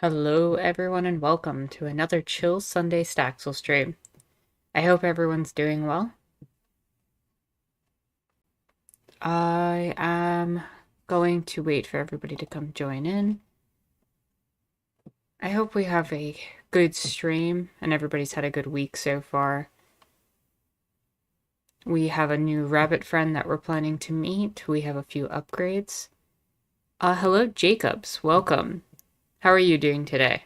Hello, everyone, and welcome to another chill Sunday Staxel stream. I hope everyone's doing well. I am going to wait for everybody to come join in. I hope we have a good stream and everybody's had a good week so far. We have a new rabbit friend that we're planning to meet. We have a few upgrades. Hello, Jacobs. Welcome. How are you doing today?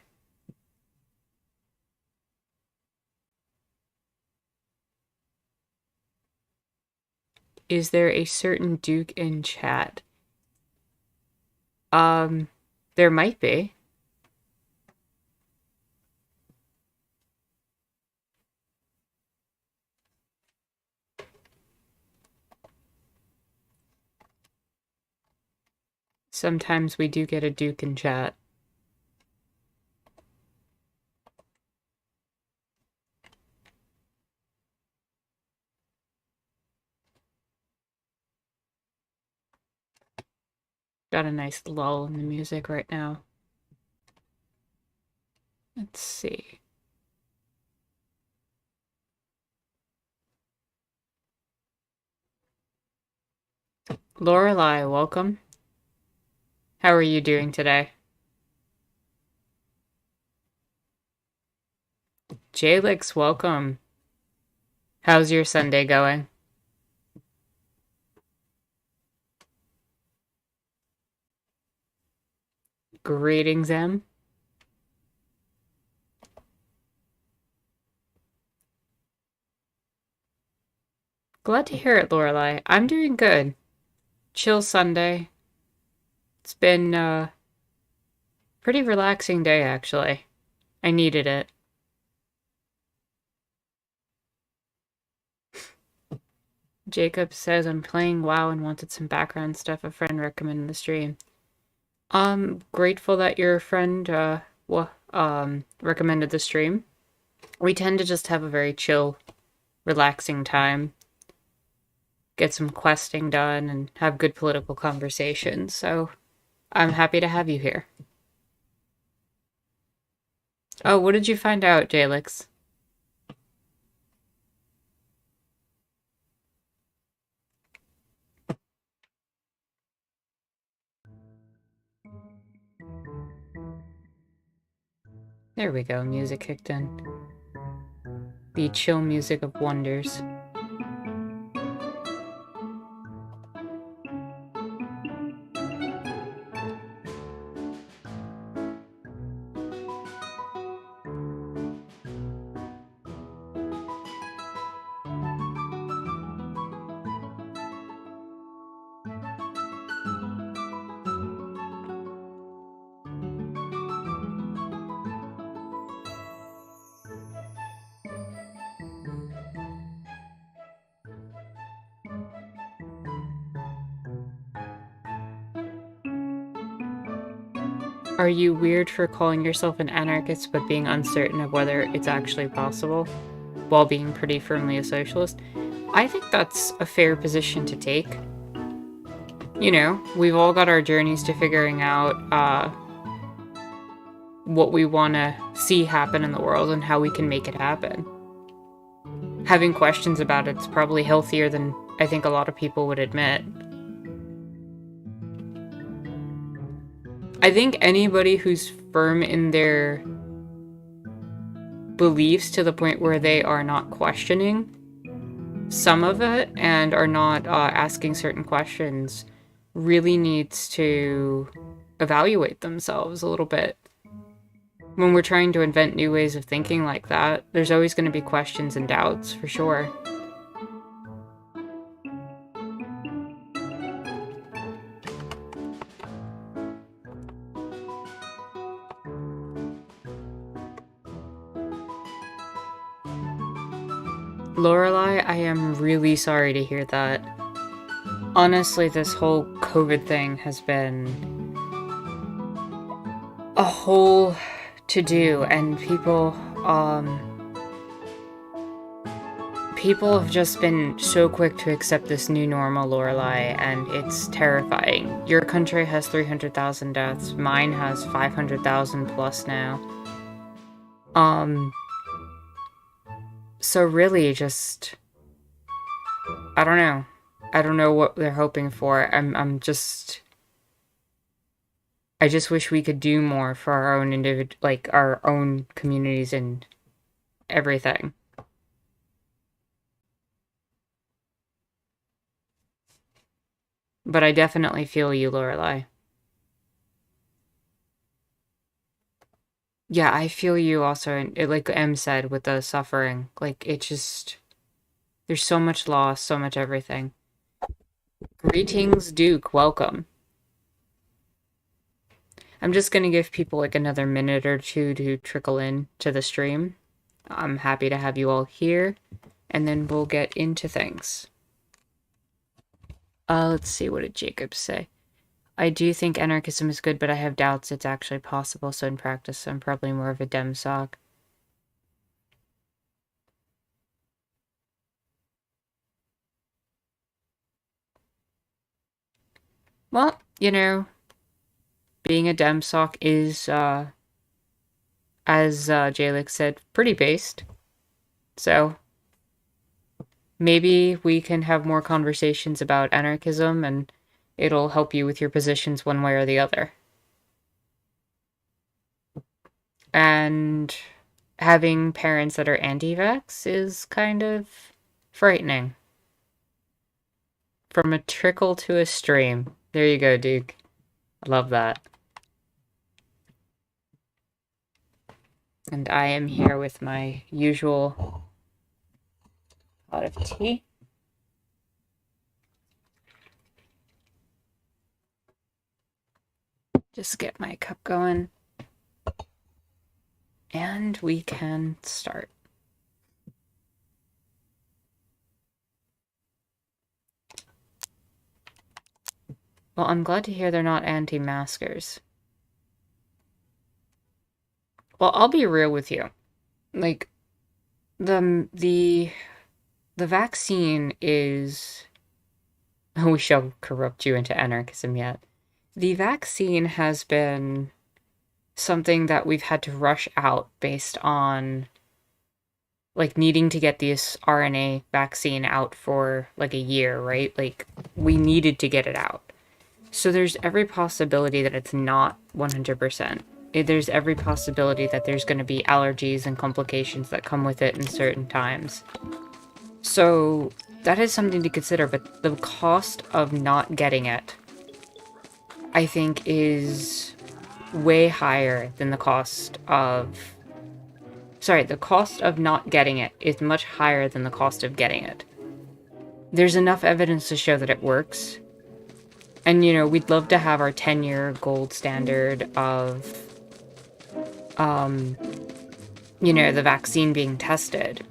Is there a certain Duke in chat? There might be. Sometimes we do get a Duke in chat. Got a nice lull in the music right now. Let's see. Lorelei, welcome. How are you doing today? Jalix, welcome. How's your Sunday going? Greetings, Em. Glad to hear it, Lorelei. I'm doing good. Chill Sunday. It's been a pretty relaxing day, actually. I needed it. Jacob says I'm playing WoW and wanted some background stuff. A friend recommended the stream. I'm grateful that your friend recommended the stream. We tend to just have a very chill, relaxing time, get some questing done, and have good political conversations. So I'm happy to have you here. Oh, what did you find out, Jalix? There we go, music kicked in. The chill music of wonders. Are you weird for calling yourself an anarchist but being uncertain of whether it's actually possible, while being pretty firmly a socialist? I think that's a fair position to take. You know, we've all got our journeys to figuring out what we want to see happen in the world and how we can make it happen. Having questions about it's probably healthier than I think a lot of people would admit. I think anybody who's firm in their beliefs to the point where they are not questioning some of it and are not asking certain questions really needs to evaluate themselves a little bit. When we're trying to invent new ways of thinking like that, there's always going to be questions and doubts, for sure. Lorelei, I am really sorry to hear that. Honestly, this whole COVID thing has been a whole to do, and People have just been so quick to accept this new normal, Lorelei, and it's terrifying. Your country has 300,000 deaths. Mine has 500,000 plus now. So really just... I don't know. I don't know what they're hoping for. I just wish we could do more for our own our own communities and everything. But I definitely feel you, Lorelei. Yeah, I feel you also, and like Em said, with the suffering. Like, it just... There's so much loss, so much everything. Greetings, Duke. Welcome. I'm just gonna give people like another minute or two to trickle in to the stream. I'm happy to have you all here, and then we'll get into things. Let's see, what did Jacob say? I do think anarchism is good, but I have doubts it's actually possible, so in practice I'm probably more of a dem sock. Well, you know, being a dem sock is, as Jalek said, pretty based. So maybe we can have more conversations about anarchism and it'll help you with your positions one way or the other. And having parents that are anti-vax is kind of frightening. From a trickle to a stream. There you go, Duke. I love that. And I am here with my usual pot of tea. Just get my cup going. And we can start. Well, I'm glad to hear they're not anti-maskers. Well, I'll be real with you. Like, the vaccine is... We shall corrupt you into anarchism yet. The vaccine has been something that we've had to rush out based on like needing to get this RNA vaccine out for like a year, right? Like we needed to get it out. So there's every possibility that it's not 100%. There's every possibility that there's going to be allergies and complications that come with it in certain times. So that is something to consider, but the cost of not getting it, I think, is way higher than the cost of... Sorry, the cost of not getting it is much higher than the cost of getting it. There's enough evidence to show that it works. And, you know, we'd love to have our 10-year gold standard of, you know, the vaccine being tested.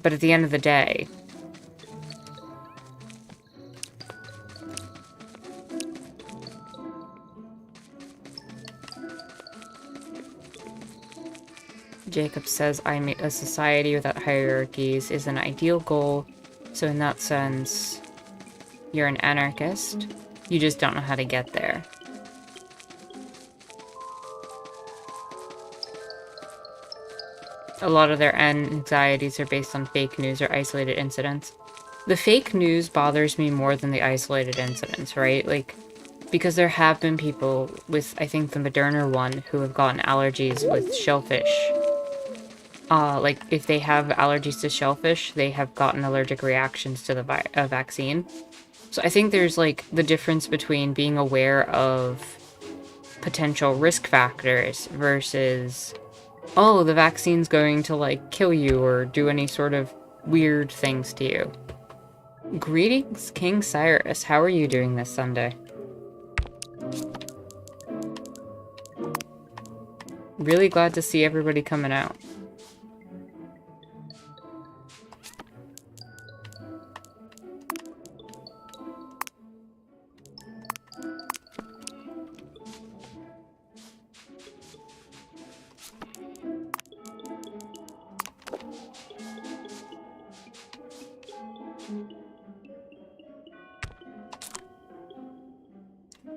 But at the end of the day... Jacob says, a society without hierarchies is an ideal goal, so in that sense, you're an anarchist. You just don't know how to get there. A lot of their anxieties are based on fake news or isolated incidents. The fake news bothers me more than the isolated incidents, right? Like, because there have been people with, I think, the Moderna one who have gotten allergies with shellfish. Like, if they have allergies to shellfish, they have gotten allergic reactions to the vaccine. So I think there's, like, the difference between being aware of potential risk factors versus, oh, the vaccine's going to, like, kill you or do any sort of weird things to you. Greetings, King Cyrus. How are you doing this Sunday? Really glad to see everybody coming out.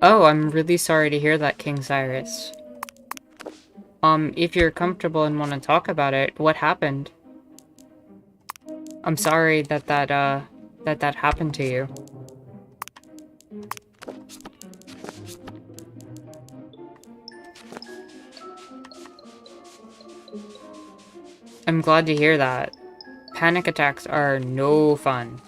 Oh, I'm really sorry to hear that, King Cyrus. If you're comfortable and want to talk about it, what happened? I'm sorry that that happened to you. I'm glad to hear that. Panic attacks are no fun.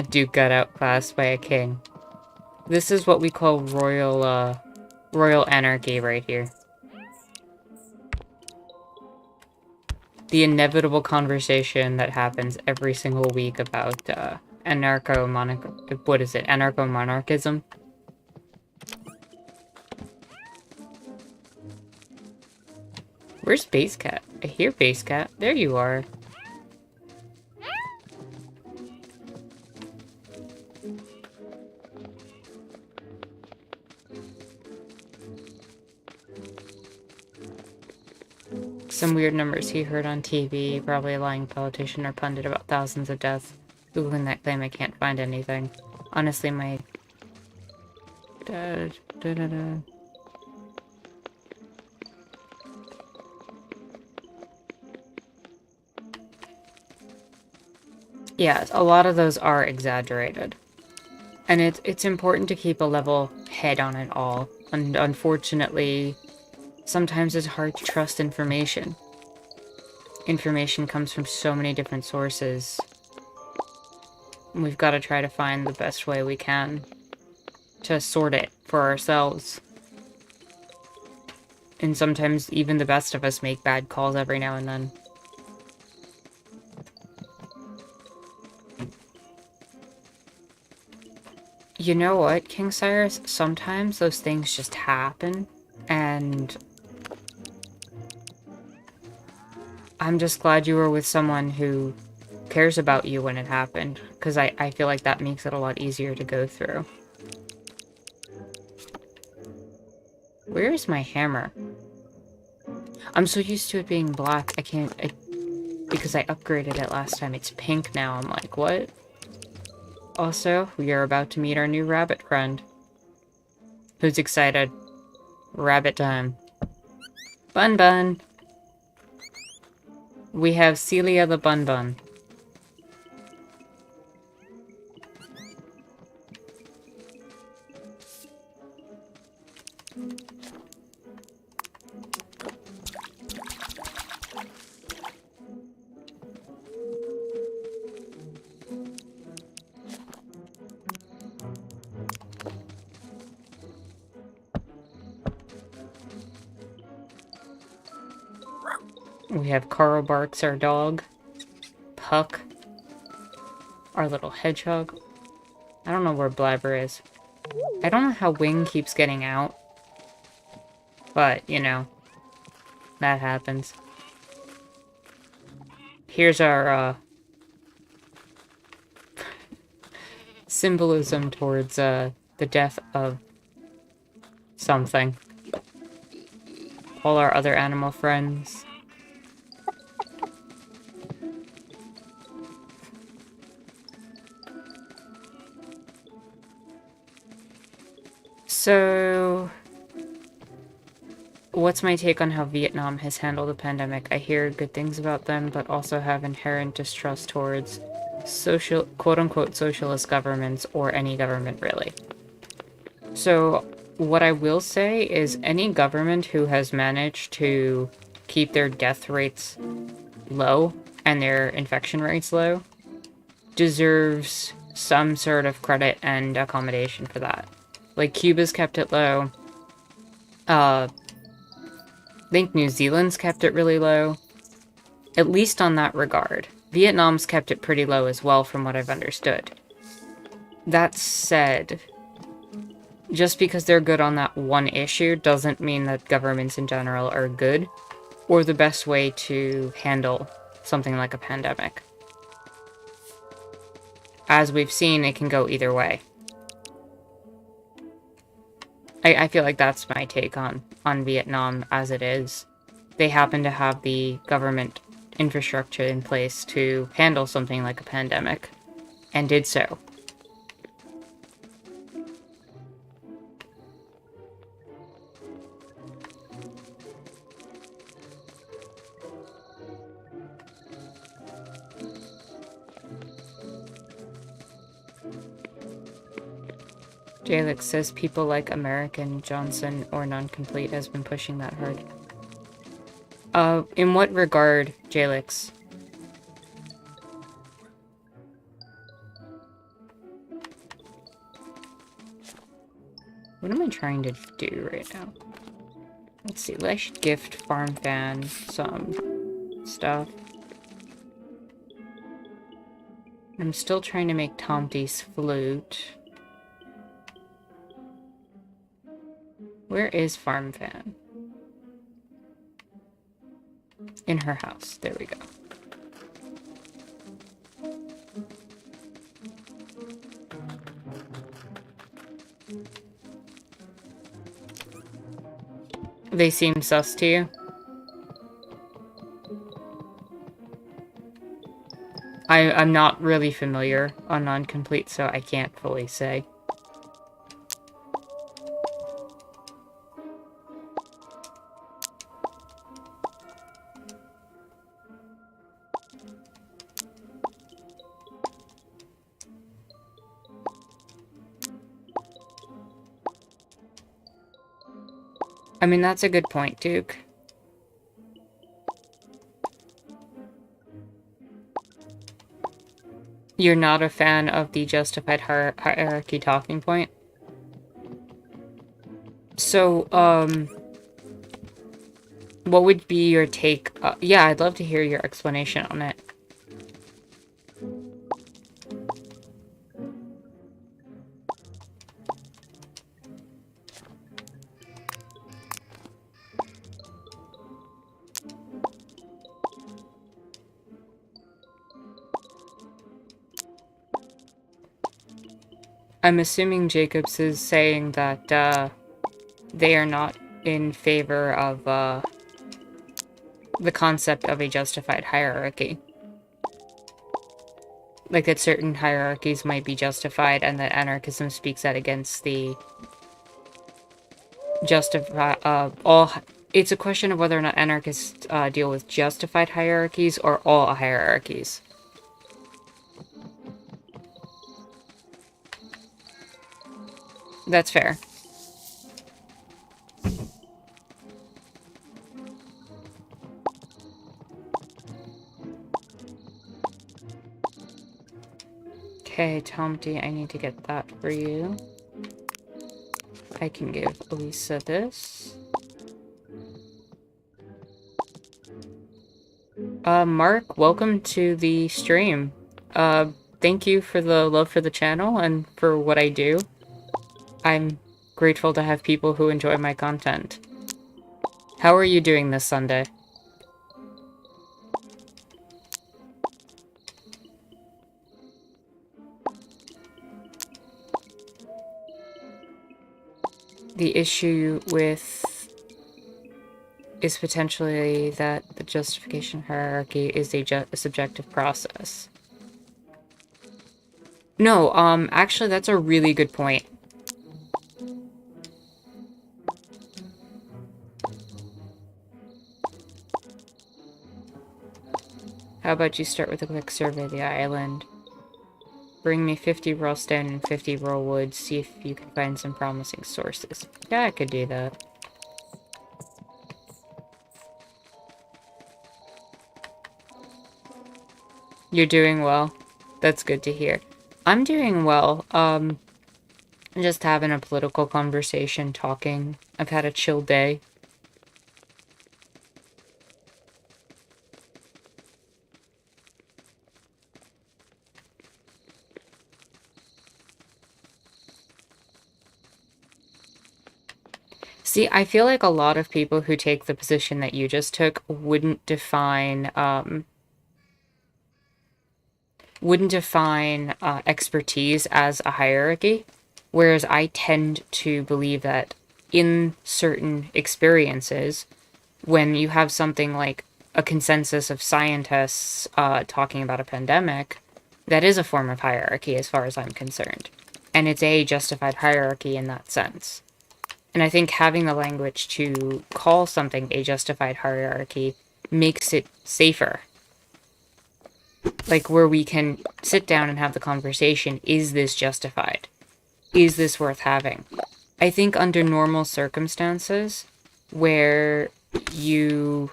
Duke got outclassed by a king. This is what we call royal anarchy right here. The inevitable conversation that happens every single week about, anarcho-monarchism? Where's Base Cat? I hear Base Cat. There you are. Some weird numbers he heard on TV, probably a lying politician or pundit about thousands of deaths. Googling that claim, I can't find anything. Honestly, my... Yeah, a lot of those are exaggerated. And it's important to keep a level head on it all. And unfortunately, sometimes it's hard to trust information. Information comes from so many different sources. And we've got to try to find the best way we can to sort it for ourselves. And sometimes even the best of us make bad calls every now and then. You know what, King Cyrus? Sometimes those things just happen, and I'm just glad you were with someone who cares about you when it happened, because I feel like that makes it a lot easier to go through. Where is my hammer? I'm so used to it being black, because I upgraded it last time. It's pink now. I'm like, what? Also, we are about to meet our new rabbit friend. Who's excited? Rabbit time. Bun Bun! We have Celia the Bun Bun. We have Carl Barks, our dog. Puck. Our little hedgehog. I don't know where Blabber is. I don't know how Wing keeps getting out. But, you know. That happens. Here's our, symbolism towards, the death of something. All our other animal friends. So, what's my take on how Vietnam has handled the pandemic? I hear good things about them, but also have inherent distrust towards quote-unquote socialist governments, or any government really. So, what I will say is any government who has managed to keep their death rates low and their infection rates low deserves some sort of credit and accommodation for that. Like, Cuba's kept it low. I think New Zealand's kept it really low. At least on that regard. Vietnam's kept it pretty low as well, from what I've understood. That said, just because they're good on that one issue doesn't mean that governments in general are good, or the best way to handle something like a pandemic. As we've seen, it can go either way. I feel like that's my take on Vietnam as it is. They happen to have the government infrastructure in place to handle something like a pandemic. and did so. Jalix says people like American Johnson or non-complete has been pushing that hard. In what regard, Jalix? What am I trying to do right now? Let's see, I should gift Farm Fan some stuff. I'm still trying to make Tomty's flute. Where is Farm Fan? In her house. There we go. They seem sus to you? I'm not really familiar on non-complete, so I can't fully say. I mean, that's a good point, Duke. You're not a fan of the justified hierarchy talking point? So, what would be your take? Yeah, I'd love to hear your explanation on it. I'm assuming Jacobs is saying that, they are not in favor of, the concept of a justified hierarchy. Like that certain hierarchies might be justified and that anarchism speaks out against the it's a question of whether or not anarchists deal with justified hierarchies or all hierarchies. That's fair. Okay, Tomty, I need to get that for you. I can give Elisa this. Mark, welcome to the stream. Thank you for the love for the channel and for what I do. I'm grateful to have people who enjoy my content. How are you doing this Sunday? The issue with is potentially that the justification hierarchy is a subjective process. No, actually that's a really good point. How about you start with a quick survey of the island? Bring me 50 raw stone and 50 raw wood, see if you can find some promising sources. Yeah, I could do that. You're doing well. That's good to hear. I'm doing well. Just having a political conversation, talking. I've had a chill day. See, I feel like a lot of people who take the position that you just took wouldn't define expertise as a hierarchy, whereas I tend to believe that in certain experiences, when you have something like a consensus of scientists talking about a pandemic, That is a form of hierarchy as far as I'm concerned. And it's a justified hierarchy in that sense. And I think having the language to call something a justified hierarchy makes it safer. Like, where we can sit down and have the conversation, is this justified? Is this worth having? I think under normal circumstances, where you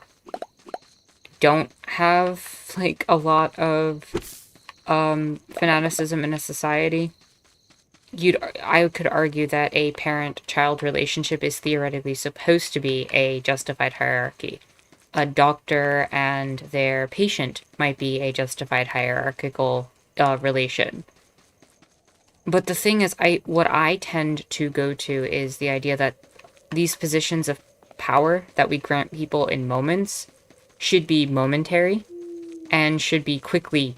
don't have, like, a lot of fanaticism in a society, I could argue that a parent-child relationship is theoretically supposed to be a justified hierarchy. A doctor and their patient might be a justified hierarchical relation. But the thing is, what I tend to go to is the idea that these positions of power that we grant people in moments should be momentary and should be quickly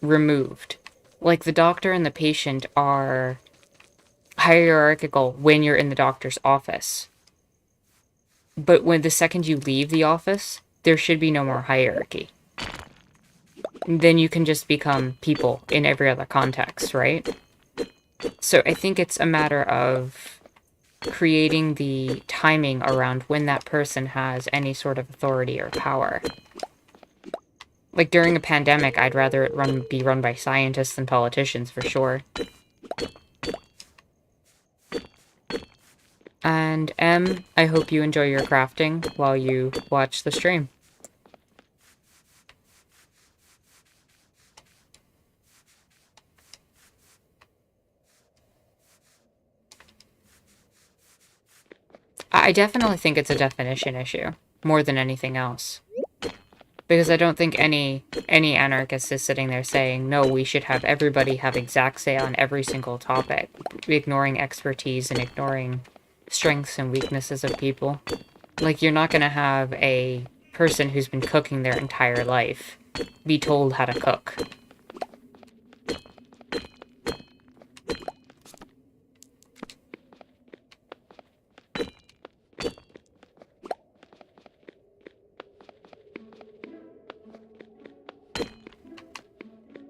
removed. Like, the doctor and the patient are hierarchical when you're in the doctor's office. But when the second you leave the office, there should be no more hierarchy. Then you can just become people in every other context, right? So I think it's a matter of creating the timing around when that person has any sort of authority or power. Like, during a pandemic, I'd rather it be run by scientists than politicians, for sure. And M, I hope you enjoy your crafting while you watch the stream. I definitely think it's a definition issue, more than anything else. Because I don't think any anarchist is sitting there saying, no, we should have everybody have exact say on every single topic, ignoring expertise and ignoring strengths and weaknesses of people. Like, you're not going to have a person who's been cooking their entire life be told how to cook.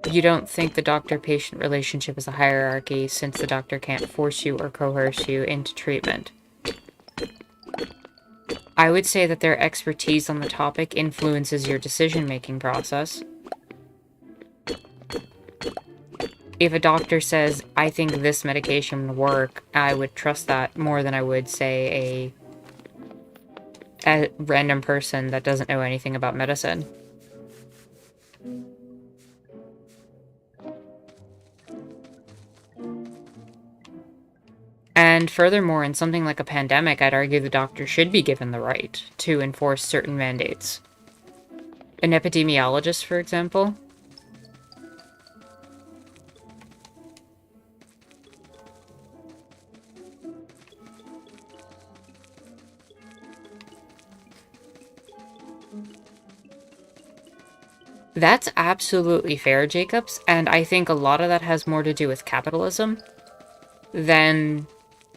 You don't think the doctor-patient relationship is a hierarchy since the doctor can't force you or coerce you into treatment. I would say that their expertise on the topic influences your decision-making process. If a doctor says, I think this medication would work, I would trust that more than I would, say, a random person that doesn't know anything about medicine. And furthermore, in something like a pandemic, I'd argue the doctor should be given the right to enforce certain mandates. An epidemiologist, for example. That's absolutely fair, Jacobs, and I think a lot of that has more to do with capitalism than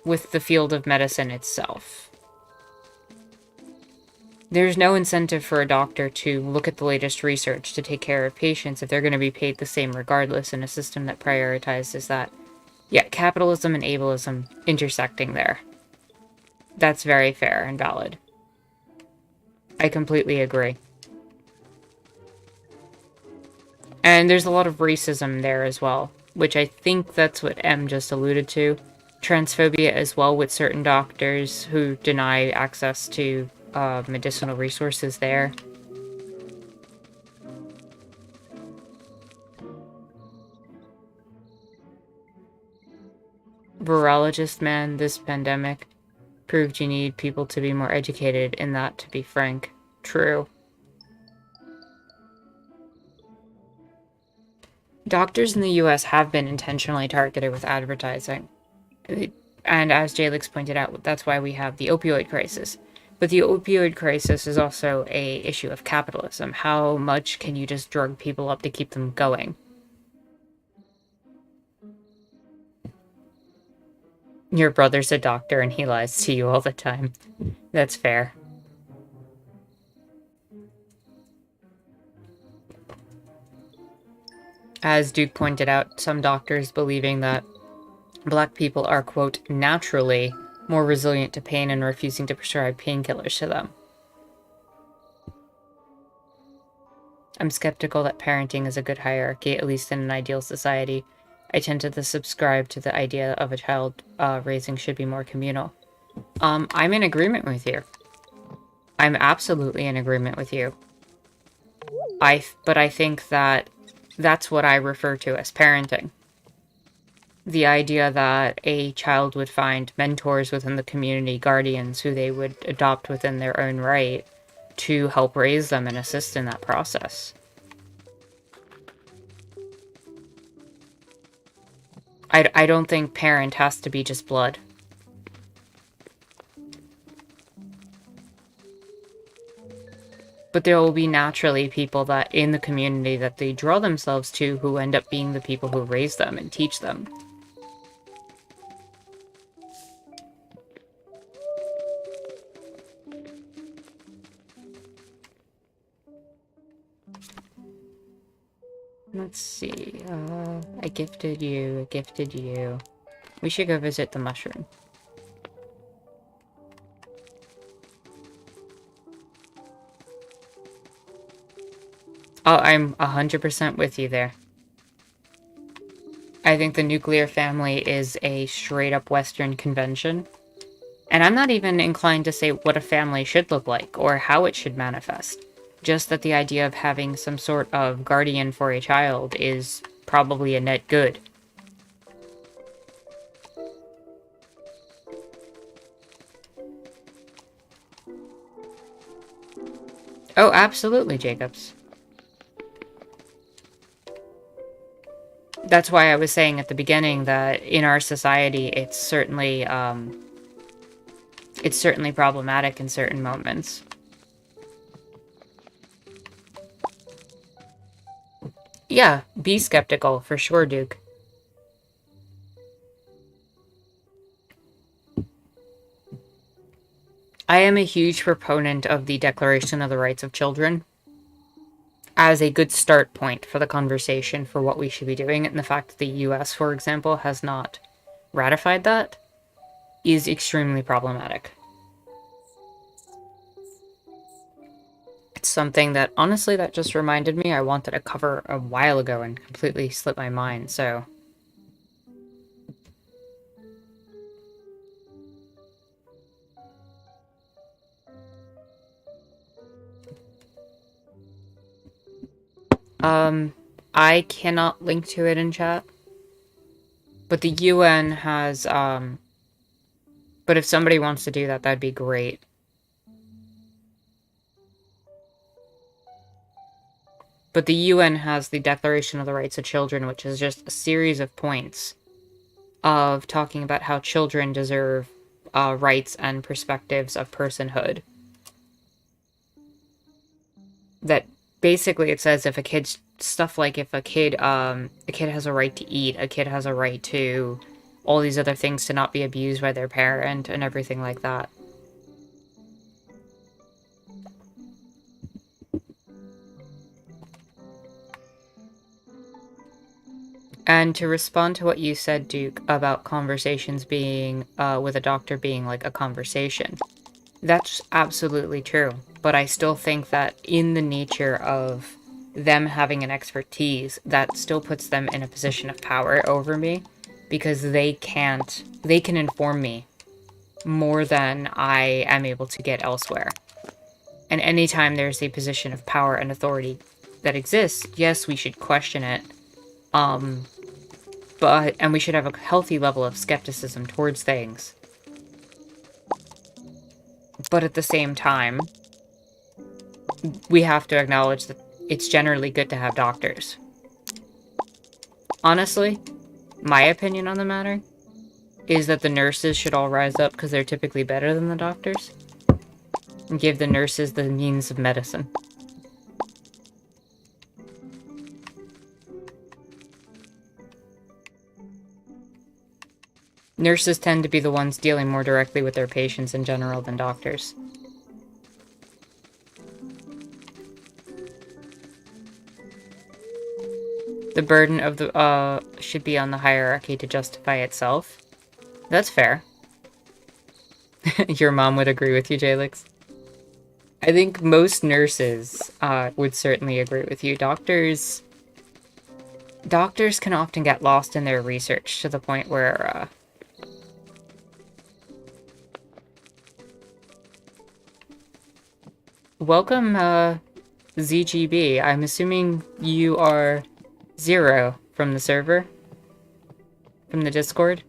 with the field of medicine itself. There's no incentive for a doctor to look at the latest research to take care of patients if they're going to be paid the same regardless in a system that prioritizes that. Yeah, capitalism and ableism intersecting there. That's very fair and valid. I completely agree. And there's a lot of racism there as well, which I think that's what M just alluded to. Transphobia as well, with certain doctors who deny access to medicinal resources there. Virologist, man, this pandemic proved you need people to be more educated in that, to be frank. True. Doctors in the US have been intentionally targeted with advertising. And as Jalix pointed out, that's why we have the opioid crisis. But the opioid crisis is also a issue of capitalism. How much can you just drug people up to keep them going? Your brother's a doctor and he lies to you all the time. That's fair. As Duke pointed out, some doctors believing that Black people are, quote, naturally more resilient to pain and refusing to prescribe painkillers to them. I'm skeptical that parenting is a good hierarchy, at least in an ideal society. I tend to subscribe to the idea of a child raising should be more communal. I'm in agreement with you. I'm absolutely in agreement with you. But I think that that's what I refer to as parenting. The idea that a child would find mentors within the community, guardians who they would adopt within their own right to help raise them and assist in that process. I don't think parent has to be just blood. But there will be naturally people that in the community that they draw themselves to who end up being the people who raise them and teach them. Let's see. I gifted you. I gifted you. We should go visit the mushroom. Oh, I'm 100% with you there. I think the nuclear family is a straight-up Western convention. And I'm not even inclined to say what a family should look like or how it should manifest. Just that the idea of having some sort of guardian for a child is probably a net good. Oh, absolutely, Jacobs. That's why I was saying at the beginning that in our society, it's certainly problematic in certain moments. Yeah, be skeptical, for sure, Duke. I am a huge proponent of the Declaration of the Rights of Children as a good start point for the conversation for what we should be doing, and the fact that the US, for example, has not ratified that is extremely problematic. It's something that, honestly, that just reminded me I wanted to cover a while ago and completely slipped my mind, so... I cannot link to it in chat. But the UN has, but if somebody wants to do that, that'd be great. But the UN has the Declaration of the Rights of Children, which is just a series of points of talking about how children deserve rights and perspectives of personhood. That basically it says if a kid's stuff like if a kid has a right to eat, a kid has a right to all these other things, to not be abused by their parent and everything like that. And to respond to what you said, Duke, about conversations being, with a doctor being like a conversation, that's absolutely true. But I still think that in the nature of them having an expertise, that still puts them in a position of power over me, because they can inform me more than I am able to get elsewhere. And anytime there's a position of power and authority that exists, yes, we should question it. And we should have a healthy level of skepticism towards things. But at the same time, we have to acknowledge that it's generally good to have doctors. Honestly, my opinion on the matter is that the nurses should all rise up because they're typically better than the doctors, and give the nurses the means of medicine. Nurses tend to be the ones dealing more directly with their patients in general than doctors. The burden of the should be on the hierarchy to justify itself. That's fair. Your mom would agree with you, Jalix. I think most nurses would certainly agree with you. Doctors can often get lost in their research to the point where welcome, ZGB. I'm assuming you are Zero from the server? From the Discord?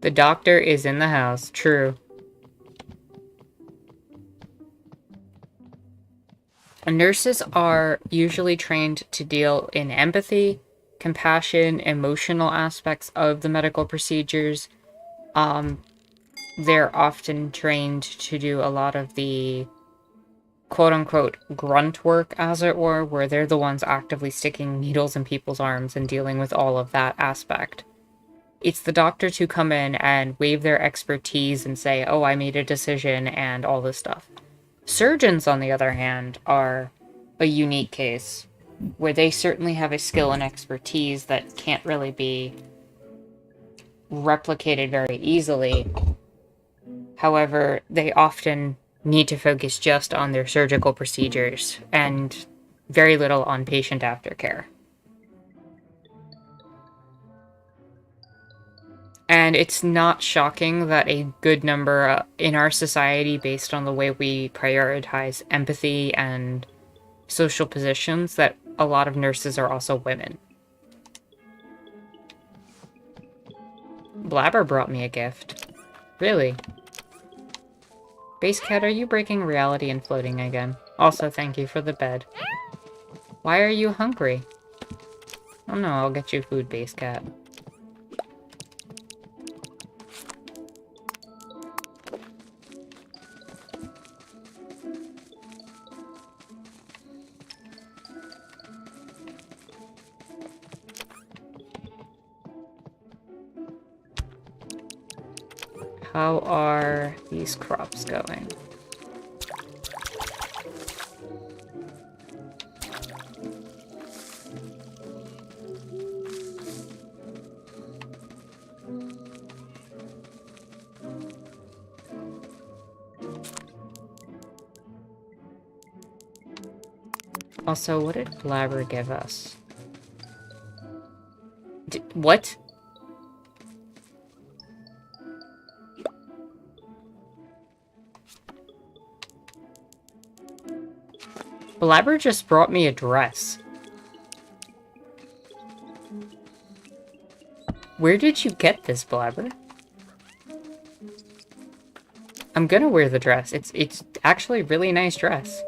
The doctor is in the house. True. Nurses are usually trained to deal in empathy, compassion, emotional aspects of the medical procedures. They're often trained to do a lot of the quote-unquote grunt work, as it were, where they're the ones actively sticking needles in people's arms and dealing with all of that aspect. It's the doctors who come in and wave their expertise and say, oh, I made a decision and all this stuff. Surgeons, on the other hand, are a unique case, where they certainly have a skill and expertise that can't really be replicated very easily. However, they often need to focus just on their surgical procedures and very little on patient aftercare. And it's not shocking that a good number in our society, based on the way we prioritize empathy and social positions, that a lot of nurses are also women. Blabber brought me a gift. Really? Base Cat, are you breaking reality and floating again? Also, thank you for the bed. Why are you hungry? Oh no, I'll get you food, Base Cat. How are these crops going? Also, what did Blabber give us? What? Blabber just brought me a dress. Where did you get this, Blabber? I'm gonna wear the dress. It's actually a really nice dress.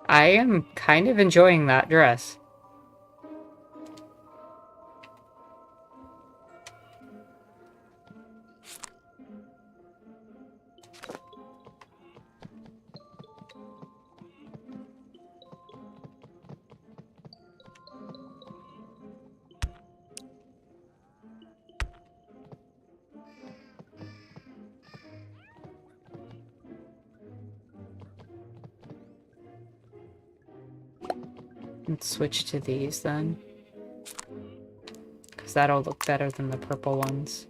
I am kind of enjoying that dress. Let's switch to these then. Because that'll look better than the purple ones.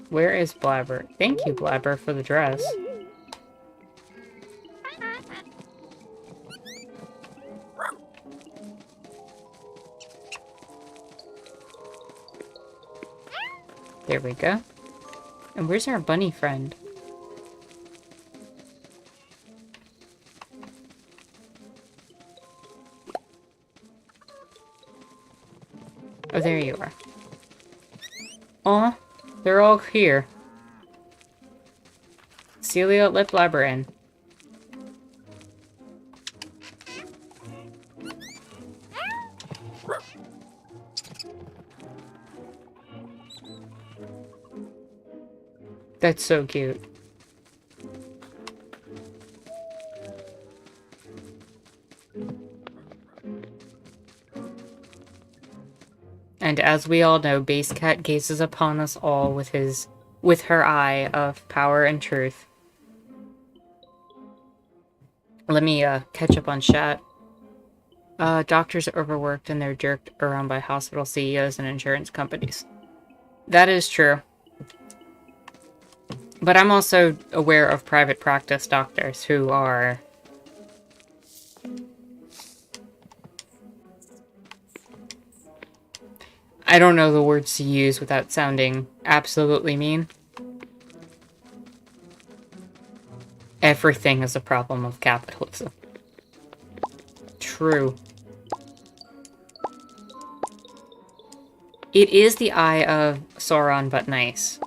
Where is Blabber? Thank you, Blabber, for the dress. There we go. And where's our bunny friend? Oh, there you are. Aw, they're all here. Celia Lip Labyrinth. That's so cute. And as we all know, Base Cat gazes upon us all with her eye of power and truth. Let me catch up on chat. Doctors are overworked and they're jerked around by hospital CEOs and insurance companies. That is true. But I'm also aware of private practice doctors who are... I don't know the words to use without sounding absolutely mean. Everything is a problem of capitalism. True. It is the eye of Sauron, but nice.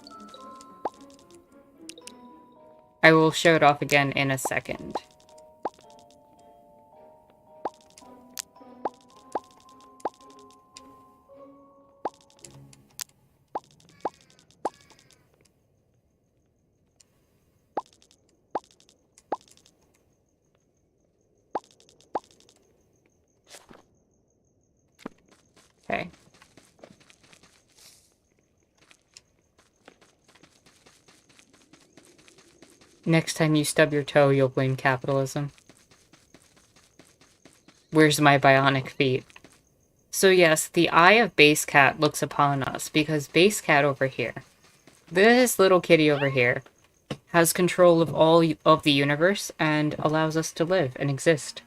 I will show it off again in a second. Okay. Next time you stub your toe, you'll blame capitalism. Where's my bionic feet? So yes, the eye of Base Cat looks upon us, because Base Cat over here, this little kitty over here, has control of all of the universe and allows us to live and exist.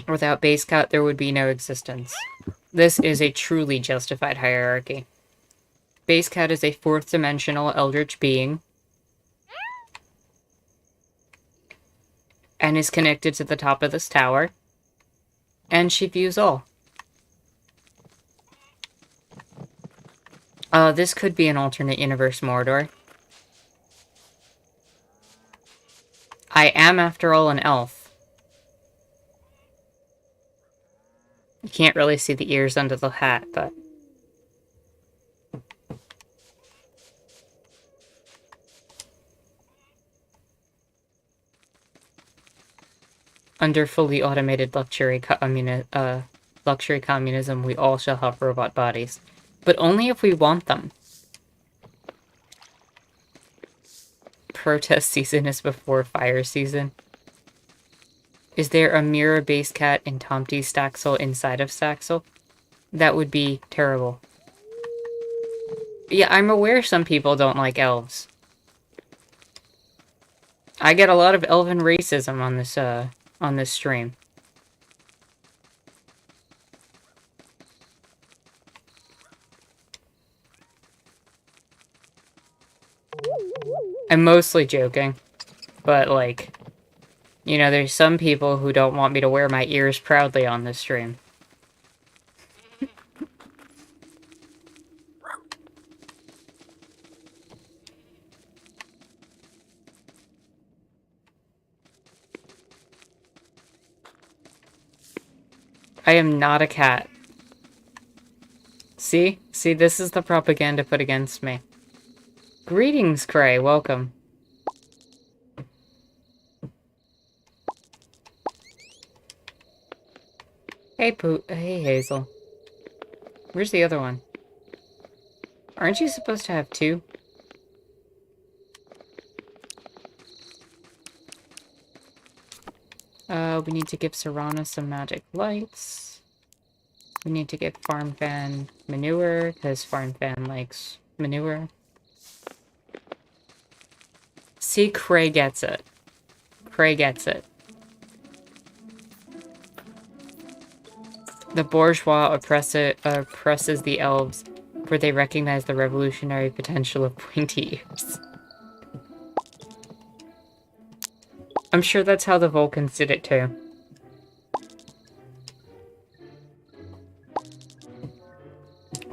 Without Base Cat, there would be no existence. This is a truly justified hierarchy. Base Cat is a fourth-dimensional eldritch being and is connected to the top of this tower, and she views all. This could be an alternate universe Mordor. I am, after all, an elf. You can't really see the ears under the hat, but... Under fully automated luxury communism, we all shall have robot bodies. But only if we want them. Protest season is before fire season. Is there a mirror Base Cat in Tomty's Staxel inside of Staxel? That would be terrible. Yeah, I'm aware some people don't like elves. I get a lot of elven racism on this stream. I'm mostly joking, but like, you know, there's some people who don't want me to wear my ears proudly on this stream. I am not a cat. See? See, this is the propaganda put against me. Greetings, Cray. Welcome. Hey, Hey, Hazel. Where's the other one? Aren't you supposed to have two? We need to give Serana some magic lights. We need to give Farm Fan manure, because Farm Fan likes manure. See, Cray gets it. Cray gets it. The bourgeois oppresses the elves. for they recognize the revolutionary potential of pointy ears. I'm sure that's how the Vulcans did it too.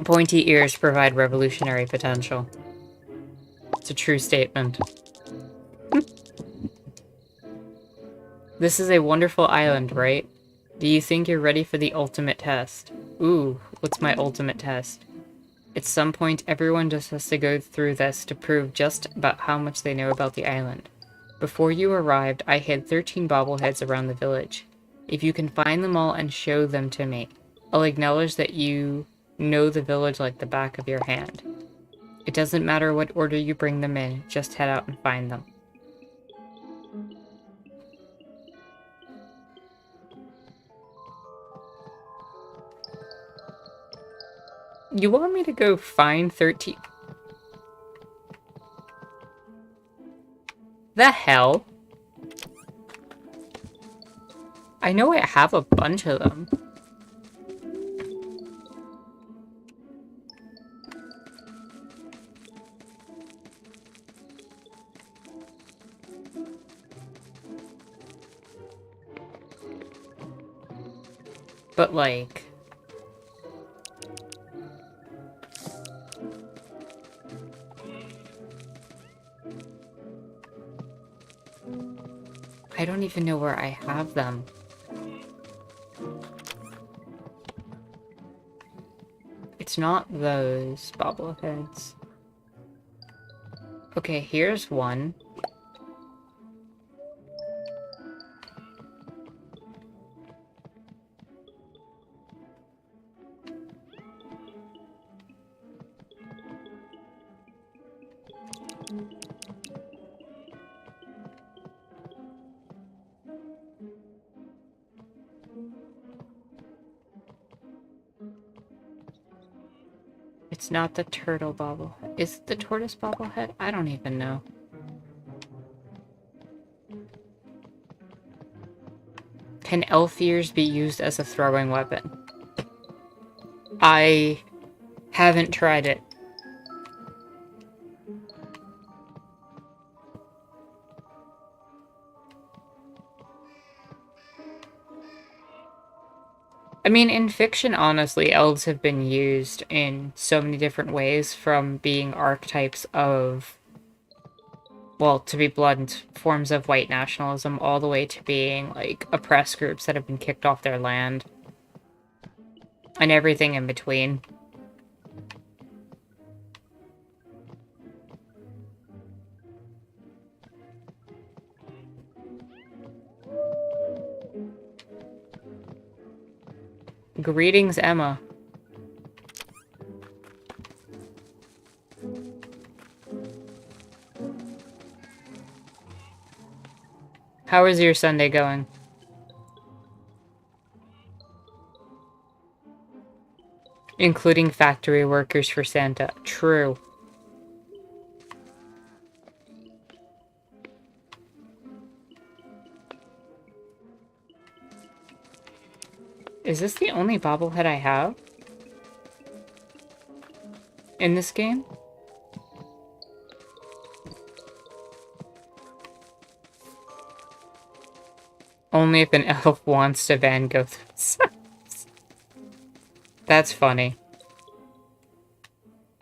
Pointy ears provide revolutionary potential. It's a true statement. This is a wonderful island, right? Do you think you're ready for the ultimate test? Ooh, what's my ultimate test? At some point, everyone just has to go through this to prove just about how much they know about the island. Before you arrived, I hid 13 bobbleheads around the village. If you can find them all and show them to me, I'll acknowledge that you know the village like the back of your hand. It doesn't matter what order you bring them in, just head out and find them. You want me to go find 13? The hell? I know I have a bunch of them. But like... I don't even know where I have them. It's not those bobbleheads. Okay, here's one. It's not the turtle bobblehead. Is it the tortoise bobblehead? I don't even know. Can elf ears be used as a throwing weapon? I haven't tried it. I mean, in fiction, honestly, elves have been used in so many different ways, from being archetypes of, well, to be blunt, forms of white nationalism, all the way to being, like, oppressed groups that have been kicked off their land. And everything in between. Greetings, Emma. How is your Sunday going? Including factory workers for Santa. True. Is this the only bobblehead I have? In this game? Only if an elf wants to Van Gogh themselves. That's funny.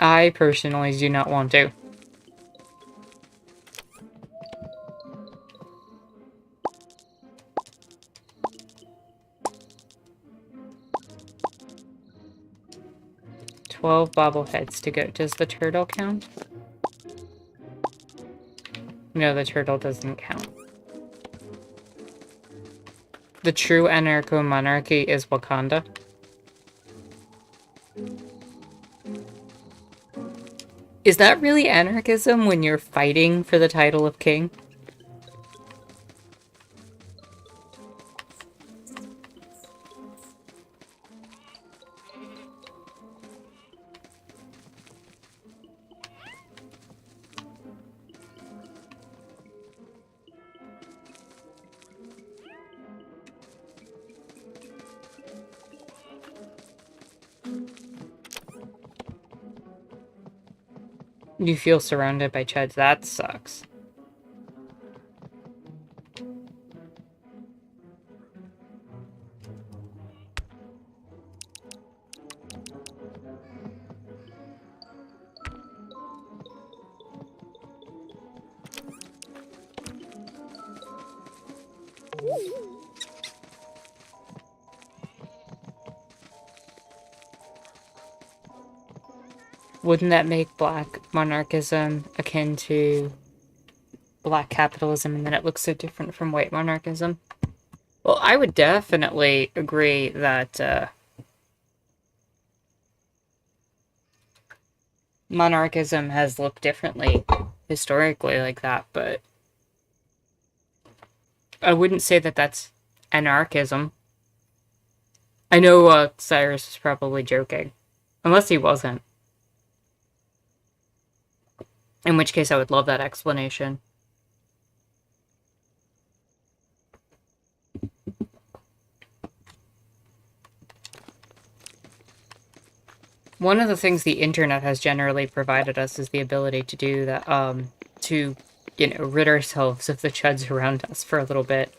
I personally do not want to. $12 bobbleheads to go. Does the turtle count? No, the turtle doesn't count. The true anarcho-monarchy is Wakanda. Is that really anarchism when you're fighting for the title of king? You feel surrounded by chuds. That sucks. Wouldn't that make black monarchism akin to black capitalism, and then it looks so different from white monarchism? Well, I would definitely agree that monarchism has looked differently historically like that, but I wouldn't say that that's anarchism. I know Cyrus is probably joking, unless he wasn't. In which case, I would love that explanation. One of the things the internet has generally provided us is the ability to do that, to, rid ourselves of the chuds around us for a little bit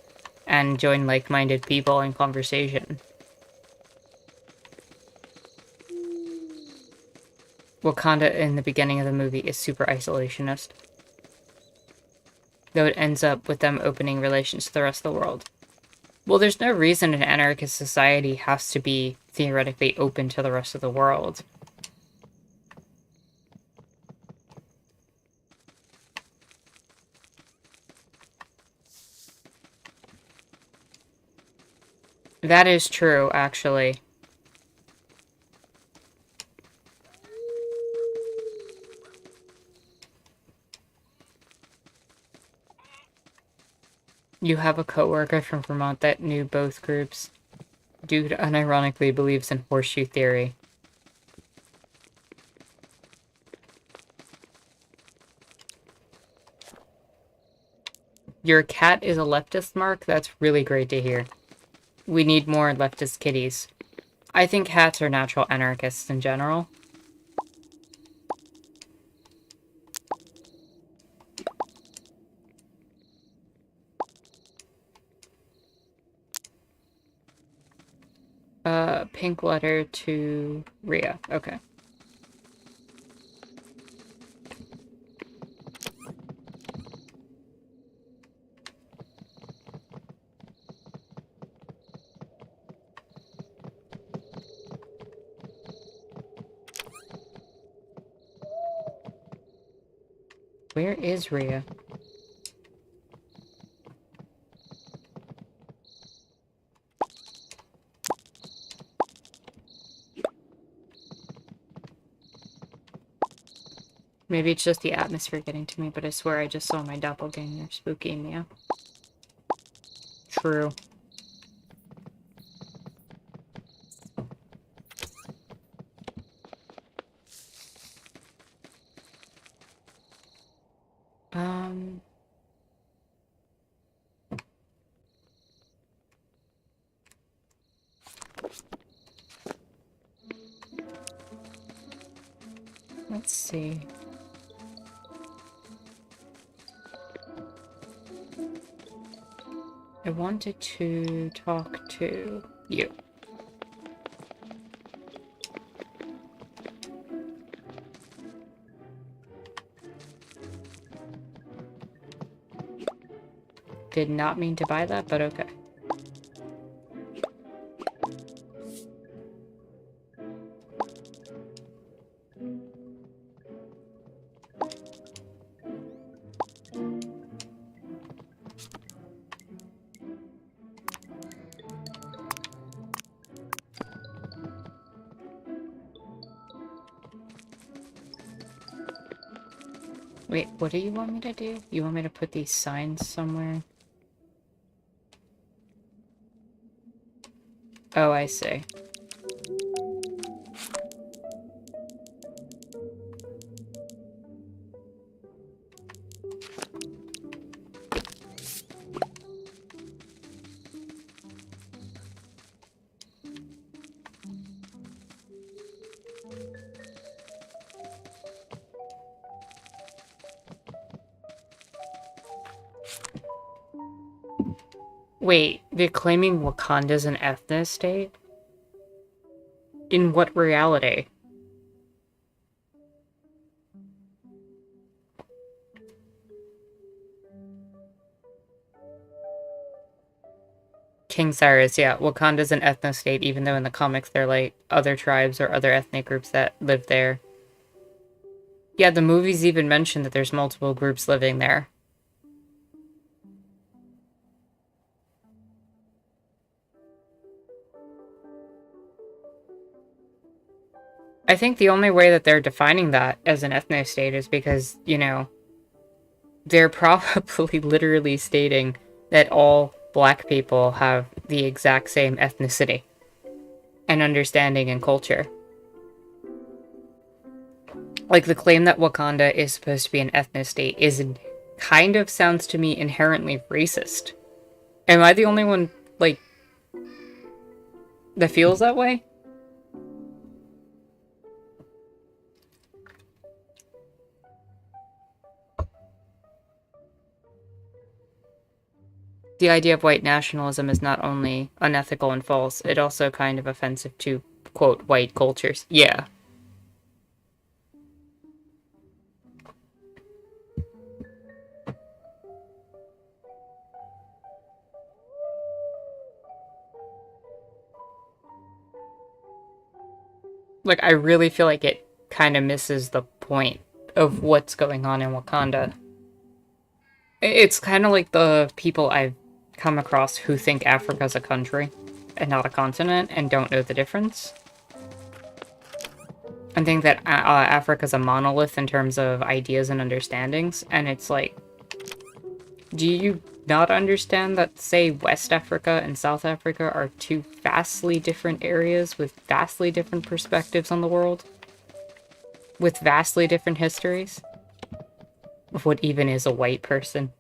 and join like-minded people in conversation. Wakanda in the beginning of the movie is super isolationist, though it ends up with them opening relations to the rest of the world. Well, there's no reason an anarchist society has to be theoretically open to the rest of the world. That is true, actually. You have a coworker from Vermont that knew both groups. Dude unironically believes in horseshoe theory. Your cat is a leftist, Mark? That's really great to hear. We need more leftist kitties. I think cats are natural anarchists in general. Pink letter to Rhea. Okay. Where is Rhea? Maybe it's just the atmosphere getting to me, but I swear I just saw my doppelganger spooking me. True. Let's see. I wanted to talk to you. Did not mean to buy that, but okay. Wait, what do you want me to do? You want me to put these signs somewhere? Oh, I see. Wait, they're claiming Wakanda's an ethnic state? In what reality? King Cyrus, yeah, Wakanda's an ethno state, even though in the comics they're like other tribes or other ethnic groups that live there. Yeah, the movies even mention that there's multiple groups living there. I think the only way that they're defining that as an ethno state is because, you know, they're probably literally stating that all black people have the exact same ethnicity and understanding and culture. Like, the claim that Wakanda is supposed to be an ethnic state kind of sounds to me inherently racist. Am I the only one, like, that feels that way? The idea of white nationalism is not only unethical and false, it also kind of offensive to, quote, white cultures. Yeah. Like, I really feel like it kind of misses the point of what's going on in Wakanda. It's kind of like the people I've come across who think Africa's a country and not a continent and don't know the difference. And think that Africa's a monolith in terms of ideas and understandings, and it's like, do you not understand that, say, West Africa and South Africa are two vastly different areas with vastly different perspectives on the world? With vastly different histories? Of what even is a white person?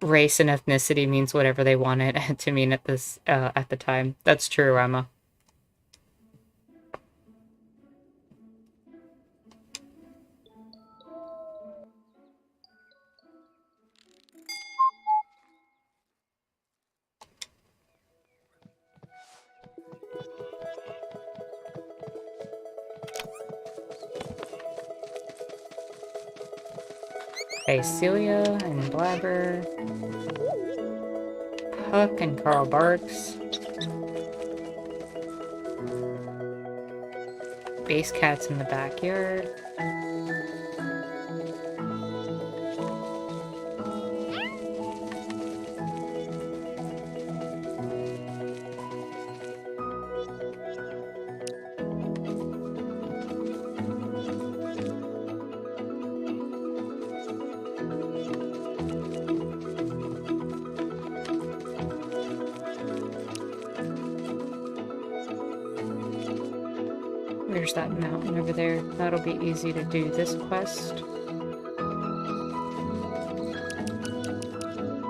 Race and ethnicity means whatever they want it to mean at the time. That's true, Emma. Hey, Celia and Blabber. Puck and Carl Barks. Base Cat's in the backyard. There's that mountain over there. That'll be easy to do this quest.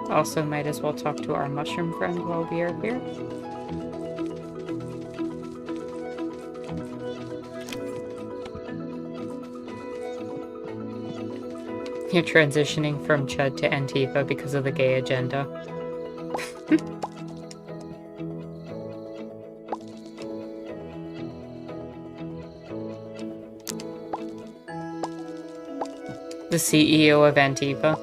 Also, might as well talk to our mushroom friend while we are here. You're transitioning from Chud to Antifa because of the gay agenda. The CEO of Antifa.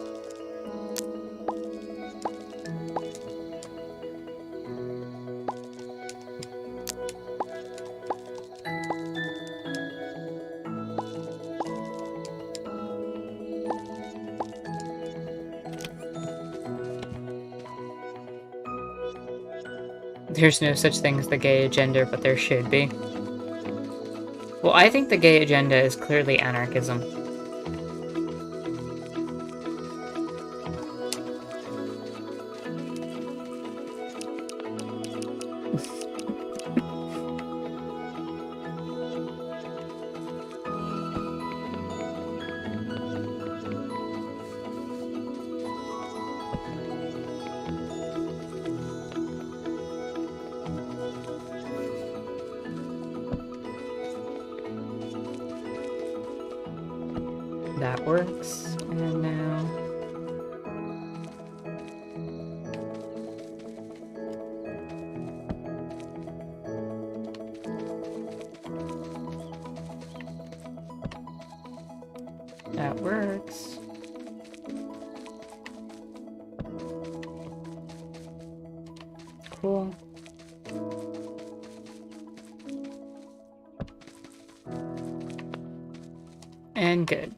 There's no such thing as the gay agenda, but there should be. Well, I think the gay agenda is clearly anarchism. That works. And now That works. Cool. And good.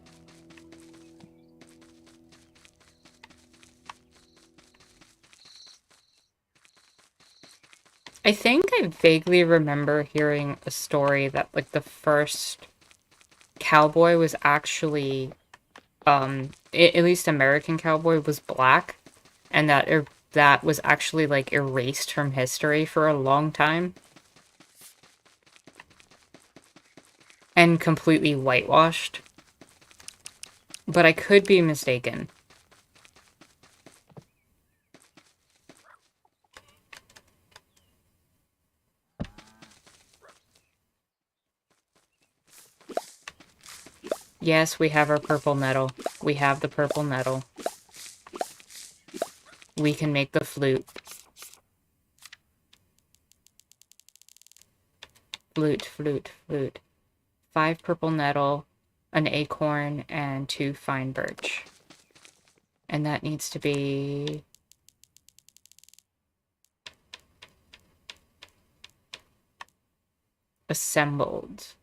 I think I vaguely remember hearing a story that, like, the first cowboy was actually, at least American cowboy was black, and that was actually, like, erased from history for a long time. And completely whitewashed. But I could be mistaken. Yes, we have our purple nettle. We have the purple nettle. We can make the flute. Flute, flute, flute. 5 purple nettle, an acorn, and 2 fine birch. And that needs to be... assembled.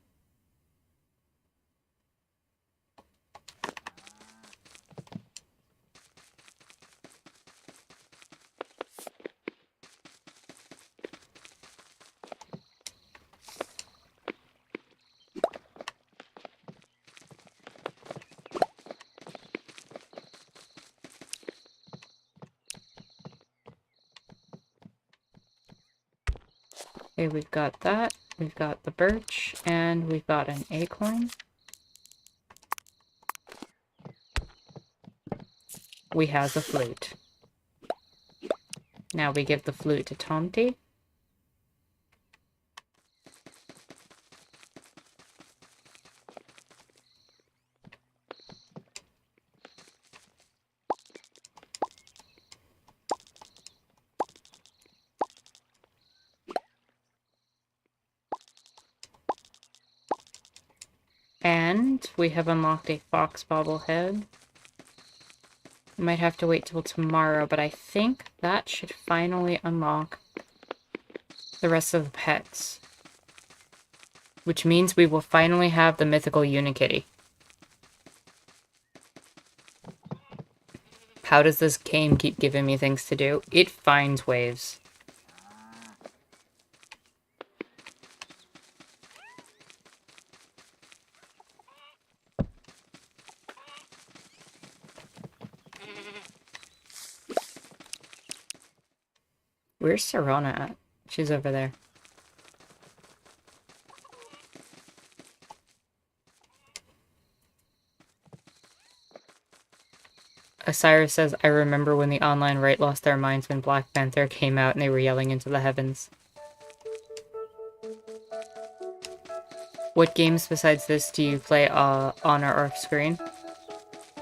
Okay, we've got that. We've got the birch, and we've got an acorn. We have the flute. Now we give the flute to Tomty. And we have unlocked a fox bobblehead. Might have to wait till tomorrow, but I think that should finally unlock the rest of the pets. Which means we will finally have the mythical Unikitty. How does this game keep giving me things to do? It finds ways. Where's Serana at? She's over there. Osiris says, I remember when the online right lost their minds when Black Panther came out and they were yelling into the heavens. What games besides this do you play on or off screen?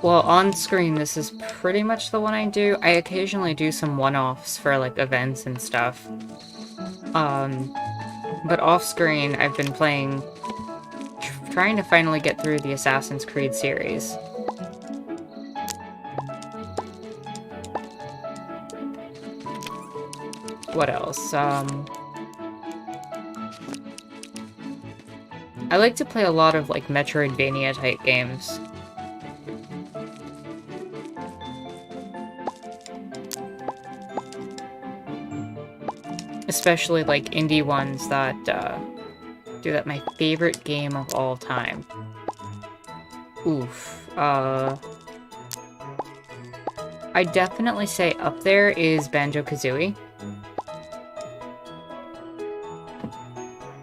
Well, on screen, this is pretty much the one I do. I occasionally do some one-offs for, like, events and stuff. But off screen, I've been playing... trying to finally get through the Assassin's Creed series. What else? I like to play a lot of, like, Metroidvania-type games. Especially, like, indie ones that, do that. My favorite game of all time. Oof. I'd definitely say up there is Banjo-Kazooie.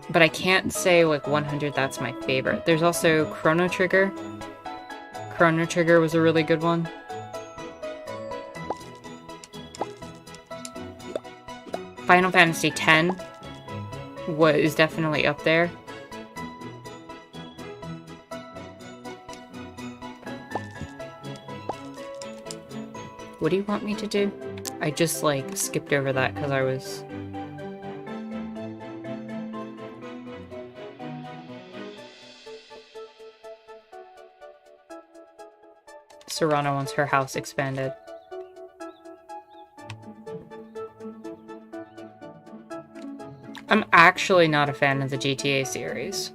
But I can't say, like, 100 that's my favorite. There's also Chrono Trigger. Chrono Trigger was a really good one. Final Fantasy X is definitely up there. What do you want me to do? I just, like, skipped over that because I was... Serrano wants her house expanded. I'm actually not a fan of the GTA series.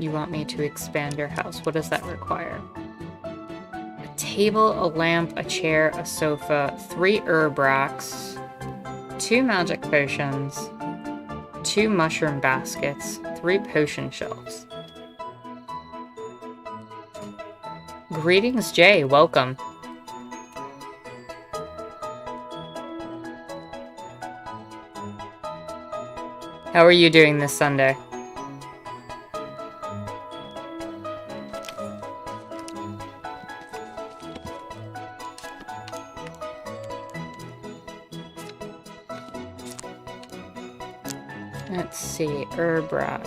You want me to expand your house. What does that require? A table, a lamp, a chair, a sofa, 3 herb racks, 2 magic potions, 2 mushroom baskets, 3 potion shelves. Greetings, Jay. Welcome. How are you doing this Sunday? Let's see, herb rack.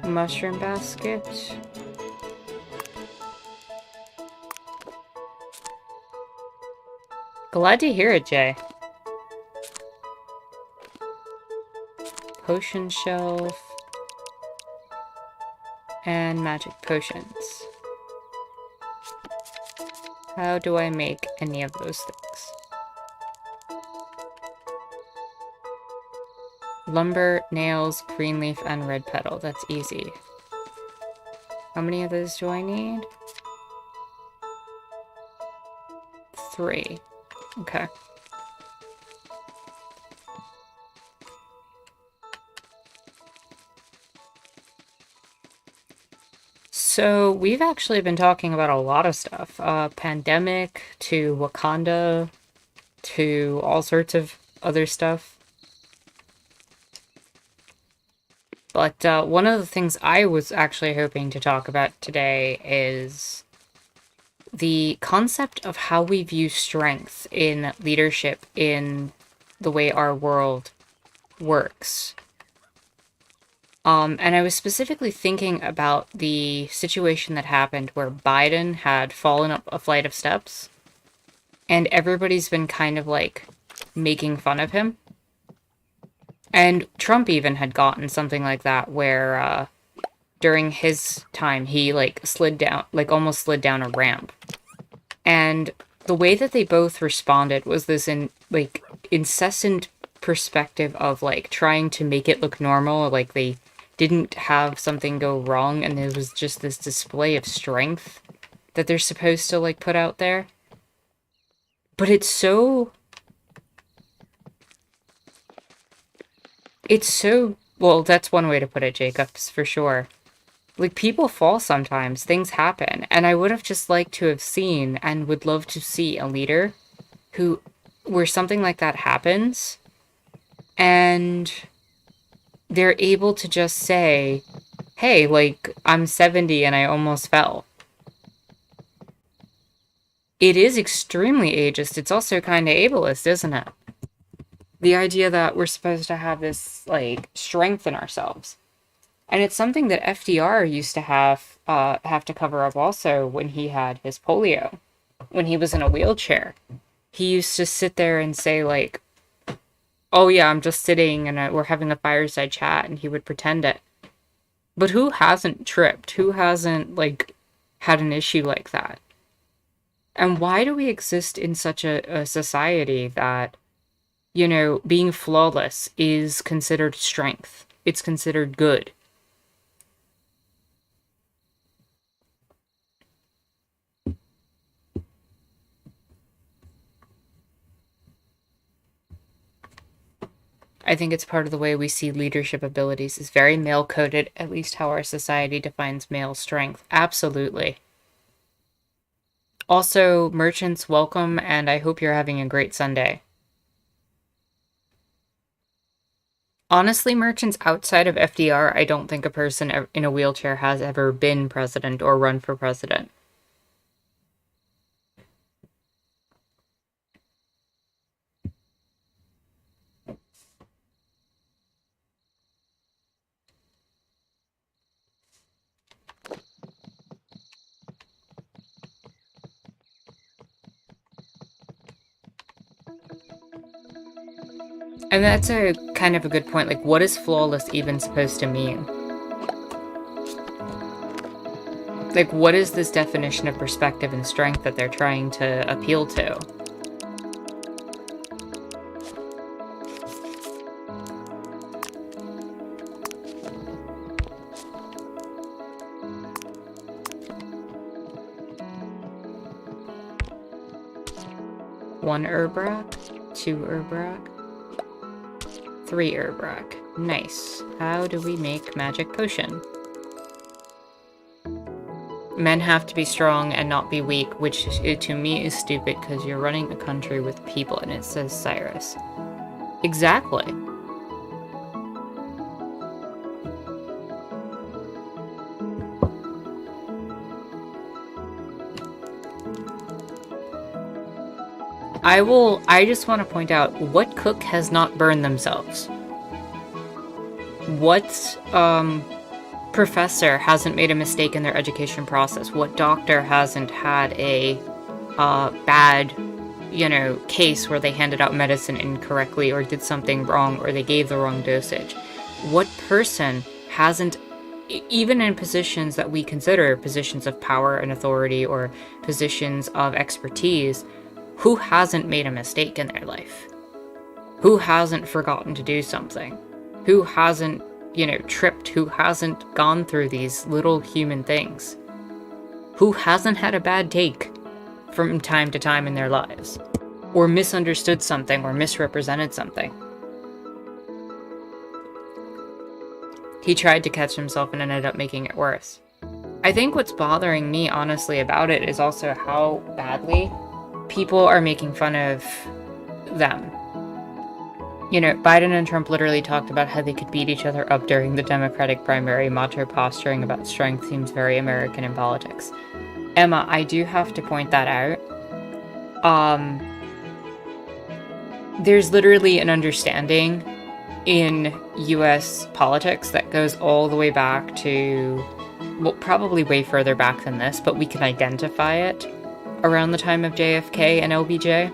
Mushroom basket. Glad to hear it, Jay. Potion shelf. And magic potions. How do I make any of those things? Lumber, nails, green leaf, and red petal. That's easy. How many of those do I need? 3. Okay. So, we've actually been talking about a lot of stuff. Pandemic, to Wakanda, to all sorts of other stuff. But one of the things I was actually hoping to talk about today is the concept of how we view strength in leadership in the way our world works. And I was specifically thinking about the situation that happened where Biden had fallen up a flight of steps, and everybody's been kind of like making fun of him. And Trump even had gotten something like that where during his time he like slid down, like almost slid down a ramp. And the way that they both responded was this incessant perspective of like trying to make it look normal, like they didn't have something go wrong, and it was just this display of strength that they're supposed to like put out there. But it's so well, that's one way to put it, Jacobs, for sure. Like, people fall sometimes, things happen, and I would have just liked to have seen and would love to see a leader where something like that happens and they're able to just say, hey, like, I'm 70 and I almost fell. It is extremely ageist. It's also kind of ableist, isn't it? The idea that we're supposed to have this, like, strength in ourselves. And it's something that FDR used to have to cover up also when he had his polio. When he was in a wheelchair. He used to sit there and say, like, oh yeah, I'm just sitting and we're having a fireside chat, and he would pretend it. But who hasn't tripped? Who hasn't, like, had an issue like that? And why do we exist in such a society that, you know, being flawless is considered strength? It's considered good. I think it's part of the way we see leadership abilities is very male-coded, at least how our society defines male strength. Absolutely. Also, merchants, welcome, and I hope you're having a great Sunday. Honestly, merchants, outside of FDR, I don't think a person in a wheelchair has ever been president or run for president. And that's a kind of a good point. Like, what is flawless even supposed to mean? Like, what is this definition of perspective and strength that they're trying to appeal to? One Urbrak, 2 Urbrak, 3 Urbrak. Nice. How do we make magic potion? Men have to be strong and not be weak, which to me is stupid because you're running a country with people and it says Cyrus. Exactly. I just want to point out, what cook has not burned themselves? What, professor hasn't made a mistake in their education process? What doctor hasn't had a, bad, case where they handed out medicine incorrectly or did something wrong or they gave the wrong dosage? What person hasn't, even in positions that we consider positions of power and authority or positions of expertise, who hasn't made a mistake in their life? Who hasn't forgotten to do something? Who hasn't, tripped? Who hasn't gone through these little human things? Who hasn't had a bad take from time to time in their lives? Or misunderstood something or misrepresented something? He tried to catch himself and ended up making it worse. I think what's bothering me, honestly, about it is also how badly people are making fun of them. Biden and Trump literally talked about how they could beat each other up during the Democratic primary. Macho posturing about strength seems very American in politics. Emma, I do have to point that out. There's literally an understanding in US politics that goes all the way back to, well, probably way further back than this, but we can identify it around the time of JFK and LBJ,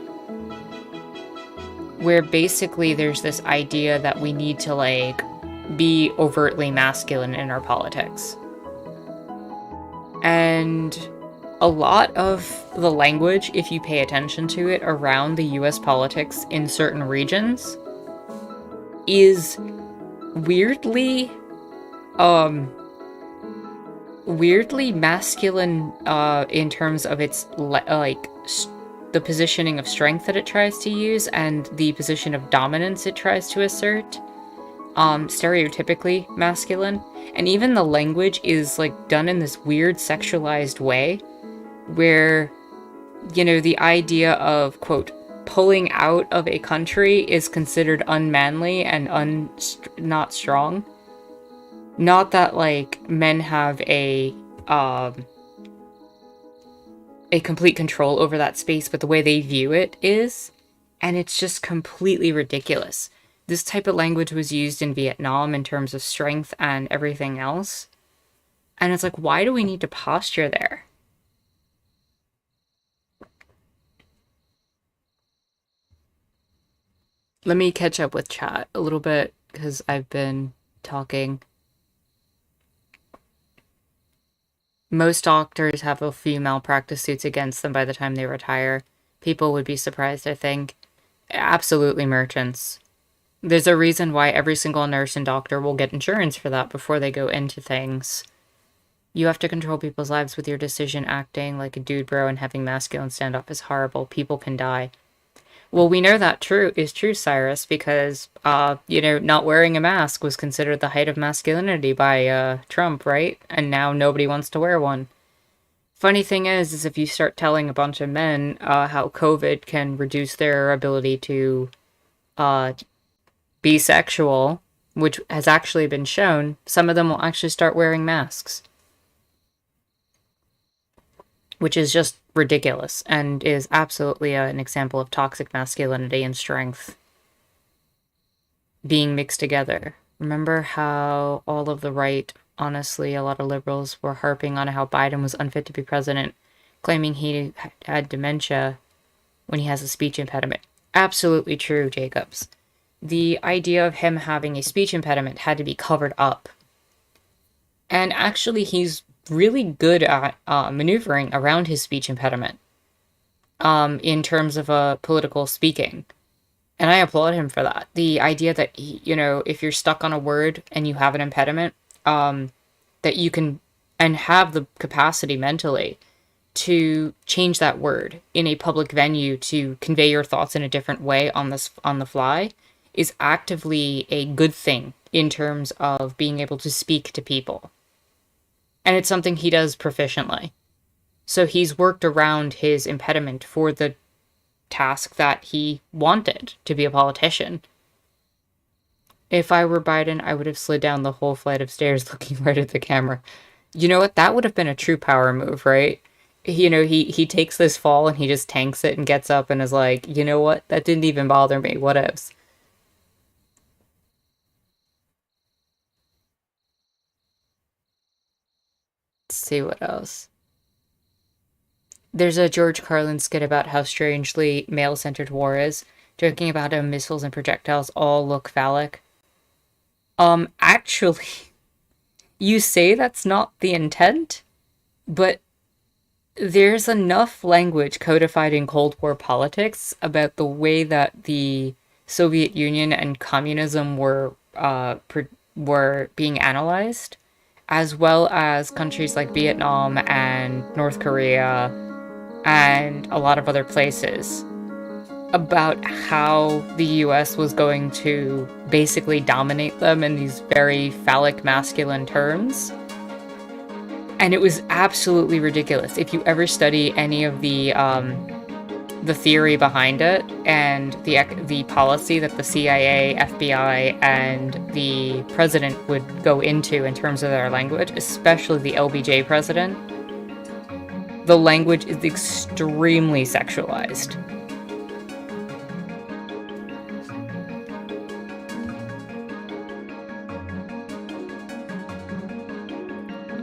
where basically there's this idea that we need to, be overtly masculine in our politics. And a lot of the language, if you pay attention to it, around the US politics in certain regions is weirdly masculine in terms of its the positioning of strength that it tries to use and the position of dominance it tries to assert. Stereotypically masculine, and even the language is done in this weird sexualized way where the idea of, quote, pulling out of a country is considered unmanly and not strong. Not that, men have a complete control over that space, but the way they view it is, and it's just completely ridiculous. This type of language was used in Vietnam in terms of strength and everything else. And it's why do we need to posture there? Let me catch up with chat a little bit, because I've been talking. Most doctors have a few malpractice suits against them by the time they retire. People would be surprised, I think. Absolutely merchants. There's a reason why every single nurse and doctor will get insurance for that before they go into things. You have to control people's lives with your decision. Acting like a dude bro and having masculine standoff is horrible. People can die. Well, we know that is true, Cyrus, because, not wearing a mask was considered the height of masculinity by, Trump, right? And now nobody wants to wear one. Funny thing is if you start telling a bunch of men, how COVID can reduce their ability to, be sexual, which has actually been shown, some of them will actually start wearing masks. Which is just ridiculous and is absolutely an example of toxic masculinity and strength being mixed together. Remember how all of the right, honestly, a lot of liberals were harping on how Biden was unfit to be president, claiming he had dementia when he has a speech impediment. Absolutely true, Jacobs. the idea of him having a speech impediment had to be covered up. And actually, he's really good at maneuvering around his speech impediment in terms of political speaking. And I applaud him for that. The idea that, if you're stuck on a word and you have an impediment, that you can, and have the capacity mentally to change that word in a public venue to convey your thoughts in a different way on the fly is actively a good thing in terms of being able to speak to people. And it's something he does proficiently. So he's worked around his impediment for the task that he wanted, to be a politician. If I were Biden, I would have slid down the whole flight of stairs looking right at the camera. You know what? That would have been a true power move, right? He takes this fall and he just tanks it and gets up and is like, you know what? That didn't even bother me. What else? Let's see what else. There's a George Carlin skit about how strangely male-centered war is, joking about how missiles and projectiles all look phallic. Actually, you say that's not the intent, but there's enough language codified in Cold War politics about the way that the Soviet Union and communism were being analyzed, as well as countries like Vietnam and North Korea and a lot of other places, about how the US was going to basically dominate them in these very phallic masculine terms. And it was absolutely ridiculous. If you ever study any of the theory behind it and the policy that the CIA, FBI, and the president would go into in terms of their language, especially the LBJ president, the language is extremely sexualized.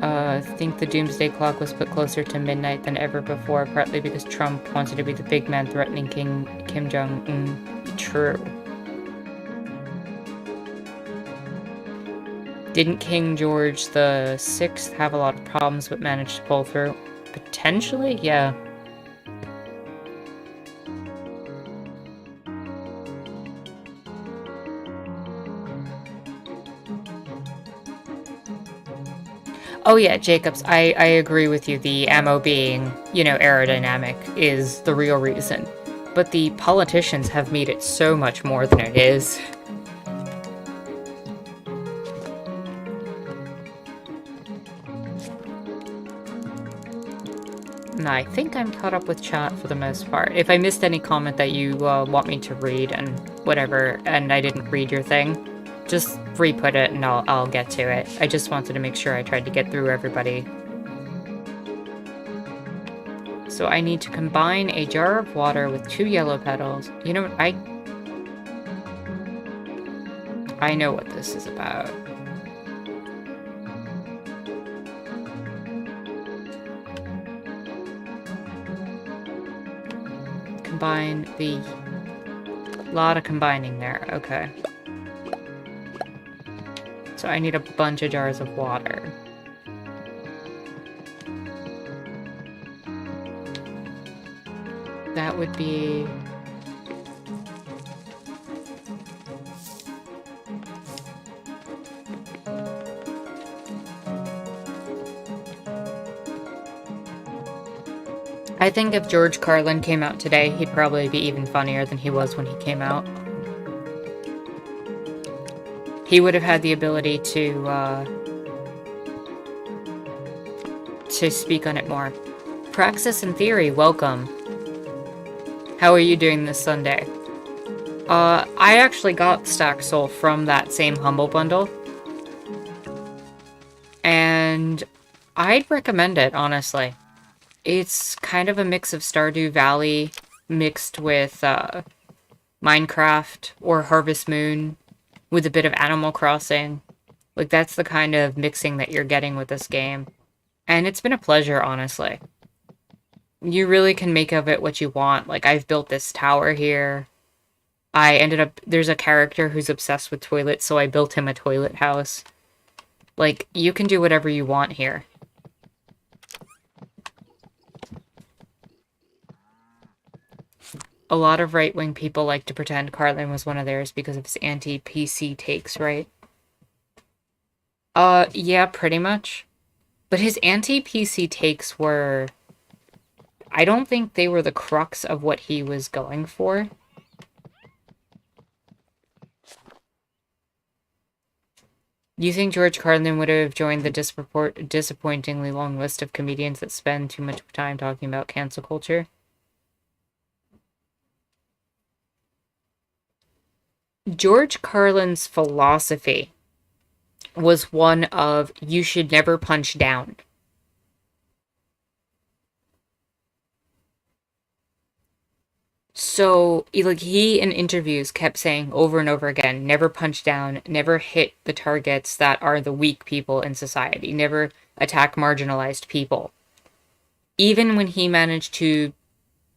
I think the doomsday clock was put closer to midnight than ever before, partly because Trump wanted to be the big man threatening King Kim Jong-un. True. Didn't King George the Sixth have a lot of problems but managed to pull through? Potentially, yeah. Oh yeah, Jacobs, I agree with you. The ammo being, aerodynamic is the real reason. But the politicians have made it so much more than it is. And I think I'm caught up with chat for the most part. If I missed any comment that you want me to read and whatever, and I didn't read your thing, just re-put it and I'll get to it. I just wanted to make sure I tried to get through everybody. So I need to combine a jar of water with 2 yellow petals. You know what? I know what this is about. Combine the... lot of combining there. Okay. So I need a bunch of jars of water. That would be... I think if George Carlin came out today, he'd probably be even funnier than he was when he came out. He would have had the ability to speak on it more. Praxis and Theory, welcome. How are you doing this Sunday? I actually got Staxel from that same Humble Bundle. And I'd recommend it, honestly. It's kind of a mix of Stardew Valley mixed with Minecraft or Harvest Moon with a bit of Animal Crossing. Like, that's the kind of mixing that you're getting with this game. And it's been a pleasure, honestly. You really can make of it what you want. Like, I've built this tower here. There's a character who's obsessed with toilets, so I built him a toilet house. Like, you can do whatever you want here. A lot of right-wing people like to pretend Carlin was one of theirs because of his anti-PC takes, right? Yeah, pretty much. But his anti-PC takes were... I don't think they were the crux of what he was going for. You think George Carlin would have joined the disappointingly long list of comedians that spend too much time talking about cancel culture? George Carlin's philosophy was one of, you should never punch down. So, like, he in interviews kept saying over and over again, never punch down, never hit the targets that are the weak people in society, never attack marginalized people. Even when he managed to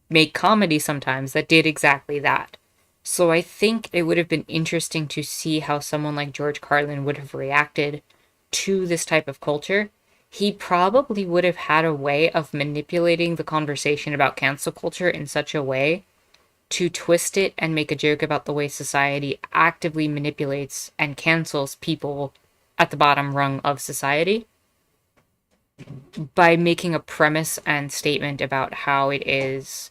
make comedy sometimes that did exactly that. So I think it would have been interesting to see how someone like George Carlin would have reacted to this type of culture. He probably would have had a way of manipulating the conversation about cancel culture in such a way to twist it and make a joke about the way society actively manipulates and cancels people at the bottom rung of society by making a premise and statement about how it is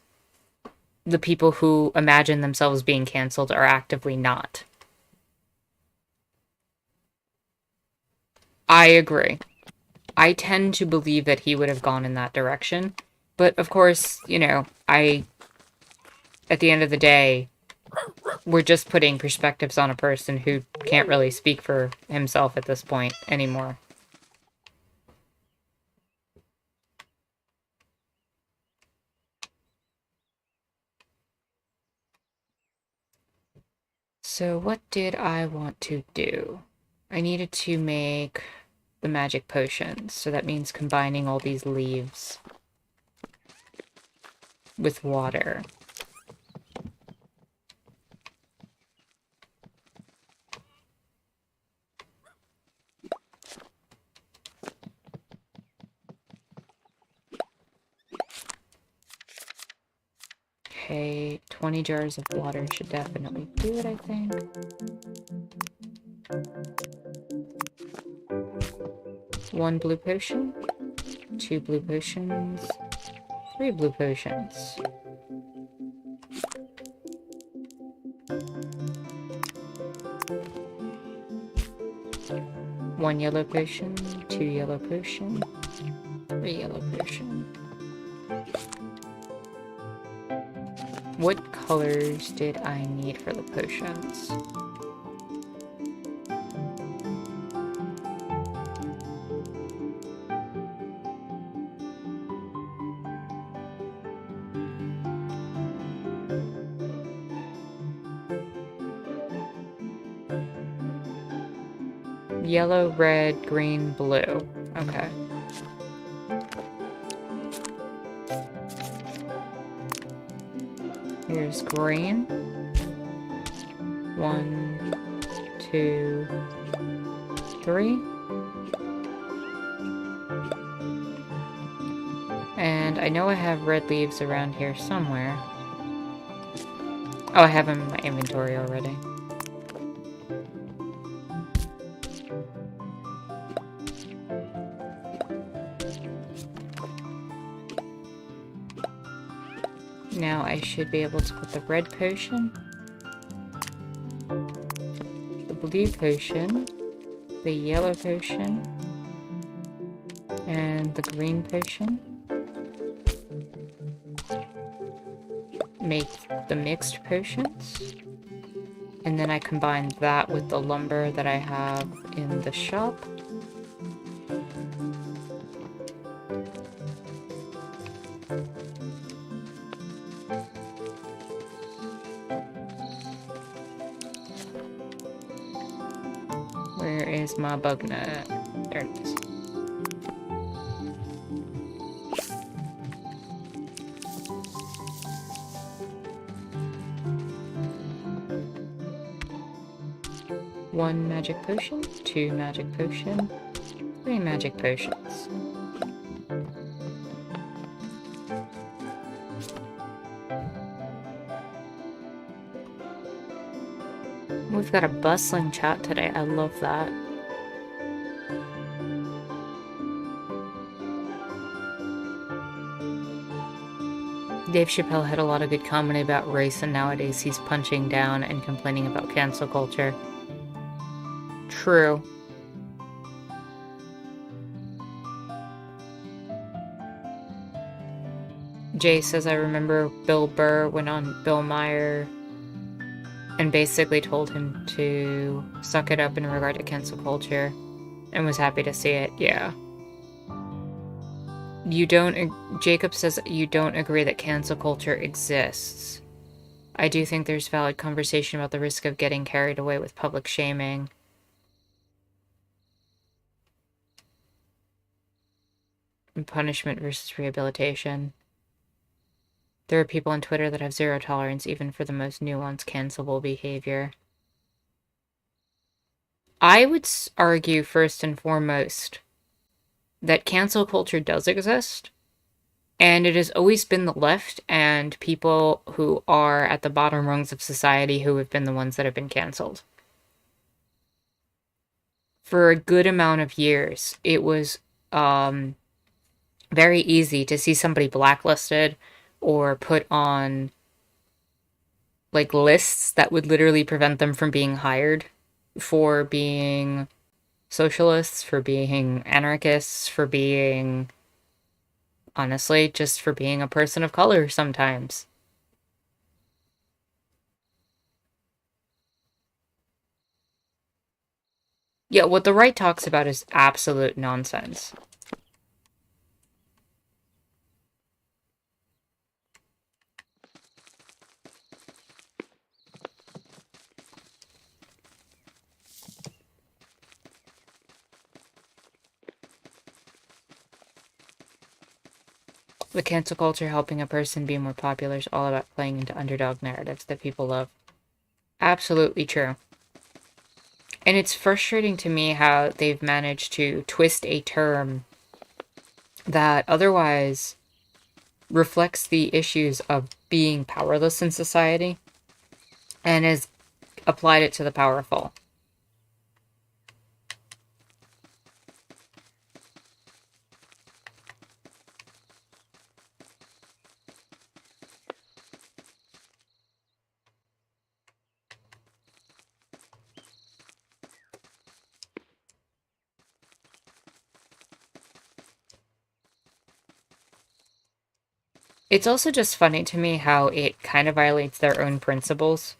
the people who imagine themselves being canceled are actively not. I agree. I tend to believe that he would have gone in that direction. But of course, you know, at the end of the day, we're just putting perspectives on a person who can't really speak for himself at this point anymore. So what did I want to do? I needed to make the magic potions, so that means combining all these leaves with water. Okay, 20 jars of water should definitely do it, I think. One blue potion, 2 blue potions, 3 blue potions. One yellow potion, 2 yellow potion, 3 yellow potion. What colors did I need for the potions? Yellow, red, green, blue. Okay. Here's green. 1, 2, 3. And I know I have red leaves around here somewhere. Oh, I have them in my inventory already. Now I should be able to put the red potion, the blue potion, the yellow potion, and the green potion. Make the mixed potions. And then I combine that with the lumber that I have in the shop. Where is my bug net? There it is. 1 magic potion, 2 magic potion, 3 magic potions. We've got a bustling chat today. I love that. Dave Chappelle had a lot of good comedy about race, and nowadays he's punching down and complaining about cancel culture. True. Jay says, I remember Bill Burr went on Bill Maher and basically told him to suck it up in regard to cancel culture, and was happy to see it. Yeah. Jacob says you don't agree that cancel culture exists. I do think there's valid conversation about the risk of getting carried away with public shaming. And punishment versus rehabilitation. There are people on Twitter that have zero tolerance even for the most nuanced cancelable behavior. I would argue first and foremost that cancel culture does exist, and it has always been the left and people who are at the bottom rungs of society who have been the ones that have been canceled. For a good amount of years, it was very easy to see somebody blacklisted or put on like lists that would literally prevent them from being hired for being socialists, for being anarchists, for being, honestly, just for being a person of color sometimes. Yeah, what the right talks about is absolute nonsense. The cancel culture helping a person be more popular is all about playing into underdog narratives that people love. Absolutely true. And it's frustrating to me how they've managed to twist a term that otherwise reflects the issues of being powerless in society and has applied it to the powerful. It's also just funny to me how it kind of violates their own principles.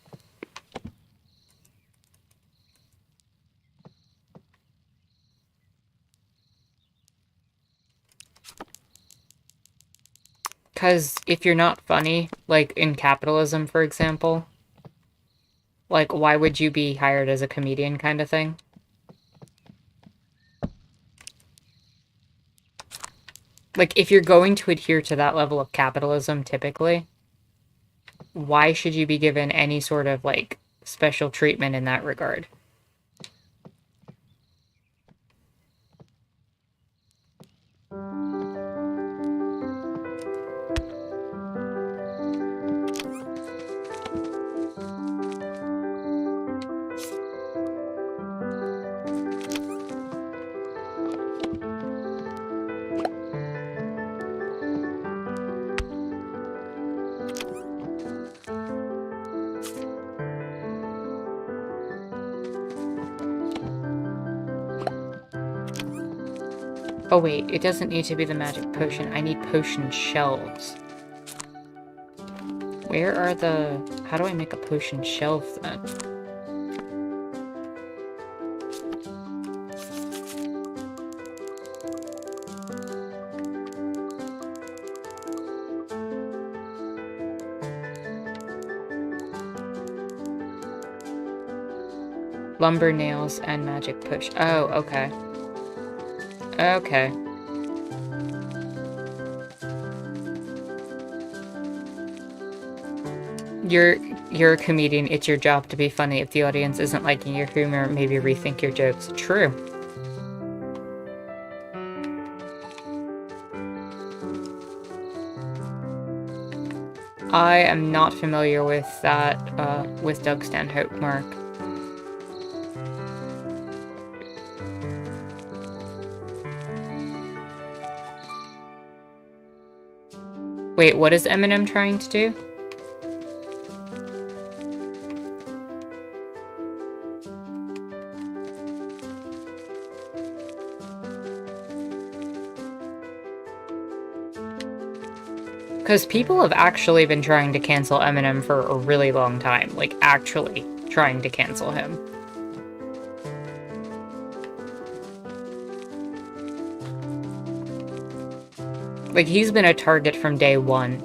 Because if you're not funny, like in capitalism, for example, like why would you be hired as a comedian kind of thing? Like if you're going to adhere to that level of capitalism typically, why should you be given any sort of like special treatment in that regard? Oh wait, it doesn't need to be the magic potion. I need potion shelves. Where are the... How do I make a potion shelf then? Lumber, nails, and magic push. Oh, okay. Okay. You're a comedian, it's your job to be funny. If the audience isn't liking your humor, maybe rethink your jokes. True. I am not familiar with that, with Doug Stanhope, Mark. Wait, what is Eminem trying to do? Because people have actually been trying to cancel Eminem for a really long time. Like, actually trying to cancel him. Like, he's been a target from day one.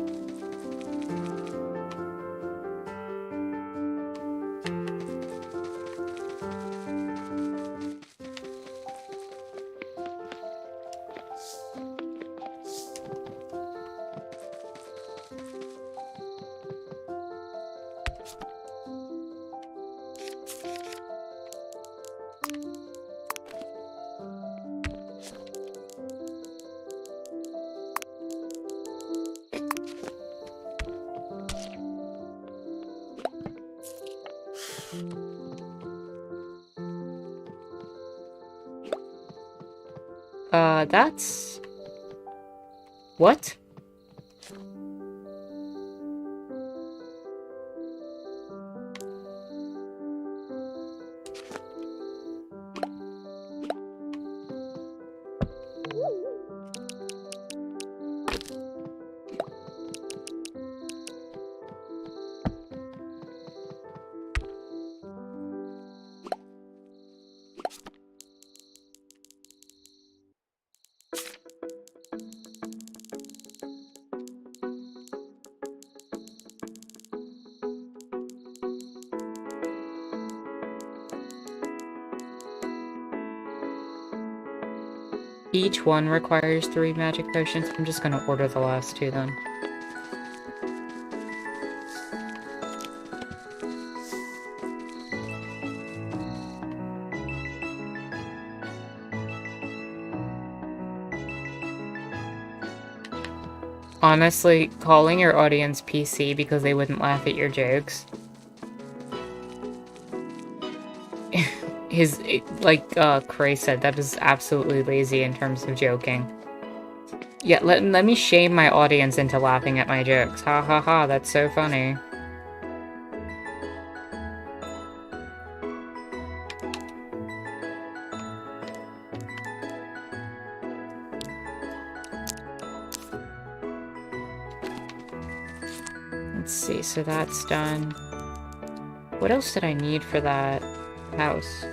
That's... What? Each one requires 3 magic potions. I'm just gonna order the last 2 then. Honestly, calling your audience PC because they wouldn't laugh at your jokes. Like Cray said, that is absolutely lazy in terms of joking. Yeah, let me shame my audience into laughing at my jokes. Ha ha ha, that's so funny. Let's see, so that's done. What else did I need for that house?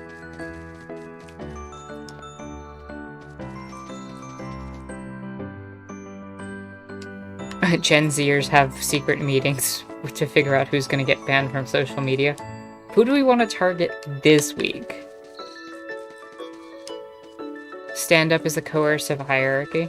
Gen Zers have secret meetings to figure out who's gonna get banned from social media. Who do we want to target this week? Stand up is a coercive hierarchy.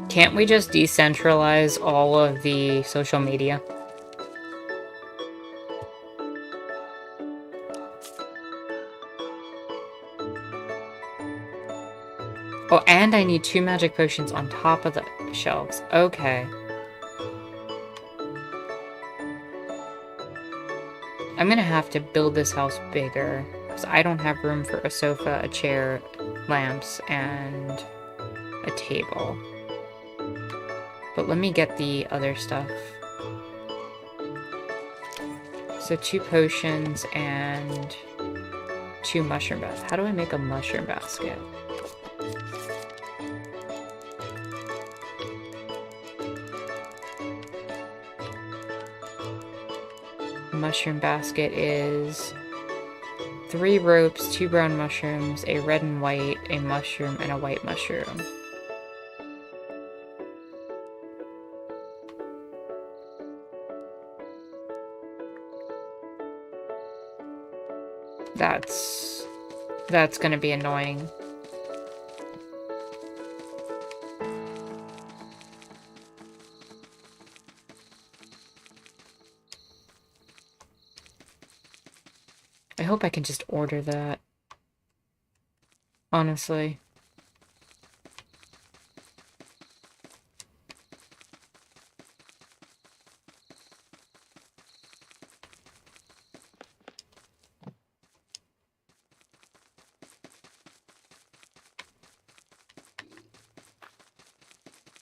Can't we just decentralize all of the social media? Oh, and I need 2 magic potions on top of the shelves. Okay. I'm gonna have to build this house bigger, because I don't have room for a sofa, a chair, lamps, and a table. But let me get the other stuff. So 2 potions and 2 mushroom baskets. How do I make a mushroom basket? Mushroom basket is 3 ropes, 2 brown mushrooms, a red and white, a mushroom, and a white mushroom. That's gonna be annoying. I hope I can just order that. Honestly.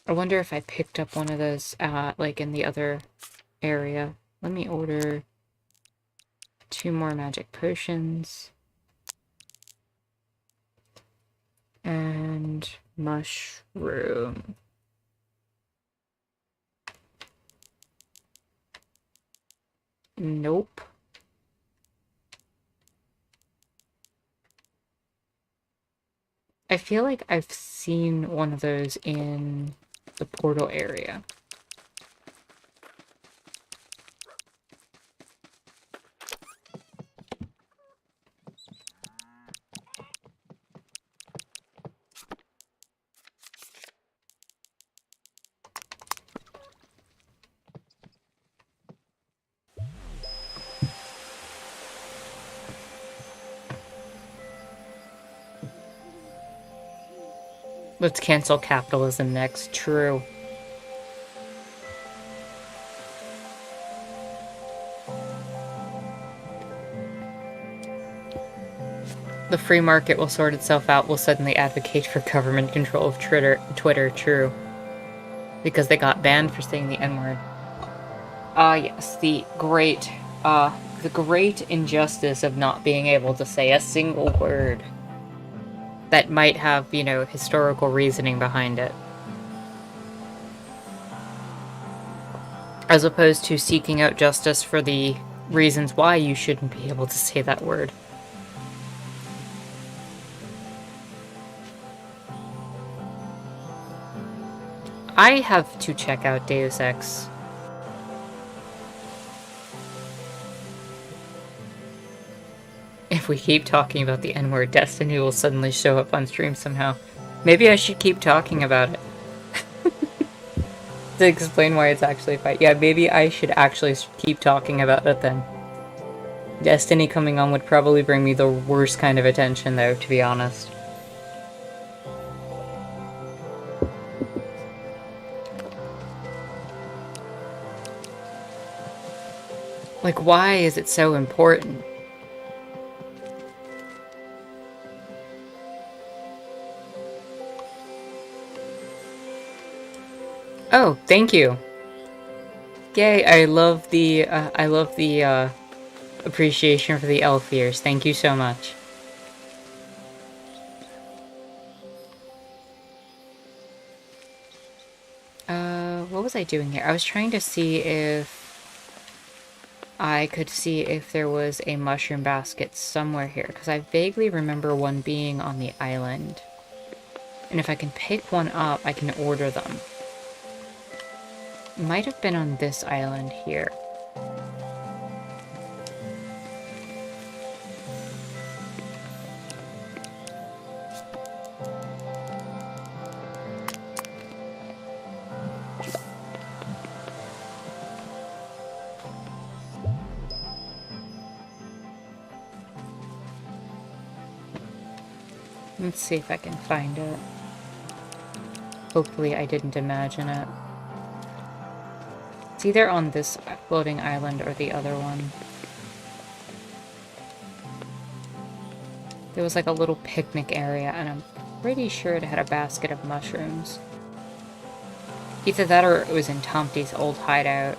I wonder if I picked up one of those, like in the other area. Let me order 2 more magic potions. And mushroom. Nope. I feel like I've seen one of those in the portal area. Let's cancel capitalism next. True. The free market will sort itself out. Will suddenly advocate for government control of Twitter. True. Because they got banned for saying the N-word. Yes, the great injustice of not being able to say a single word that might have, you know, historical reasoning behind it. As opposed to seeking out justice for the reasons why you shouldn't be able to say that word. I have to check out Deus Ex. If we keep talking about the N-word, Destiny will suddenly show up on stream somehow. Maybe I should keep talking about it. To explain why it's actually a fight. Yeah, maybe I should actually keep talking about it then. Destiny coming on would probably bring me the worst kind of attention though, to be honest. Like, why is it so important? Oh, thank you. Yay, I love the appreciation for the elf ears. Thank you so much. What was I doing here? I was trying to see if I could see if there was a mushroom basket somewhere here, because I vaguely remember one being on the island. And if I can pick one up, I can order them. Might have been on this island here. Let's see if I can find it. Hopefully I didn't imagine it. It's either on this floating island or the other one. There was like a little picnic area, and I'm pretty sure it had a basket of mushrooms. Either that or it was in Tomty's old hideout.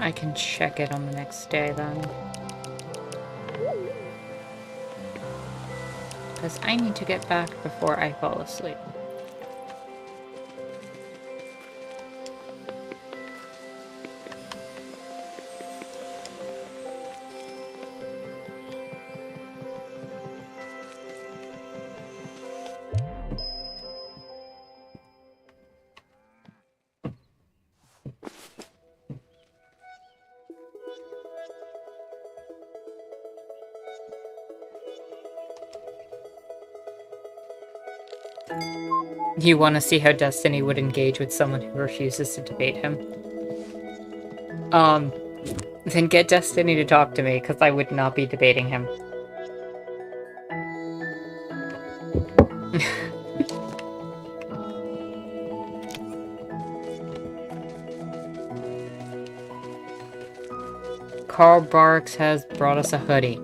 I can check it on the next day then. Because I need to get back before I fall asleep. You want to see how Destiny would engage with someone who refuses to debate him? Then get Destiny to talk to me, because I would not be debating him. Carl Barks has brought us a hoodie.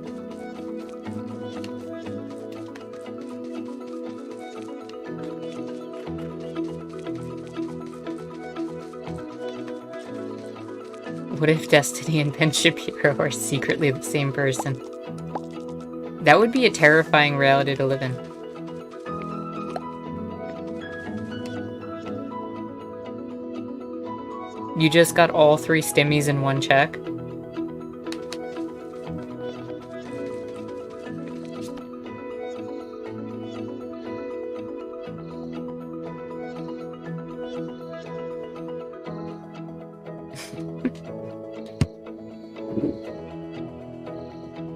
What if Destiny and Ben Shapiro are secretly the same person? That would be a terrifying reality to live in. You just got all 3 stimmies in one check?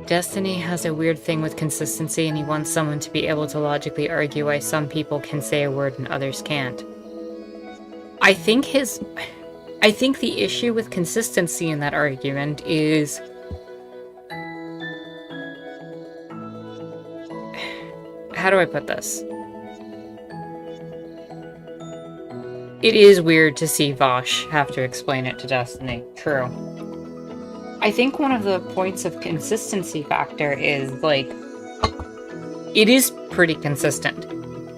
Destiny has a weird thing with consistency, and he wants someone to be able to logically argue why some people can say a word and others can't. I think the issue with consistency in that argument is... How do I put this? It is weird to see Vosh have to explain it to Destiny. True. I think one of the points of consistency factor is, like, it is pretty consistent.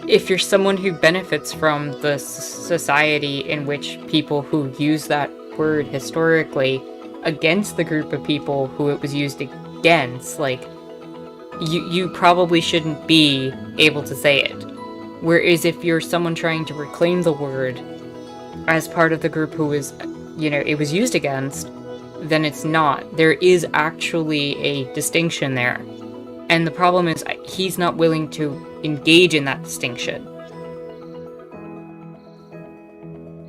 If you're someone who benefits from the society in which people who use that word historically against the group of people who it was used against, like, you probably shouldn't be able to say it. Whereas if you're someone trying to reclaim the word as part of the group who was, you know, it was used against, then it's not. There is actually a distinction there. And the problem is, he's not willing to engage in that distinction.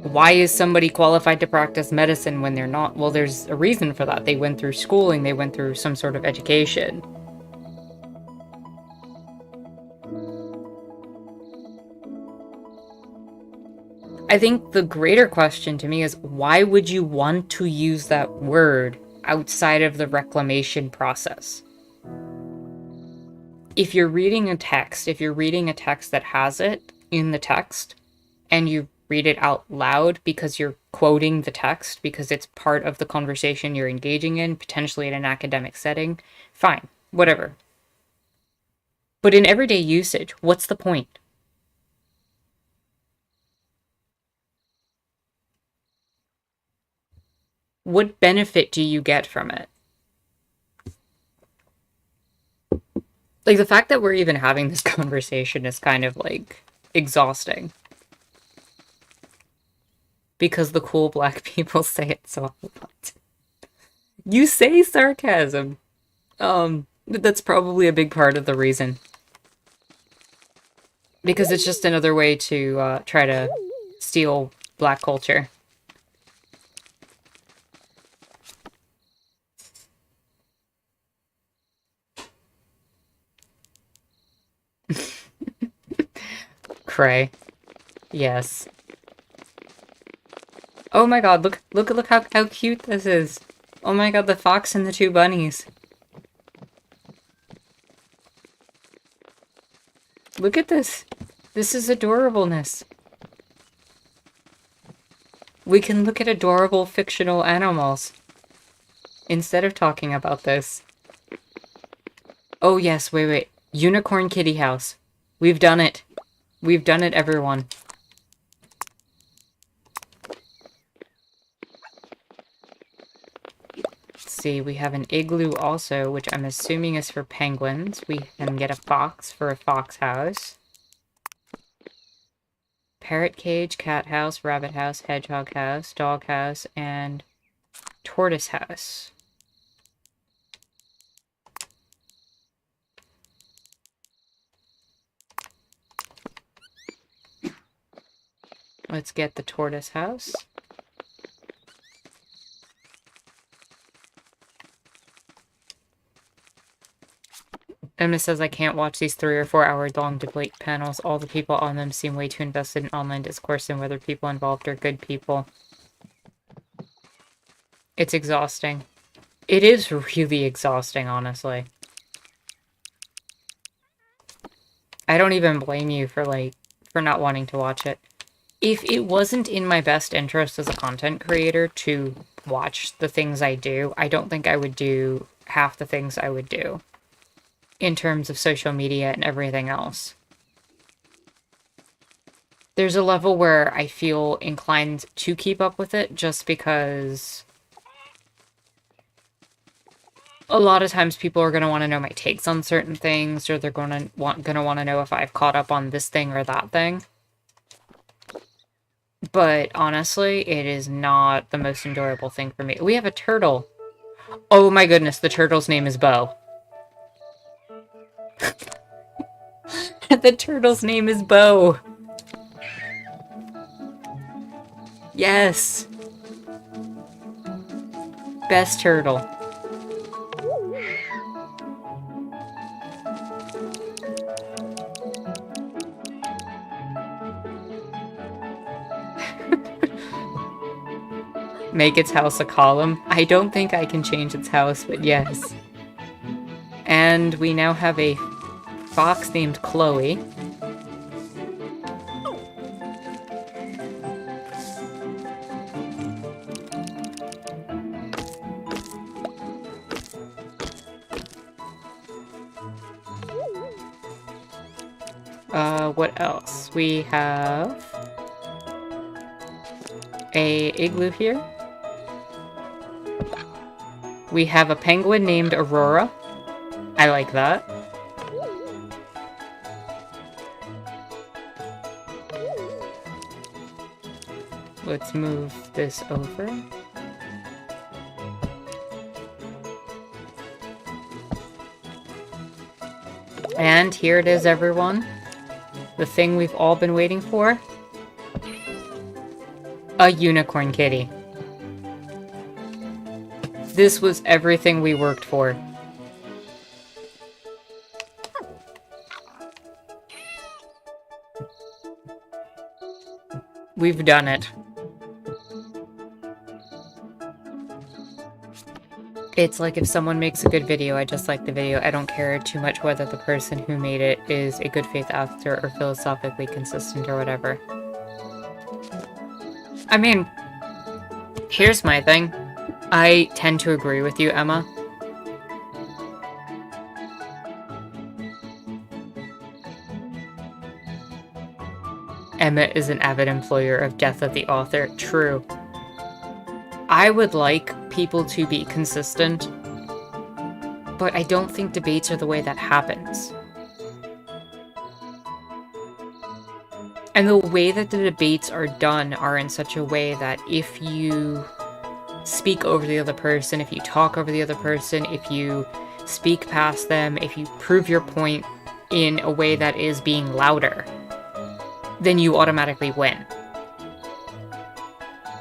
Why is somebody qualified to practice medicine when they're not? Well, there's a reason for that. They went through schooling, they went through some sort of education. I think the greater question to me is, why would you want to use that word outside of the reclamation process? If you're reading a text, that has it in the text, and you read it out loud because you're quoting the text, because it's part of the conversation you're engaging in, potentially in an academic setting, fine, whatever. But in everyday usage, what's the point? What benefit do you get from it? Like, the fact that we're even having this conversation is kind of, like, exhausting. Because the cool black people say it so a lot. You say sarcasm. That's probably a big part of the reason. Because it's just another way to try to steal black culture. Cray. Yes. Oh my god, look how cute this is. Oh my god, the fox and the 2 bunnies. Look at this. This is adorableness. We can look at adorable fictional animals instead of talking about this. Oh yes, wait. Unicorn Kitty House. We've done it. We've done it, everyone. see, we have an igloo also, which I'm assuming is for penguins. We can get a fox for a fox house. Parrot cage, cat house, rabbit house, hedgehog house, dog house, and tortoise house. Let's get the tortoise house. Emma says, I can't watch these 3 or 4 hour long debate panels. All the people on them seem way too invested in online discourse and whether people involved are good people. It's exhausting. It is really exhausting, honestly. I don't even blame you for not wanting to watch it. If it wasn't in my best interest as a content creator to watch the things I do, I don't think I would do half the things I would do in terms of social media and everything else. There's a level where I feel inclined to keep up with it just because a lot of times people are going to want to know my takes on certain things, or they're going to want to know if I've caught up on this thing or that thing. But honestly, it is not the most enjoyable thing for me. We have a turtle. Oh my goodness, the turtle's name is Bo. The turtle's name is Bo. Yes. Best turtle. Make its house a column. I don't think I can change its house, but yes. And we now have a fox named Chloe. What else? We have a igloo here. We have a penguin named Aurora. I like that. Let's move this over. And here it is, everyone. The thing we've all been waiting for. A unicorn kitty. This was everything we worked for. We've done it. It's like if someone makes a good video, I just like the video. I don't care too much whether the person who made it is a good faith actor or philosophically consistent or whatever. I mean, here's my thing. I tend to agree with you, Emma. Emma is an avid employer of Death of the Author. True. I would like people to be consistent, but I don't think debates are the way that happens. And the way that the debates are done are in such a way that if you speak over the other person, if you talk over the other person, if you speak past them, if you prove your point in a way that is being louder, then you automatically win.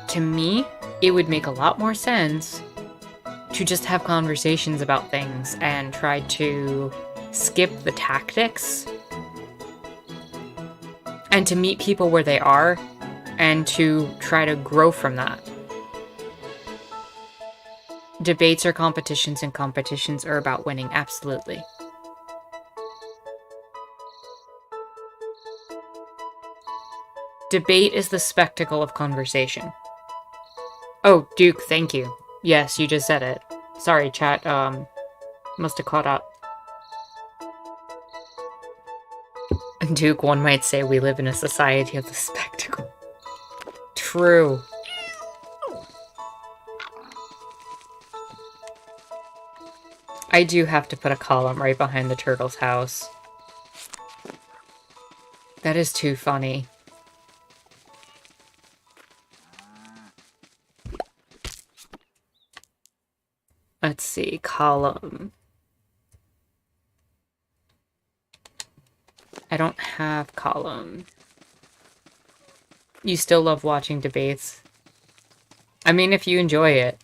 To me, it would make a lot more sense to just have conversations about things and try to skip the tactics and to meet people where they are and to try to grow from that. Debates are competitions, and competitions are about winning, absolutely. Debate is the spectacle of conversation. Oh, Duke, thank you. Yes, you just said it. Sorry, chat, must have caught up. Duke, one might say we live in a society of the spectacle. True. I do have to put a column right behind the turtle's house. That is too funny. Let's see, column. I don't have column. You still love watching debates? I mean, if you enjoy it.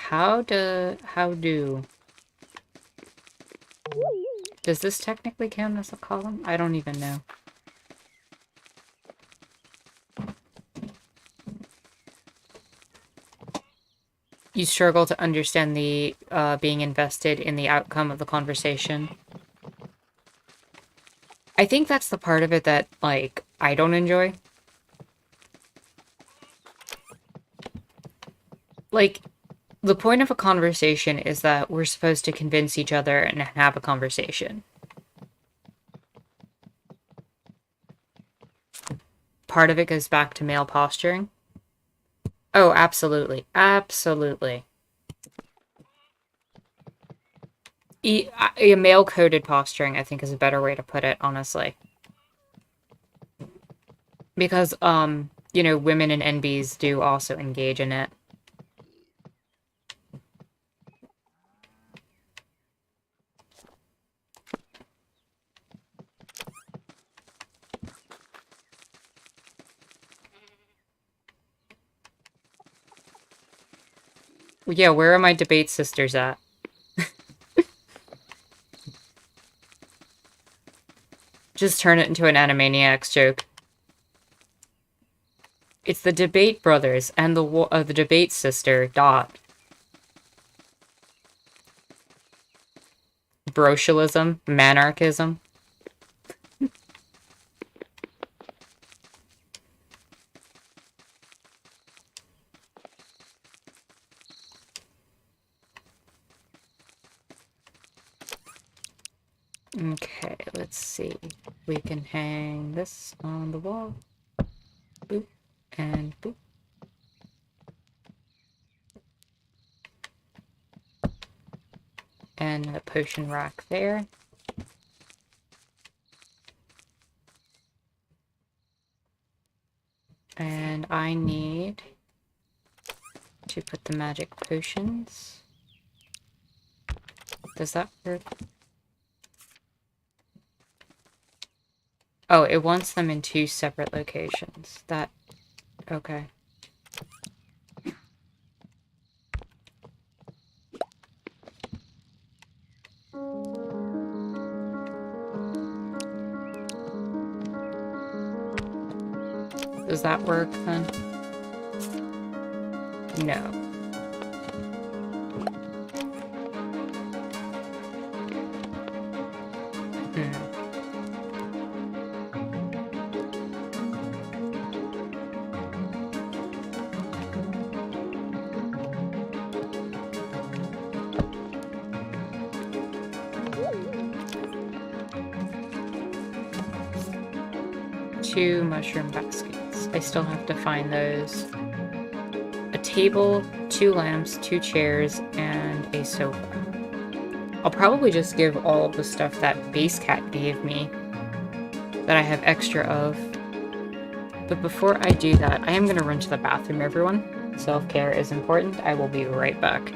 How do... Does this technically count as a column? I don't even know. You struggle to understand the being invested in the outcome of the conversation. I think that's the part of it that, like, I don't enjoy. Like, the point of a conversation is that we're supposed to convince each other and have a conversation. Part of it goes back to male posturing. Oh, absolutely. Absolutely. A male-coded posturing, I think, is a better way to put it, honestly. Because, you know, women and NBs do also engage in it. Yeah, where are my debate sisters at? Just turn it into an Animaniacs joke. It's the debate brothers and the debate sister, Dot. Brocialism, manarchism. Okay, let's see. We can hang this on the wall. Boop. And boop. And a potion rack there. And I need to put the magic potions. Does that work? Oh, it wants them in 2 separate locations. That... okay. Does that work then? No. Hmm. Two mushroom baskets. I still have to find those. A table, 2 lamps, 2 chairs, and a sofa. I'll probably just give all of the stuff that Base Cat gave me that I have extra of. But before I do that, I am going to run to the bathroom, everyone. Self-care is important. I will be right back.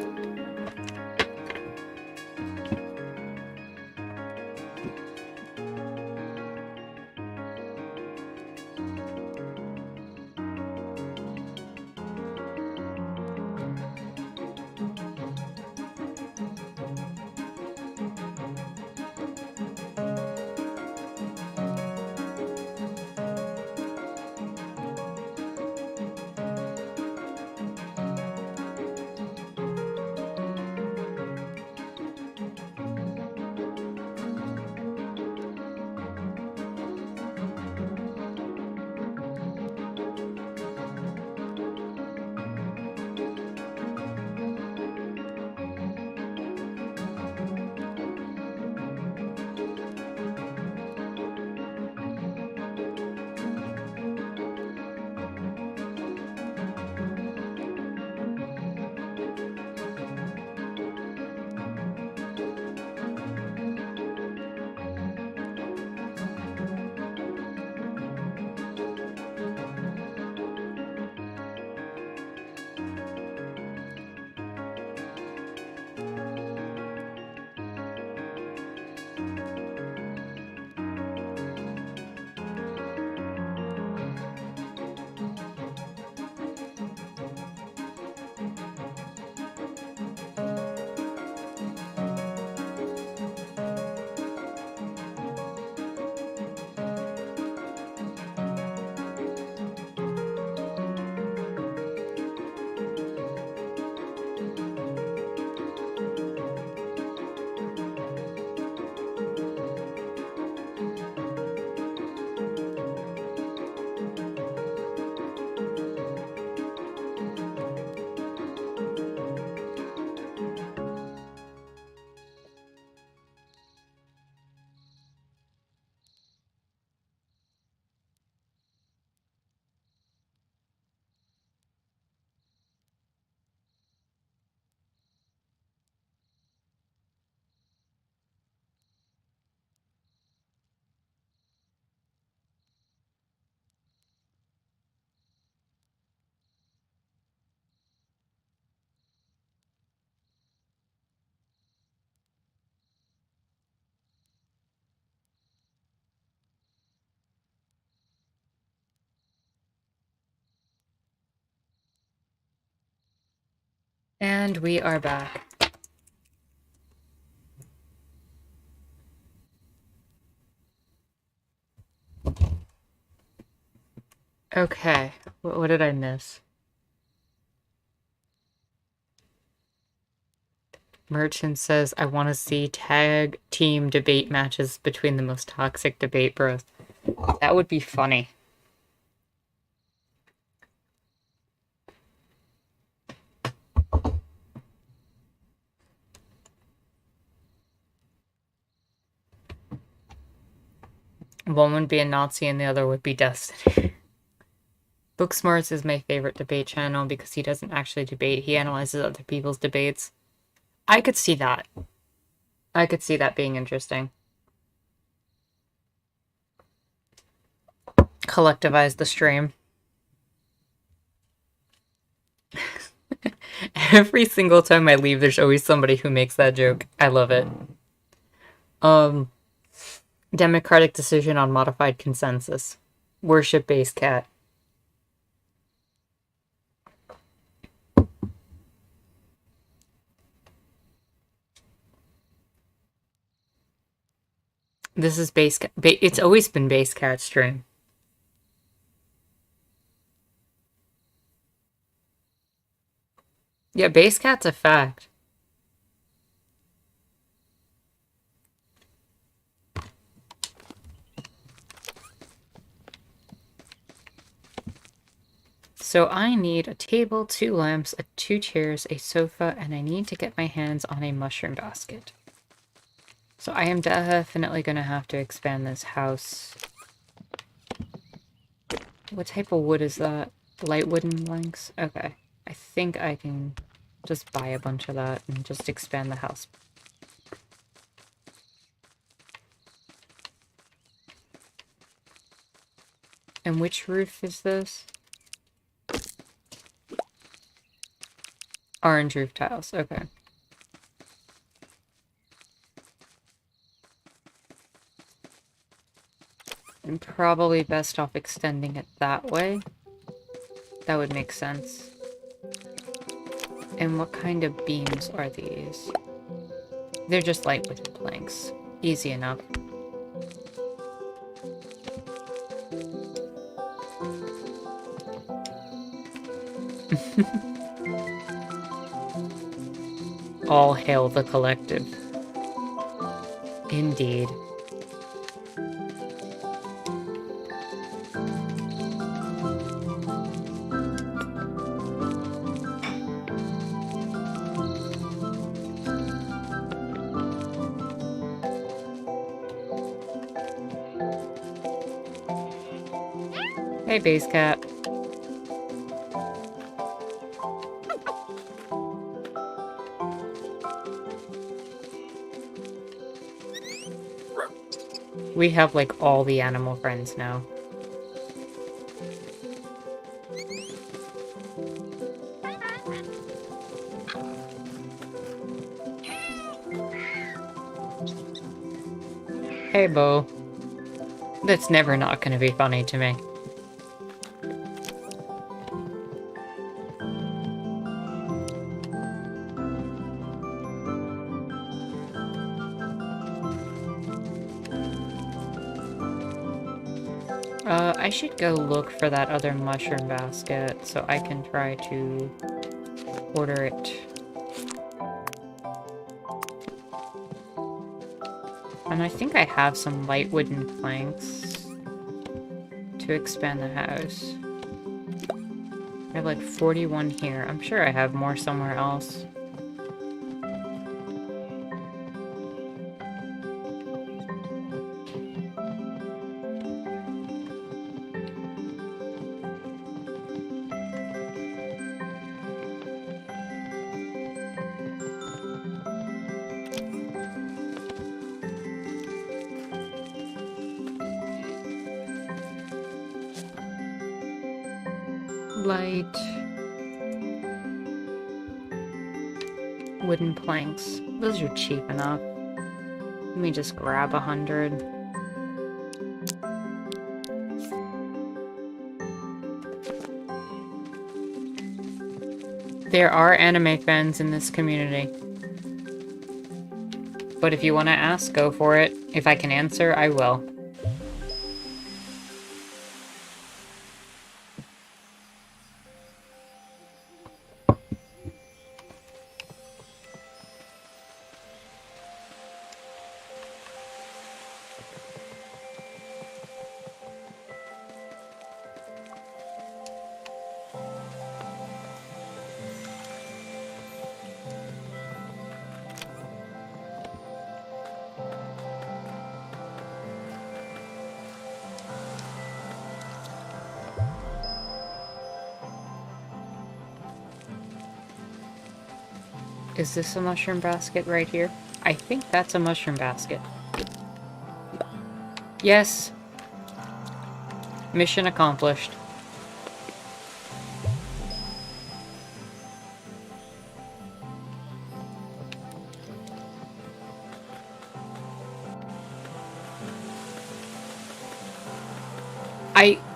And we are back. Okay, what did I miss? Merchant says, I want to see tag team debate matches between the most toxic debate bros. That would be funny. One would be a Nazi and the other would be Destiny. Booksmarts is my favorite debate channel because he doesn't actually debate. He analyzes other people's debates. I could see that. I could see that being interesting. Collectivize the stream. Every single time I leave, there's always somebody who makes that joke. I love it. Democratic decision on modified consensus. Worship base cat. This is base cat. It's always been base cat stream. Yeah, base cat's a fact. So I need a table, 2 lamps, 2 chairs, a sofa, and I need to get my hands on a mushroom basket. So I am definitely going to have to expand this house. What type of wood is that? Light wooden planks? Okay. I think I can just buy a bunch of that and just expand the house. And which roof is this? Orange roof tiles, okay. I'm probably best off extending it that way. That would make sense. And what kind of beams are these? They're just light wooden planks. Easy enough. All hail the collective. Indeed. Hey, base cat. We have, like, all the animal friends now. Hey, Bo. That's never not gonna be funny to me. I should go look for that other mushroom basket so I can try to order it. And I think I have some light wooden planks to expand the house. I have like 41 here. I'm sure I have more somewhere else. Light wooden planks. Those are cheap enough. Let me just grab 100. There are anime fans in this community. But if you want to ask, go for it. If I can answer, I will. Is this a mushroom basket right here? I think that's a mushroom basket. Yes. Mission accomplished.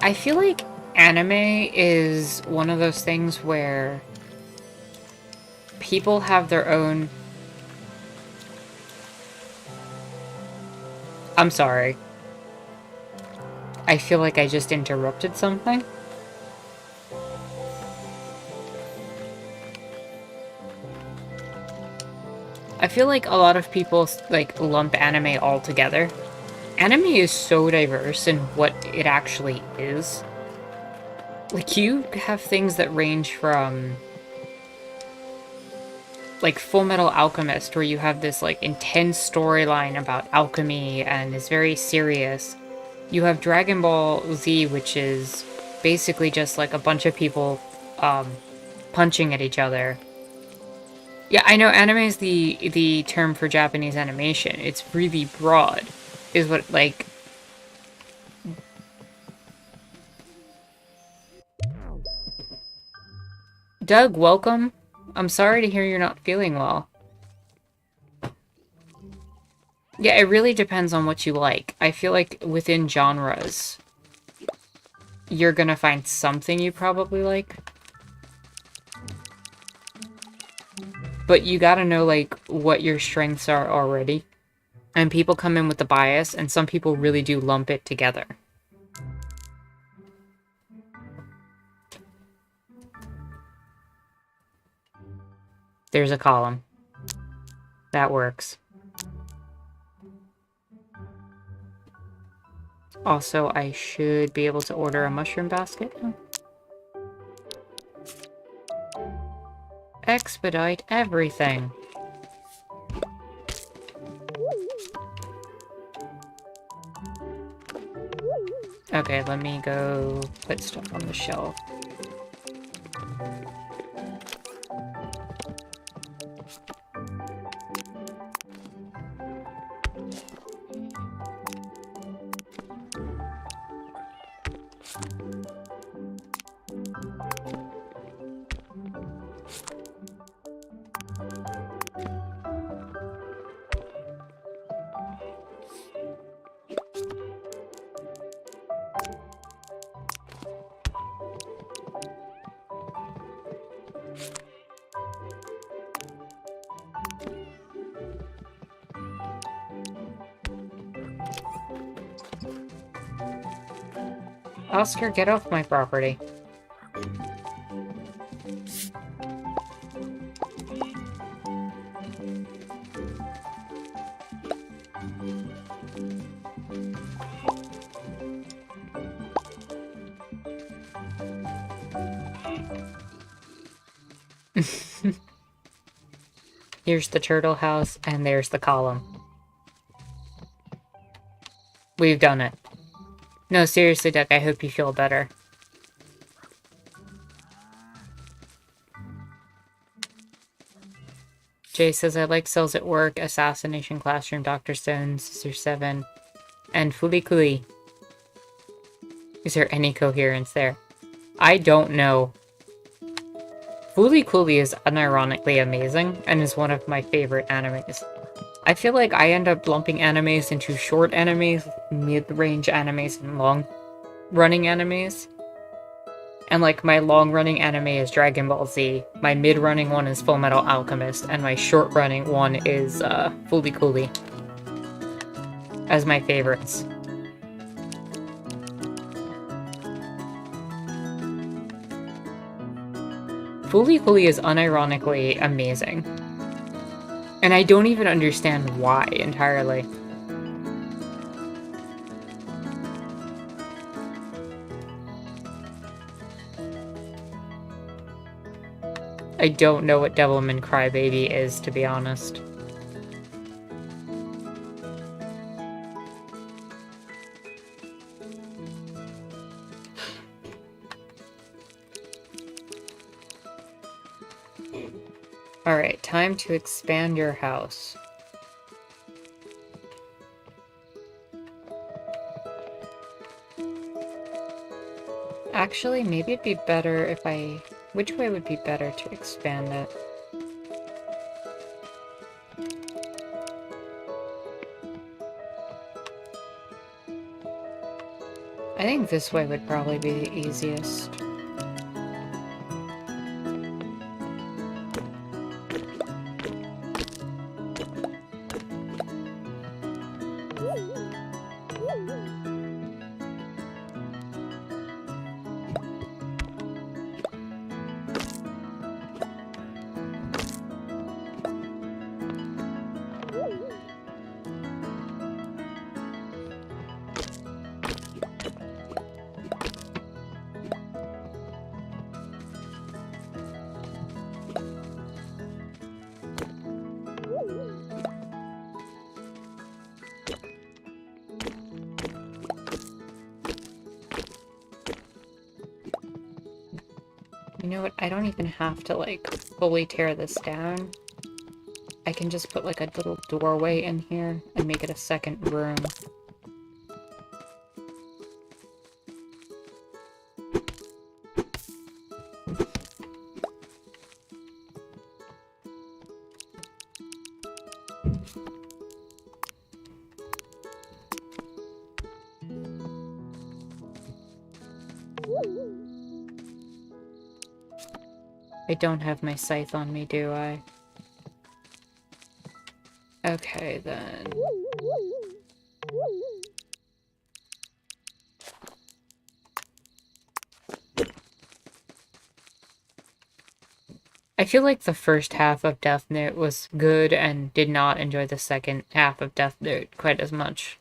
I feel like anime is one of those things where people have their own... I'm sorry. I feel like I just interrupted something. I feel like a lot of people, like, lump anime all together. Anime is so diverse in what it actually is. Like, you have things that range from... like Full Metal Alchemist, where you have this like intense storyline about alchemy and is very serious. You have Dragon Ball Z, which is basically just like a bunch of people punching at each other. Yeah, I know anime is the term for Japanese animation. It's really broad, is what, like... Doug, welcome. I'm sorry to hear you're not feeling well. Yeah, it really depends on what you like. I feel like within genres, you're gonna find something you probably like. But you gotta know, like, what your strengths are already. And people come in with the bias, and some people really do lump it together. There's a column. That works. Also, I should be able to order a mushroom basket. Expedite everything. Okay, let me go put stuff on the shelf. Oscar, get off my property. Here's the turtle house, and there's the column. We've done it. No, seriously, Duck, I hope you feel better. Jay says, I like Cells at Work, Assassination Classroom, Dr. Stone, Sister 7, and Fulikuli. Is there any coherence there? I don't know. Fulikuli is unironically amazing, and is one of my favorite animes. I feel like I end up lumping animes into short animes, mid-range animes, and long-running animes. And like my long-running anime is Dragon Ball Z, my mid-running one is Full Metal Alchemist, and my short-running one is Fooly Cooly as my favorites. Fooly Cooly is unironically amazing. And I don't even understand why entirely. I don't know what Devilman Crybaby is, to be honest. Alright, time to expand your house. Actually, maybe it'd be better if I... Which way would be better to expand it? I think this way would probably be the easiest. You know what? I don't even have to, like, fully tear this down. I can just put, like, a little doorway in here and make it a second room. I don't have my scythe on me, do I? Okay, then. I feel like the first half of Death Note was good and did not enjoy the second half of Death Note quite as much.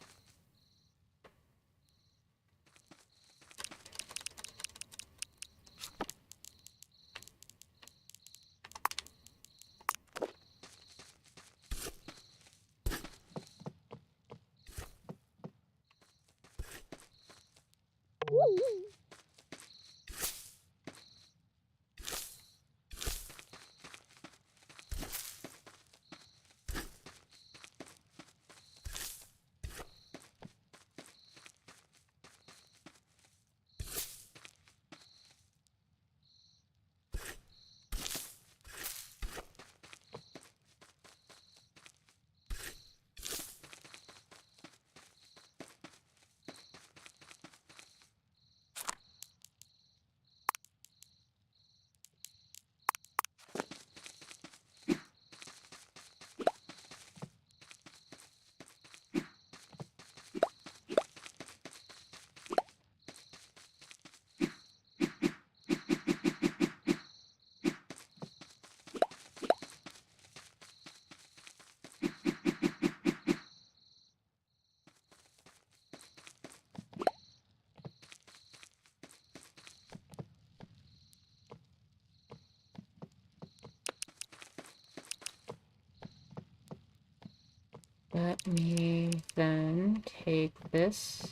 Let me then take this.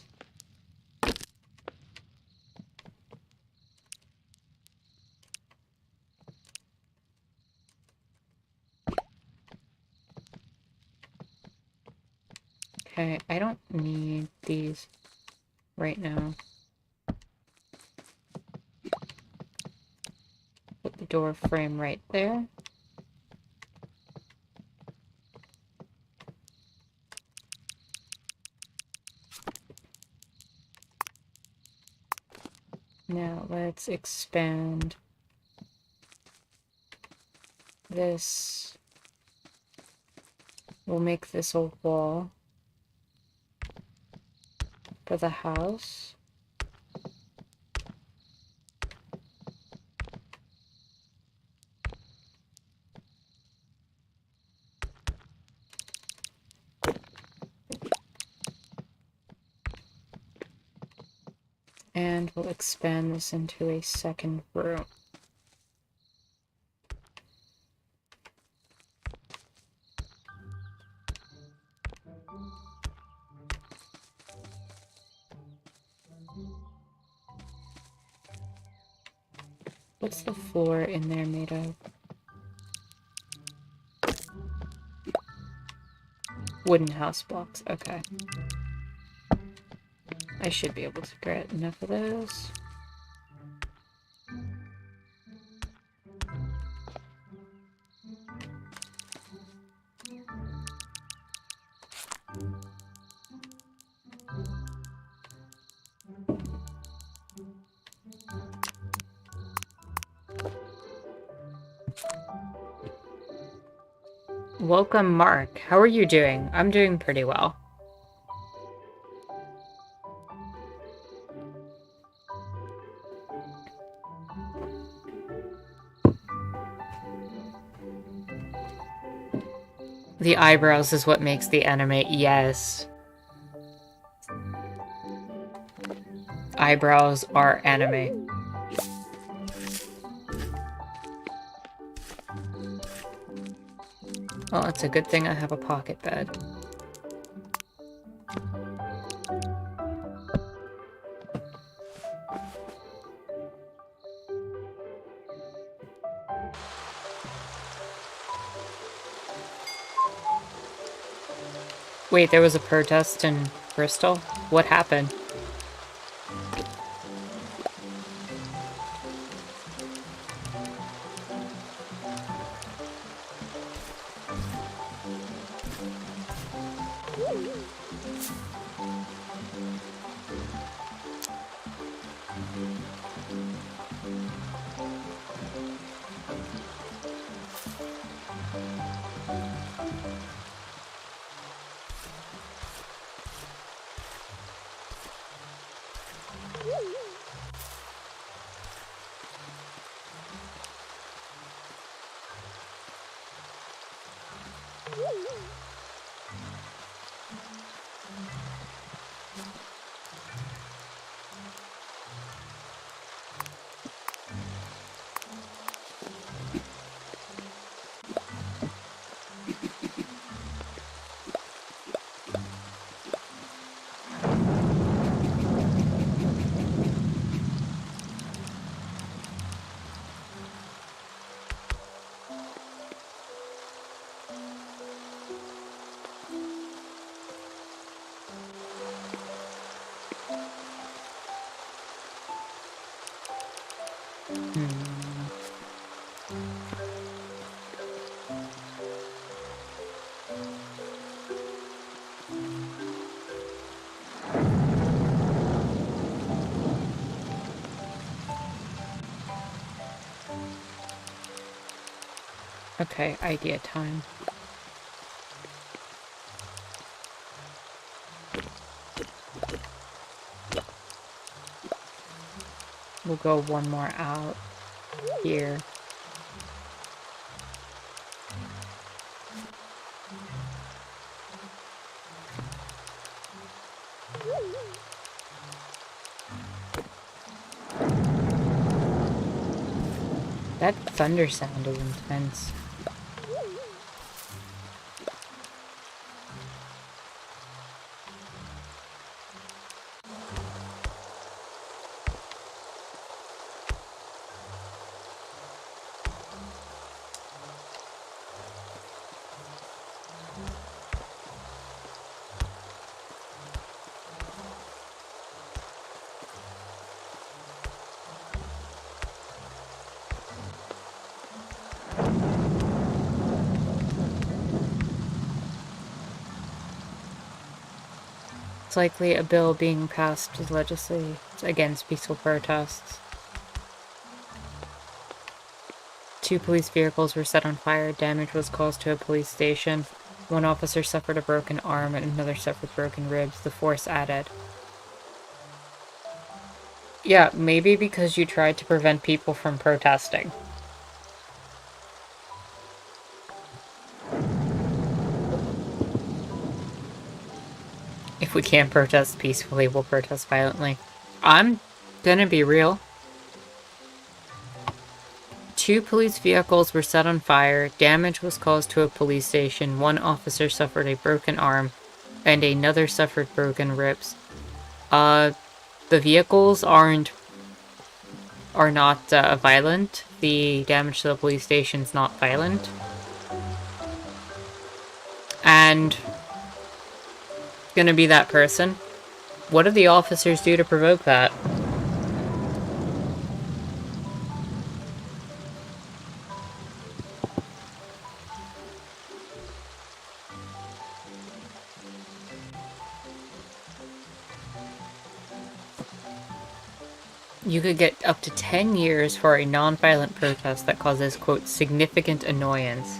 Okay, I don't need these right now. Put the door frame right there. Now let's expand this. We'll make this a wall for the house. And we'll expand this into a second room. What's the floor in there made of? Wooden house blocks, okay. I should be able to get enough of those. Welcome, Mark. How are you doing? I'm doing pretty well. The eyebrows is what makes the anime. Yes. Eyebrows are anime. Well, it's a good thing I have a pocket bed. Wait, there was a protest in Bristol? What happened? Okay, idea time. We'll go one more out here. That thunder sound is intense. It's likely a bill being passed to legislate against peaceful protests. 2 police vehicles were set on fire. Damage was caused to a police station. 1 officer suffered a broken arm and another suffered broken ribs. The force added. Yeah, maybe because you tried to prevent people from protesting. If we can't protest peacefully, we'll protest violently. I'm gonna be real. 2 police vehicles were set on fire. Damage was caused to a police station. 1 officer suffered a broken arm and another suffered broken ribs. The vehicles are not violent. The damage to the police station's not violent. And gonna be that person. What did the officers do to provoke that? You could get up to 10 years for a non-violent protest that causes, quote, significant annoyance.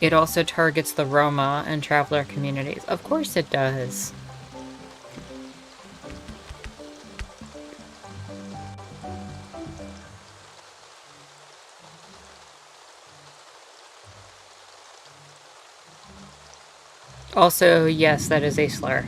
It also targets the Roma and traveler communities. Of course it does. Also, yes, that is a slur.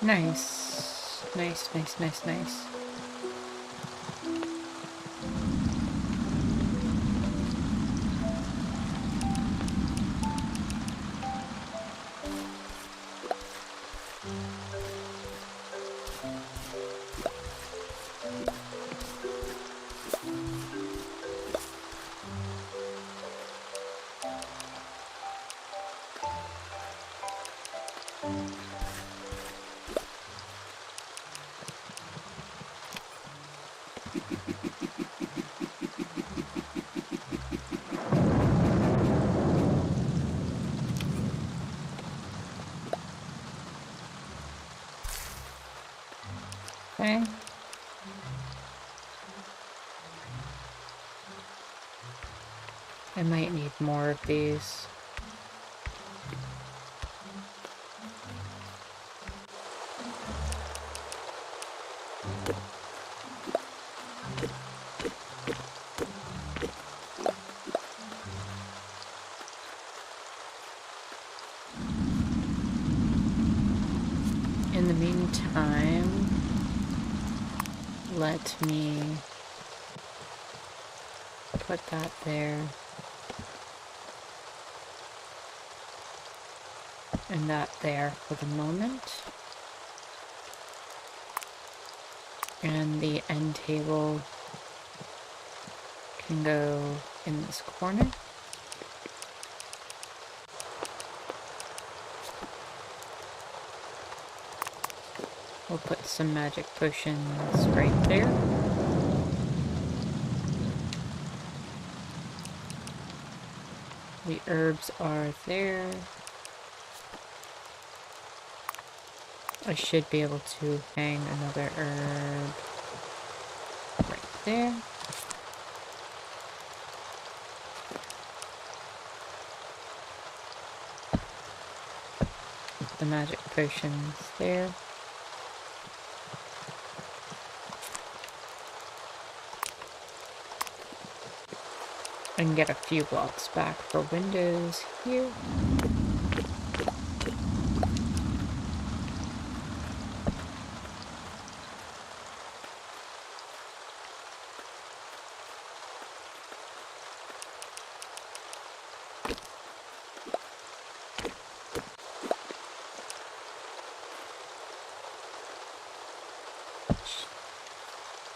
Nice. Nice, nice, nice, nice. Okay. I might need more of these. In the meantime, let me put that there. And that there for the moment. And the end table can go in this corner. We'll put some magic potions right there. The herbs are there. I should be able to hang another herb right there. The magic potions there. I can get a few blocks back for windows here.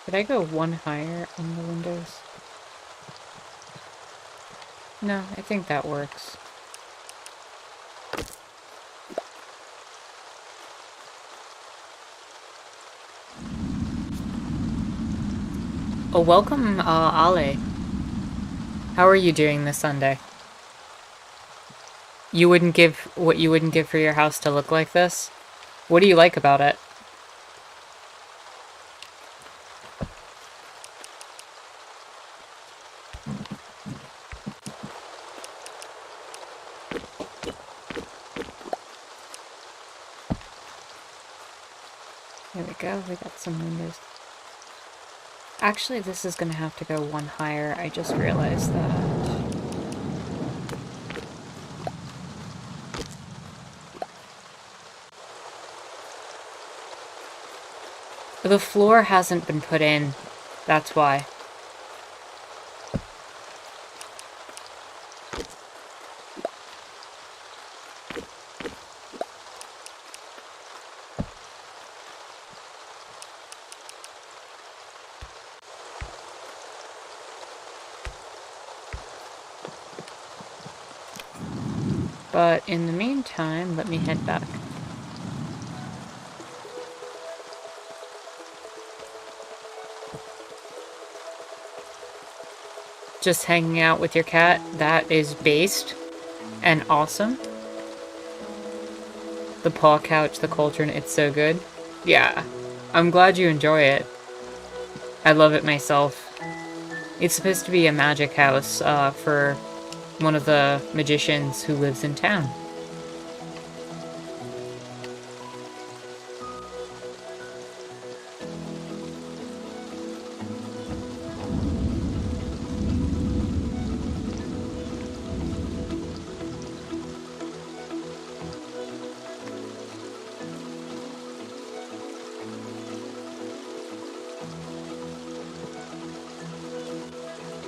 Could I go one higher on the windows? No, I think that works. Oh, welcome, Ale. How are you doing this Sunday? You wouldn't give what you wouldn't give for your house to look like this? What do you like about it? There we go, we got some windows. Actually, this is gonna have to go one higher. I just realized that. The floor hasn't been put in. That's why. But in the meantime, let me head back. Just hanging out with your cat, that is based and awesome. The paw couch, the cauldron, it's so good. Yeah, I'm glad you enjoy it. I love it myself. It's supposed to be a magic house for one of the magicians who lives in town.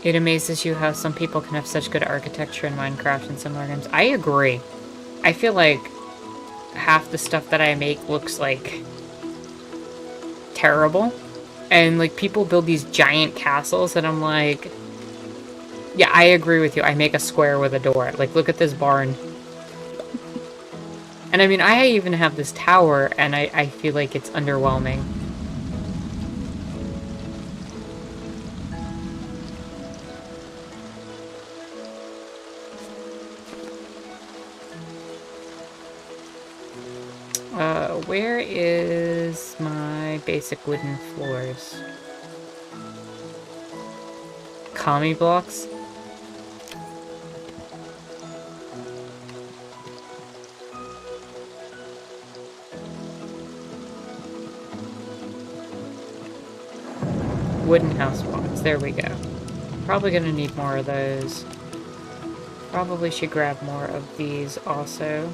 It amazes you how some people can have such good architecture in Minecraft and similar games. I agree. I feel like half the stuff that I make looks like terrible. And like people build these giant castles and I'm like, yeah, I agree with you. I make a square with a door. Like, look at this barn. And I mean, I even have this tower and I feel like it's underwhelming. Where is my basic wooden floors? Kami blocks? Wooden house blocks, there we go. Probably gonna need more of those. Probably should grab more of these also.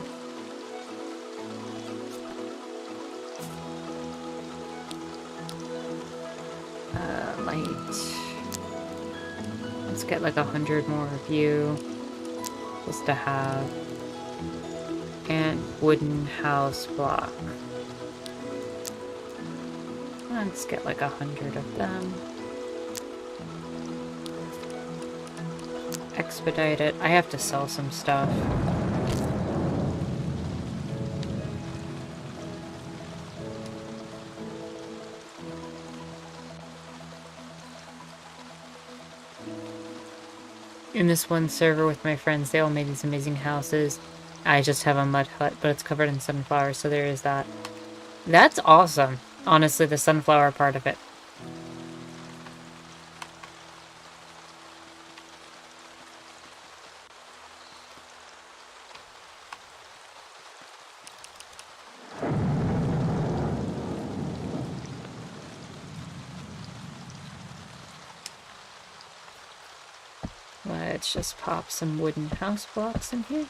Let's get like 100 more of you, just to have. And wooden house block. Let's get like 100 of them. Expedite it. I have to sell some stuff. In this one server with my friends, they all made these amazing houses. I just have a mud hut, but it's covered in sunflowers, so there is that. That's awesome. Honestly, the sunflower part of it. Let's just pop some wooden house blocks in here.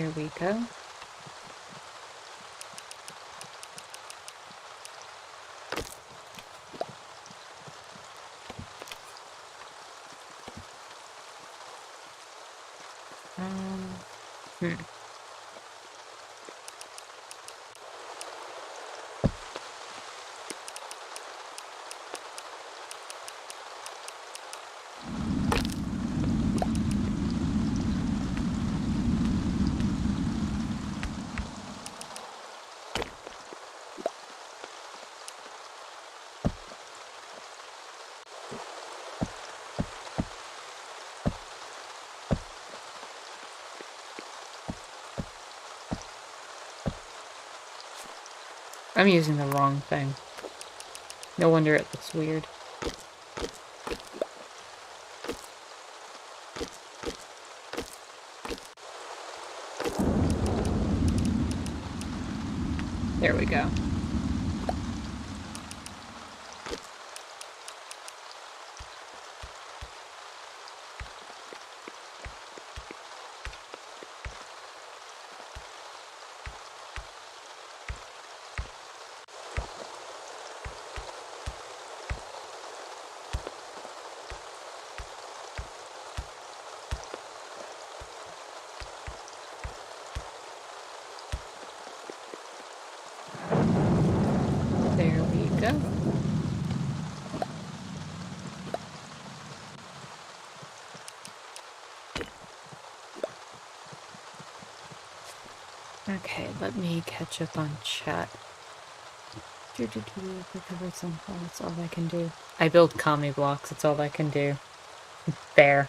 There we go. Hmm. I'm using the wrong thing. No wonder it looks weird. There we go. There we go. Okay, let me catch up on chat. Recover some. That's all I can do. I build kami blocks. That's all I can do. There.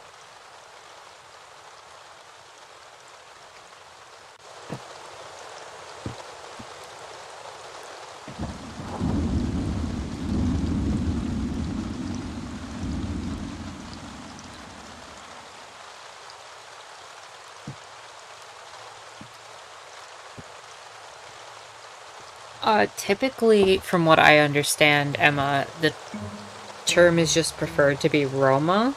Typically, from what I understand, Emma, the term is just preferred to be Roma.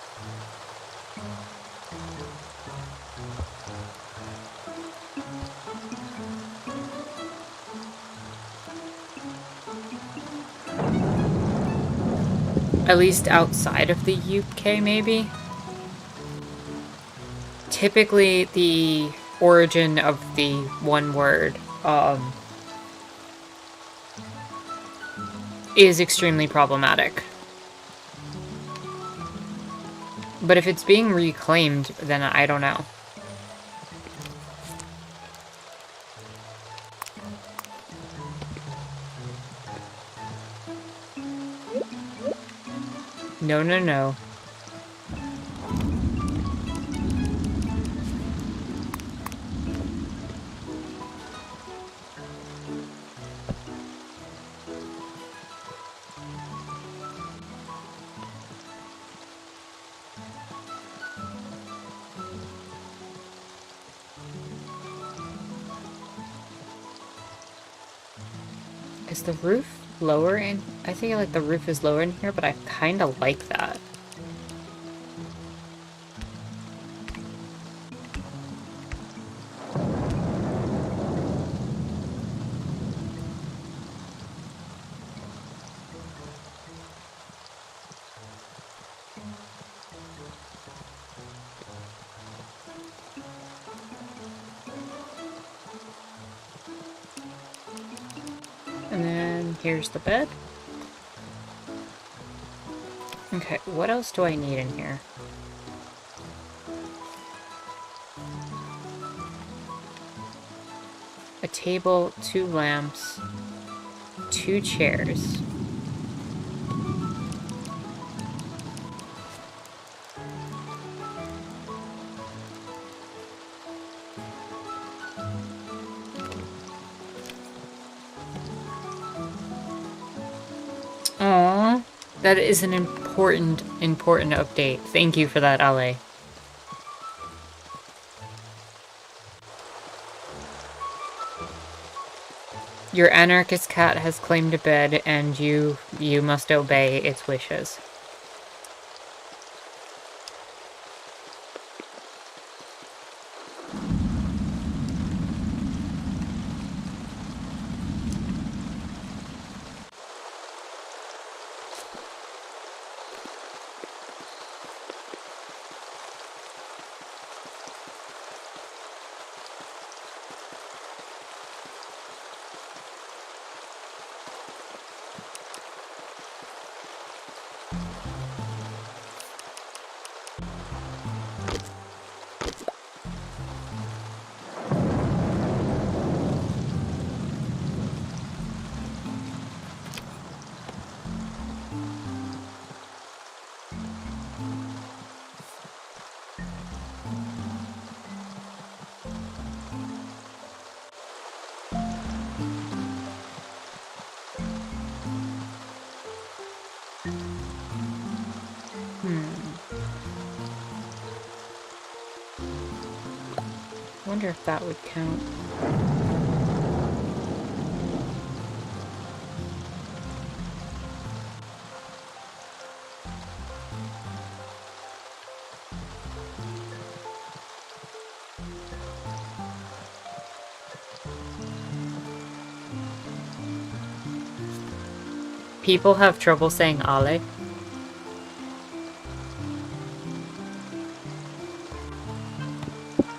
At least outside of the UK, maybe. Typically, the origin of the one word, is extremely problematic. But if it's being reclaimed, then I don't know. No, no, no. Is the roof lower in? I think like the roof is lower in here, but I kind of like that. And then here's the bed. Okay, what else do I need in here? A table, 2 lamps, 2 chairs. Aww, that is an important update. Thank you for that, Ale. Your anarchist cat has claimed a bed, and you must obey its wishes. I wonder if that would count. People have trouble saying Ale.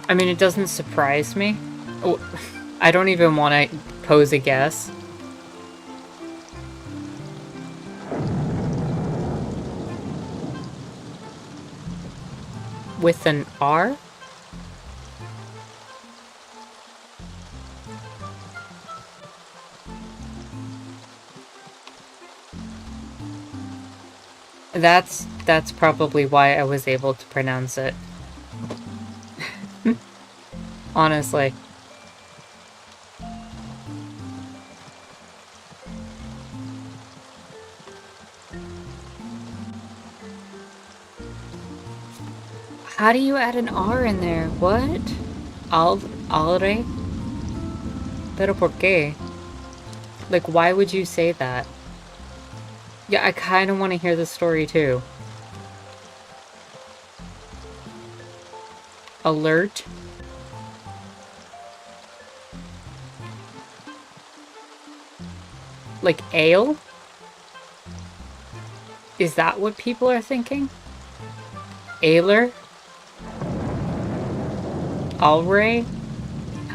I mean, it doesn't surprise me. Oh, I don't even want to pose a guess. With an R? That's probably why I was able to pronounce it. Honestly. How do you add an R in there? What? Alre? Pero por qué? Like, why would you say that? Yeah, I kind of want to hear the story too. Alert? Like ale? Is that what people are thinking? Ailer? Alray?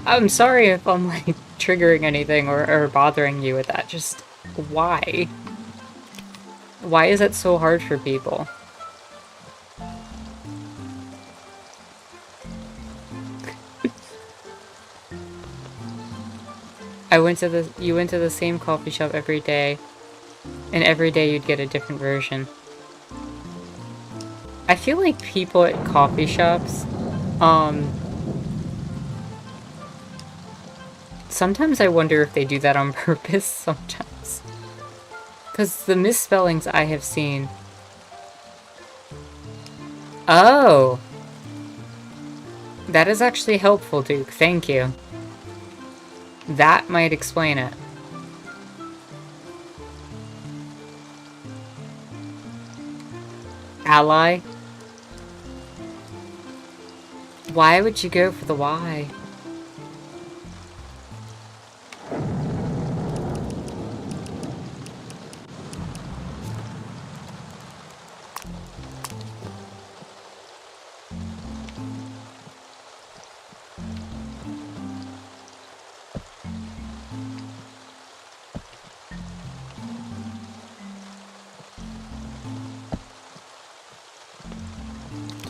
I'm sorry if I'm like triggering anything or bothering you with that. Just why? Why is it so hard for people? You went to the same coffee shop every day, and every day you'd get a different version. I feel like people at coffee shops, sometimes I wonder if they do that on purpose sometimes. Because the misspellings I have seen... Oh! That is actually helpful, Duke. Thank you. That might explain it. Ally? Why would you go for the Y?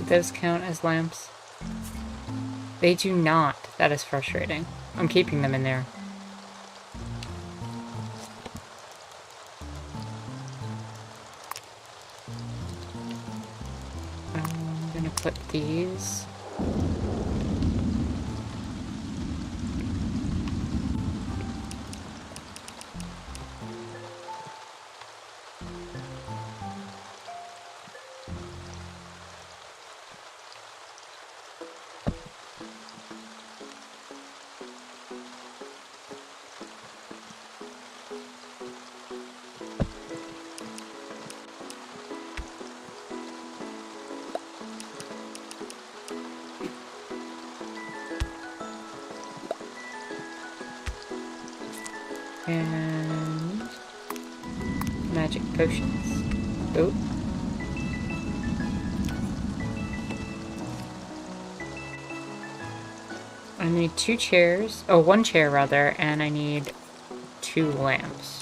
Those count as lamps? They do not. That is frustrating. I'm keeping them in there. I'm gonna put these. And magic potions. Oh. I need 2 chairs. Oh, 1 chair rather, and I need 2 lamps.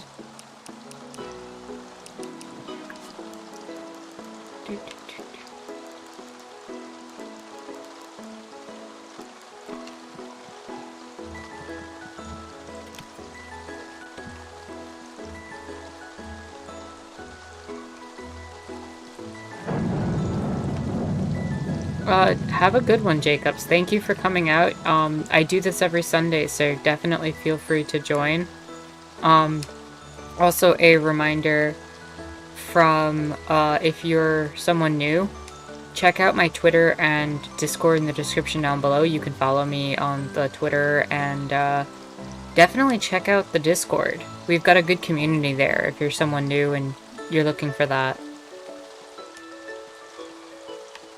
Have a good one, Jacobs. Thank you for coming out. I do this every Sunday, so definitely feel free to join. Also, a reminder, from, if you're someone new, check out my Twitter and Discord in the description down below. You can follow me on the Twitter, and definitely check out the Discord. We've got a good community there if you're someone new and you're looking for that.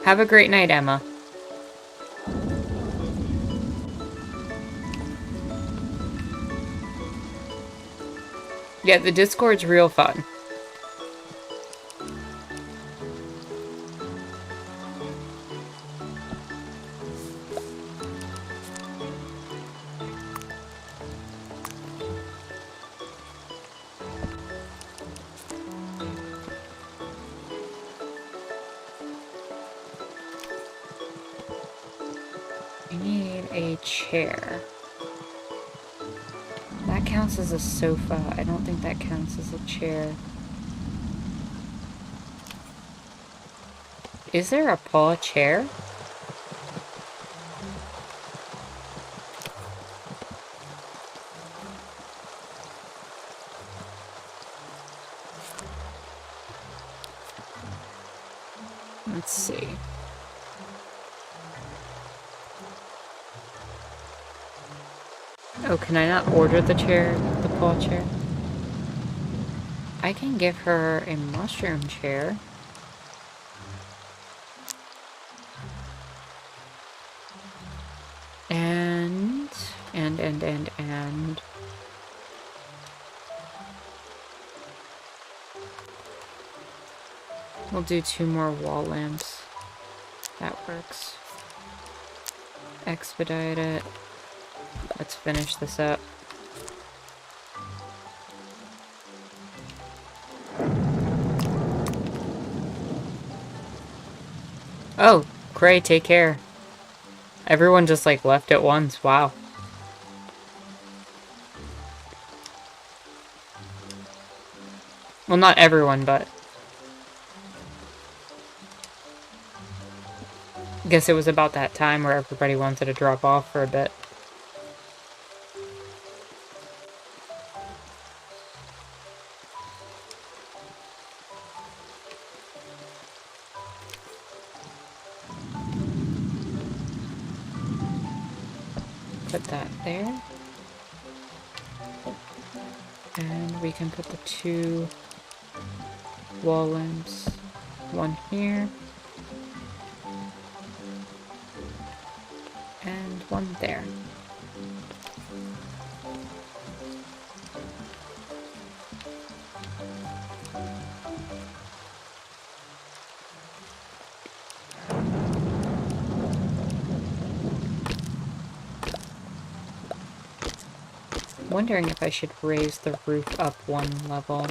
Have a great night, Emma. Yeah, the Discord's real fun. I need a chair. That counts as a sofa. I don't think that counts as a chair. Is there a paw chair? Let's see. Oh, can I not order the chair, the paw chair? I can give her a mushroom chair. And... We'll do 2 more wall lamps. That works. Expedite it. Let's finish this up. Oh, Cray, take care. Everyone just like left at once. Wow. Well, not everyone, but I guess it was about that time where everybody wanted to drop off for a bit. Put that there. And we can put the 2 wall lamps. 1 here. And 1 there. Wondering if I should raise the roof up 1 level.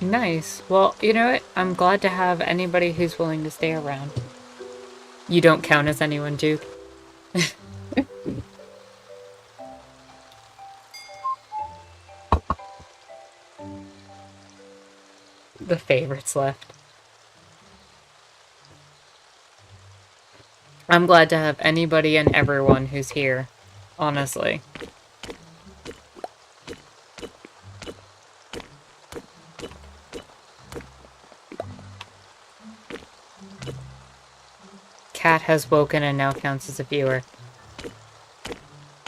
Nice. Well, you know what? I'm glad to have anybody who's willing to stay around. You don't count as anyone, Duke. The favorites left. I'm glad to have anybody and everyone who's here, honestly. Cat has woken and now counts as a viewer.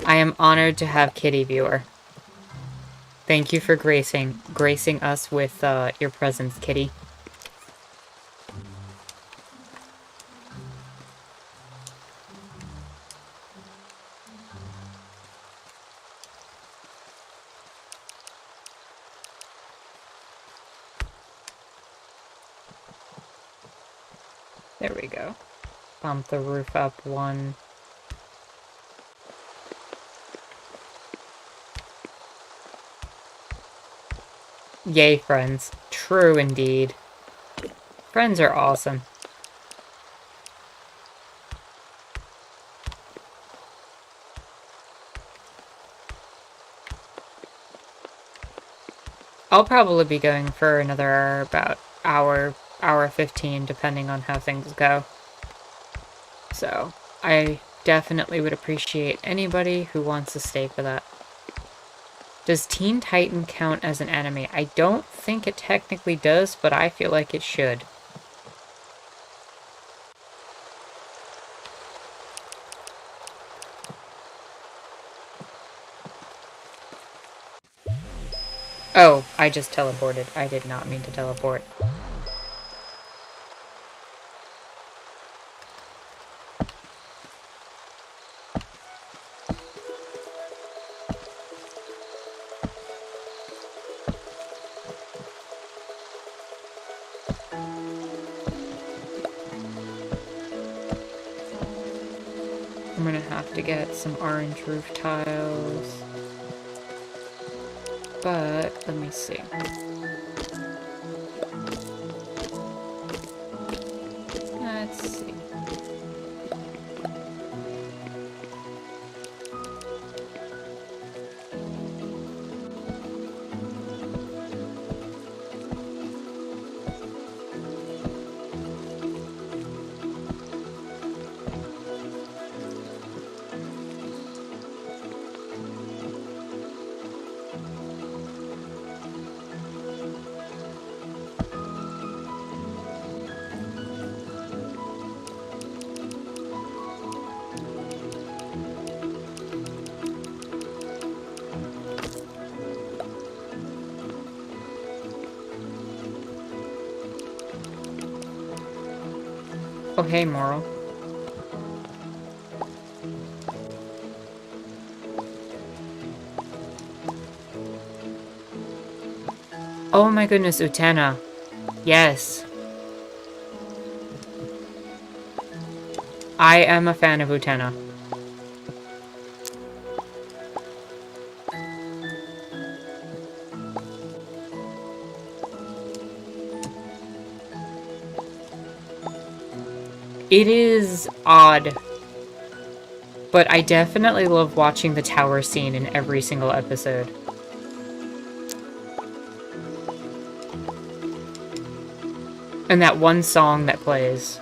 I am honored to have Kitty viewer. Thank you for gracing us with your presence, Kitty. There we go. Bump the roof up one. Yay, friends. True indeed. Friends are awesome. I'll probably be going for another about hour 15, depending on how things go. So, I definitely would appreciate anybody who wants to stay for that. Does Teen Titan count as an anime? I don't think it technically does, but I feel like it should. Oh, I just teleported. I did not mean to teleport. I'm gonna have to get some orange roof tiles. But, let me see. Let's see. Oh, hey, Moral. Oh my goodness, Utena. Yes. I am a fan of Utena. It is odd, but I definitely love watching the tower scene in every single episode. And that one song that plays.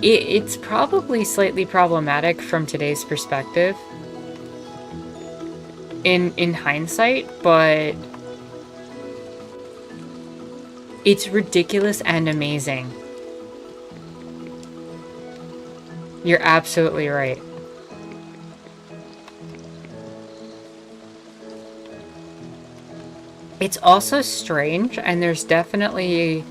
It's probably slightly problematic from today's perspective. In hindsight, but it's ridiculous and amazing. You're absolutely right. It's also strange, and there's definitely...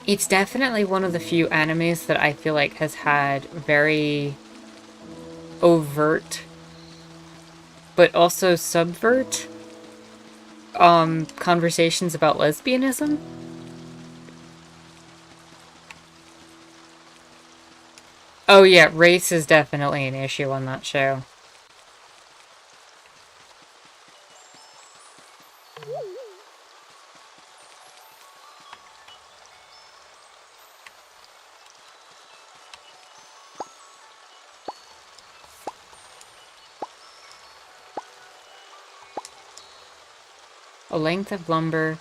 It's definitely one of the few animes that I feel like has had very overt, but also subvert, conversations about lesbianism. Oh yeah, race is definitely an issue on that show. A length of lumber,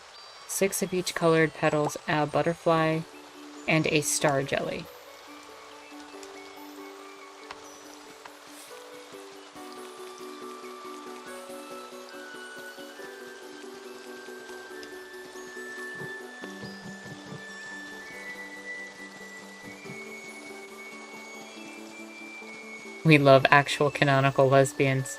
6 of each colored petals, a butterfly, and a star jelly. We love actual canonical lesbians.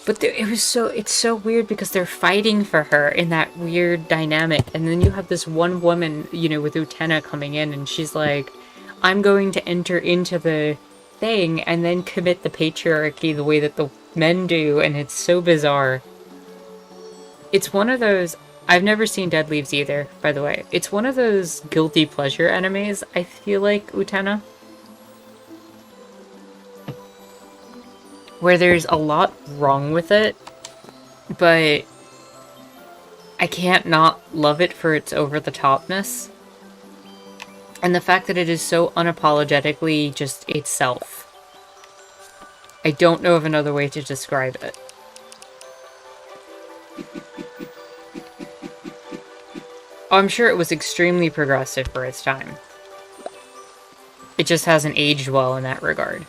But it's so weird because they're fighting for her in that weird dynamic, and then you have this one woman, you know, with Utena coming in, and she's like, I'm going to enter into the thing and then commit the patriarchy the way that the men do, and it's so bizarre. It's one of those... I've never seen Dead Leaves either, by the way. It's one of those guilty pleasure animes, I feel like, Utena. Where there's a lot wrong with it, but I can't not love it for its over-the-topness. And the fact that it is so unapologetically just itself. I don't know of another way to describe it. I'm sure it was extremely progressive for its time. It just hasn't aged well in that regard.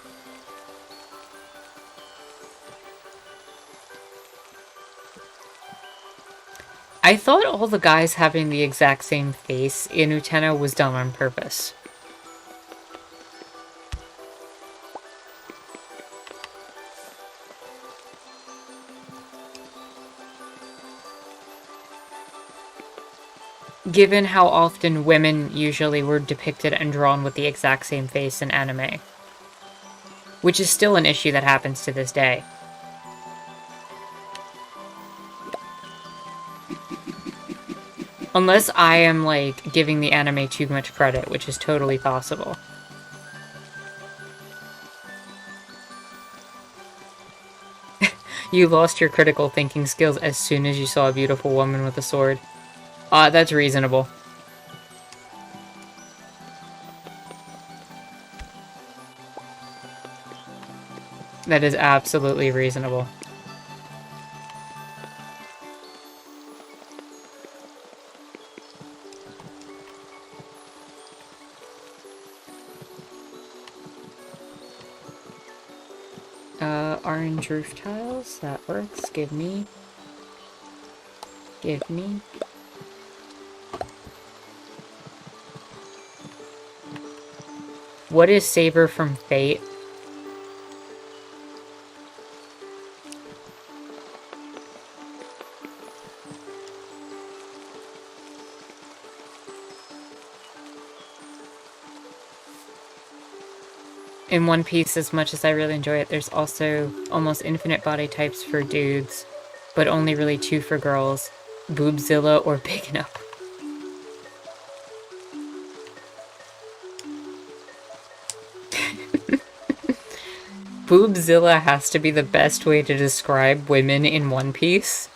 I thought all the guys having the exact same face in Utena was done on purpose. Given how often women usually were depicted and drawn with the exact same face in anime. Which is still an issue that happens to this day. Unless I am, like, giving the anime too much credit, which is totally possible. You lost your critical thinking skills as soon as you saw a beautiful woman with a sword. That's reasonable. That is absolutely reasonable. Orange roof tiles, that works. Give me. What is Saber from Fate? In One Piece, as much as I really enjoy it, there's also almost infinite body types for dudes, but only really 2 for girls. Boobzilla or Big Enough. Boobzilla has to be the best way to describe women in One Piece.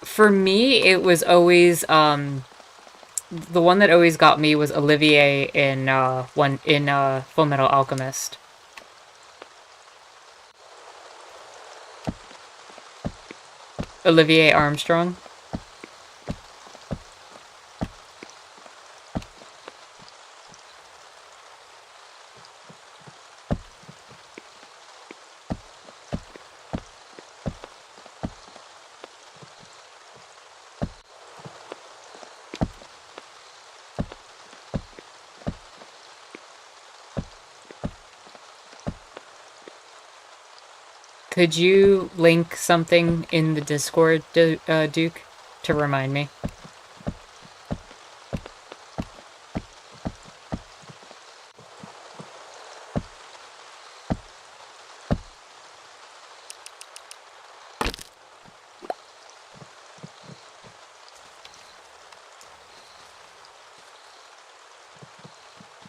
For me, it was always, the one that always got me was Olivier in Full Metal Alchemist. Olivier Armstrong. Could you link something in the Discord, Duke, to remind me?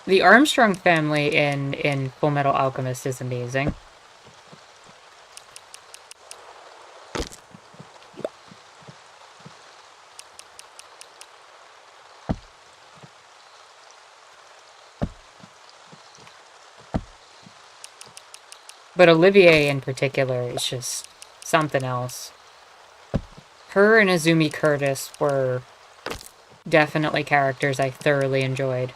The Armstrong family in Full Metal Alchemist is amazing. But Olivier in particular is just something else. Her and Azumi Curtis were definitely characters I thoroughly enjoyed.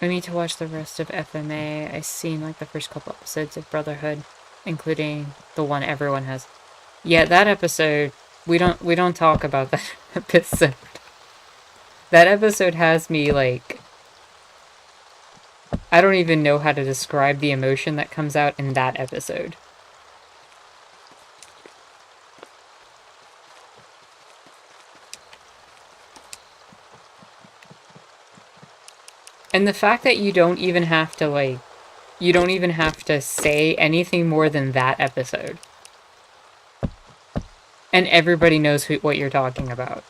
I need to watch the rest of FMA. I've seen like the first couple episodes of Brotherhood, including the one everyone has. Yeah, that episode, we don't talk about that episode. That episode has me like, I don't even know how to describe the emotion that comes out in that episode. And the fact that you don't even have to like, you don't even have to say anything more than that episode. And everybody knows what you're talking about.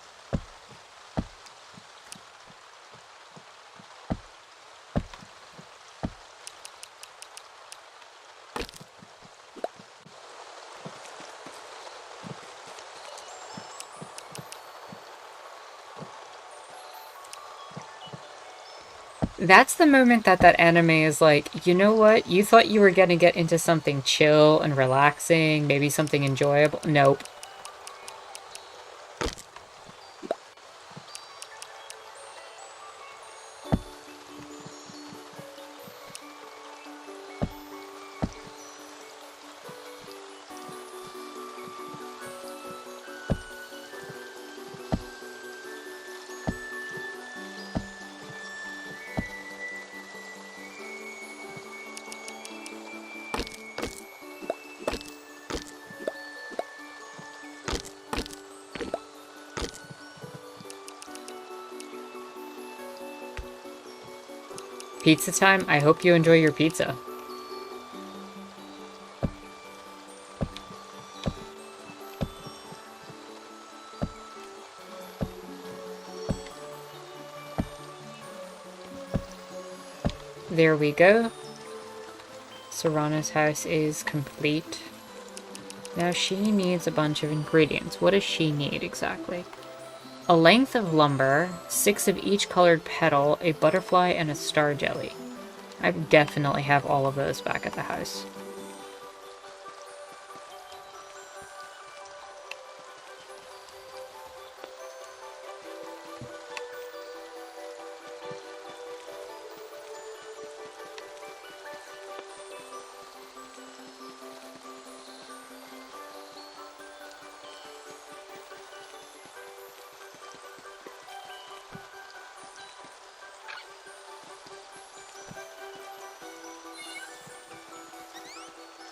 That's the moment that anime is like, you know what? You thought you were gonna get into something chill and relaxing, maybe something enjoyable. Nope. Pizza time? I hope you enjoy your pizza. There we go. Serrana's house is complete. Now she needs a bunch of ingredients. What does she need exactly? A length of lumber, 6 of each colored petal, a butterfly, and a star jelly. I definitely have all of those back at the house.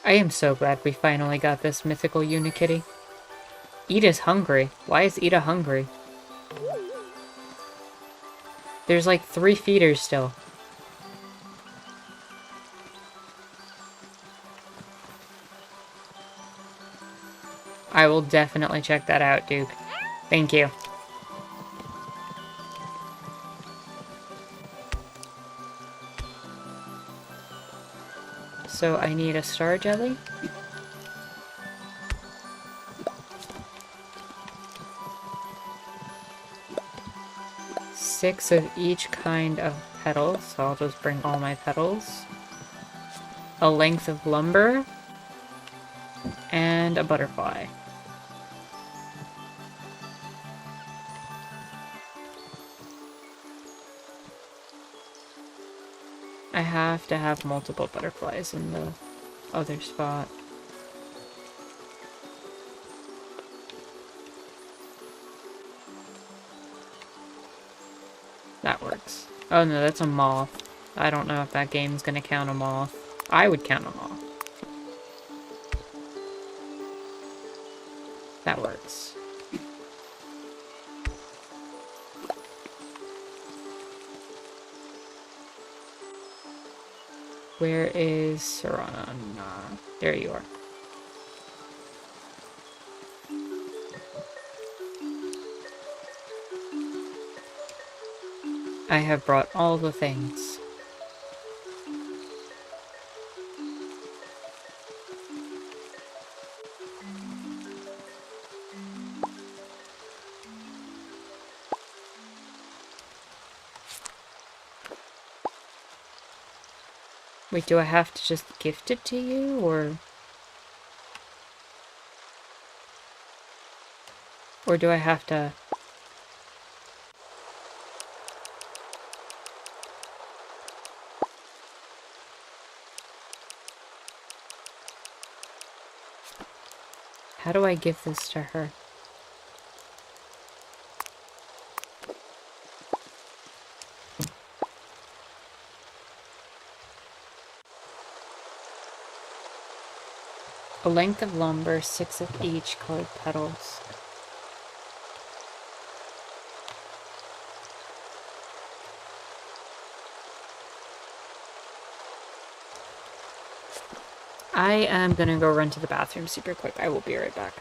I am so glad we finally got this mythical Unikitty. Ida's hungry. Why is Ida hungry? There's like 3 feeders still. I will definitely check that out, Duke. Thank you. So I need a star jelly. Six of each kind of petals, so I'll just bring all my petals. A length of lumber. And a butterfly. I have to have multiple butterflies in the other spot. That works. Oh no, that's a moth. I don't know if that game's gonna count a moth. I would count a moth. That works. Where is Serrana? Nah, there you are. I have brought all the things. Wait, do I have to just gift it to you, or... Or do I have to... How do I give this to her? A length of lumber, 6 of each colored petals. I am gonna go run to the bathroom super quick. I will be right back.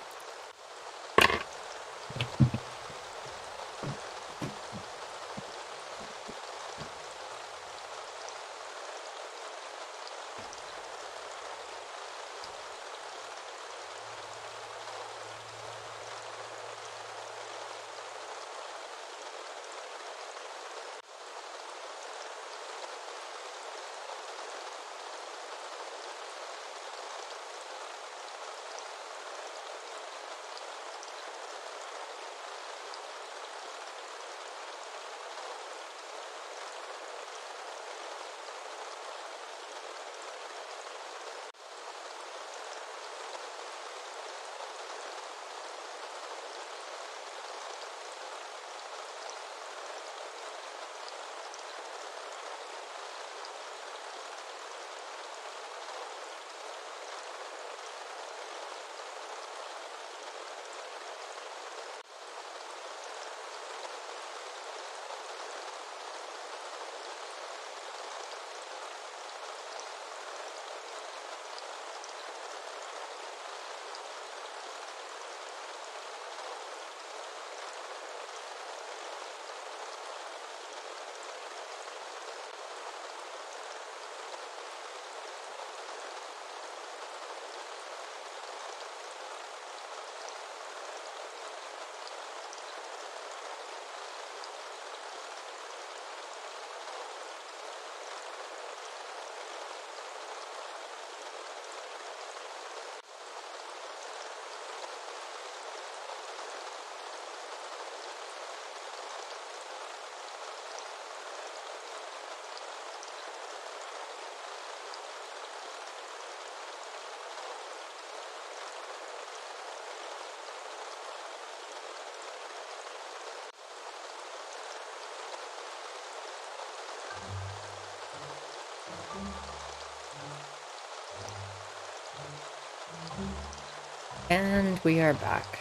And we are back.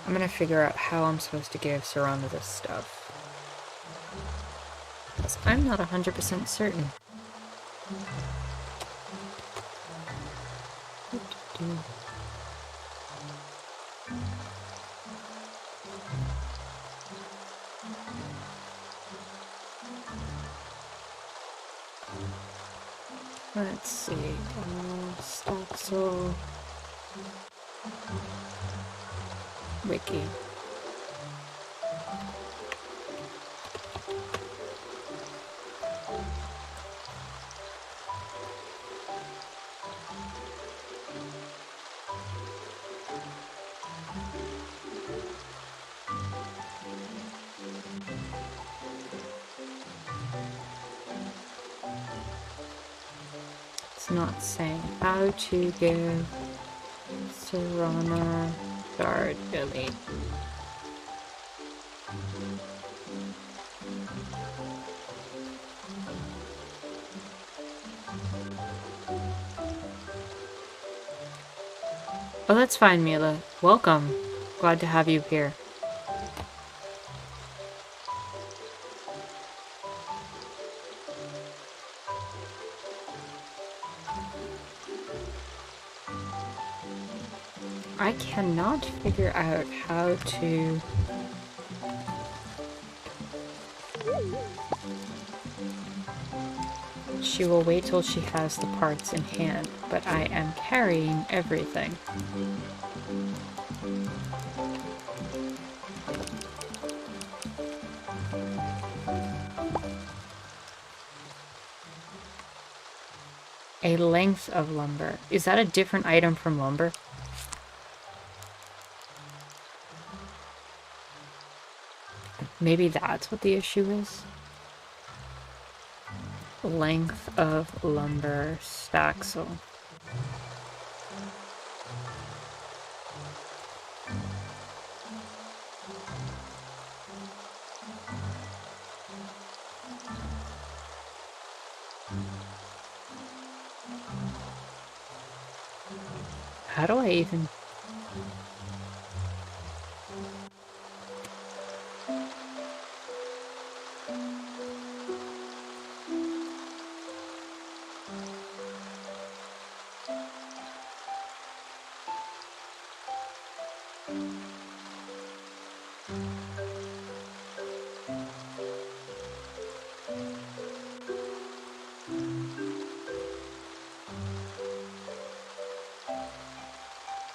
I'm gonna figure out how I'm supposed to give Serana this stuff. Because I'm not 100% certain. Let's see. Staxel. Wiki. It's not saying how to give Serana Guard Elite. Oh, that's fine, Mila. Welcome. Glad to have you here. I cannot figure out how to... She will wait till she has the parts in hand, but I am carrying everything. A length of lumber. Is that a different item from lumber? Maybe that's what the issue is. Length of lumber, Staxel. How do I even...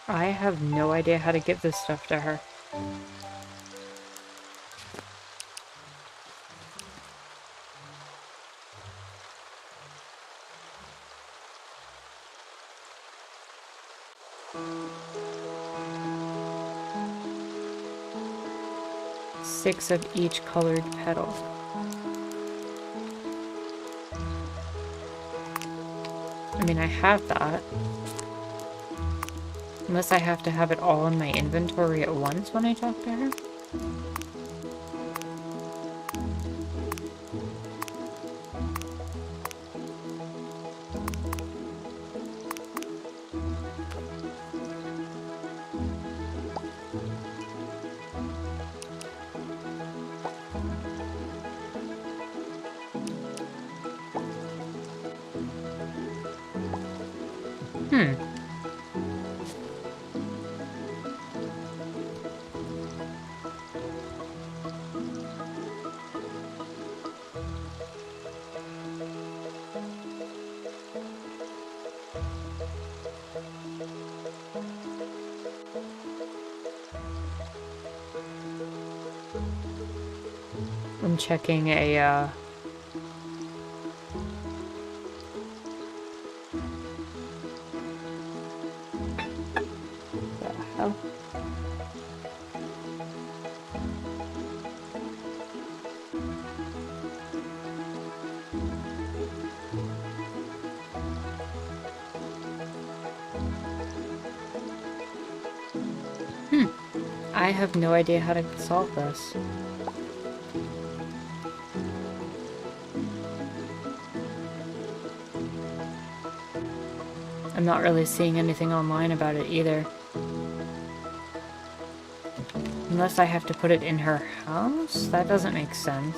I have no idea how to give this stuff to her. Six of each colored petal. I mean, I have that. Unless I have to have it all in my inventory at once when I talk to her. I'm checking a, the hell? I have no idea how to solve this. I'm not really seeing anything online about it either. Unless I have to put it in her house? That doesn't make sense.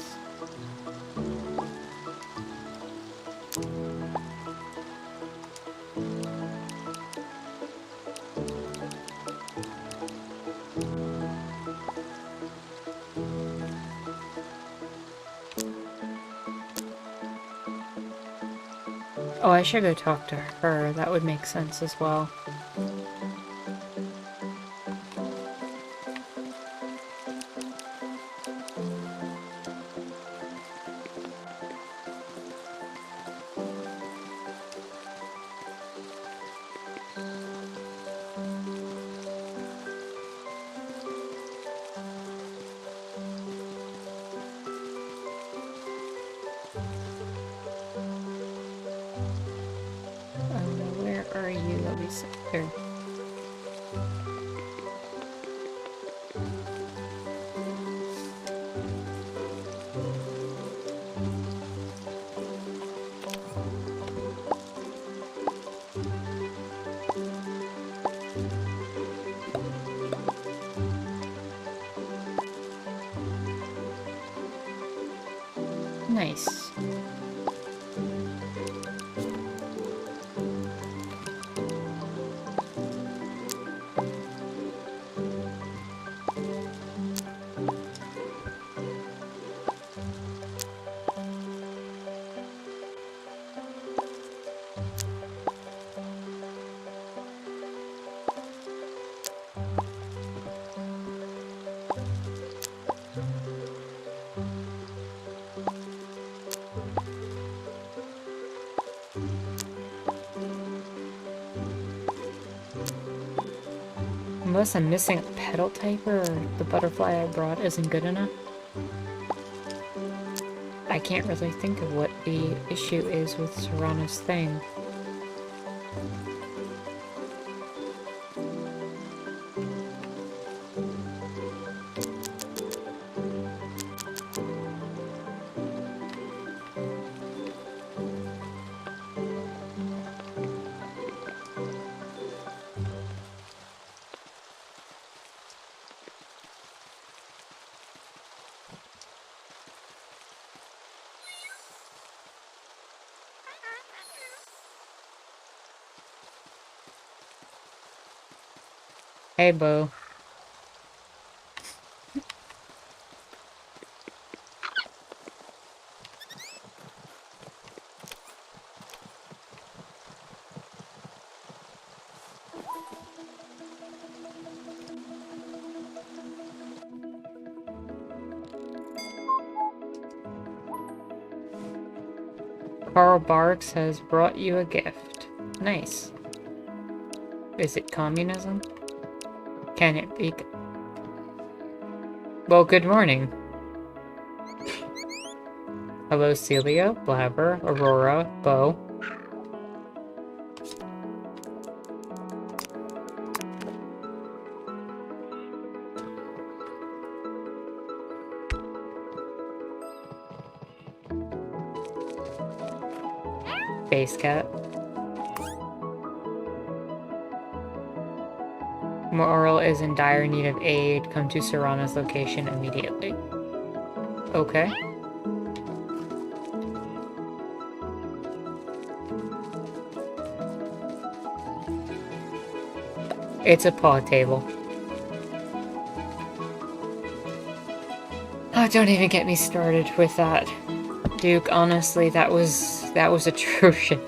Oh, I should go talk to her. That would make sense as well. Where are you, Louisa? Here. Nice. Unless I'm missing a petal type or the butterfly I brought isn't good enough. I can't really think of what the issue is with Serrano's thing. Hey, Boo. Carl Barks has brought you a gift. Nice. Is it communism? Can it be? Well, good morning. Hello, Celia, Blabber, Aurora, Bo. Base Cat. Moral is in dire need of aid. Come to Serrano's location immediately. Okay. It's a paw table. Oh, don't even get me started with that. Duke, honestly, that was atrocious.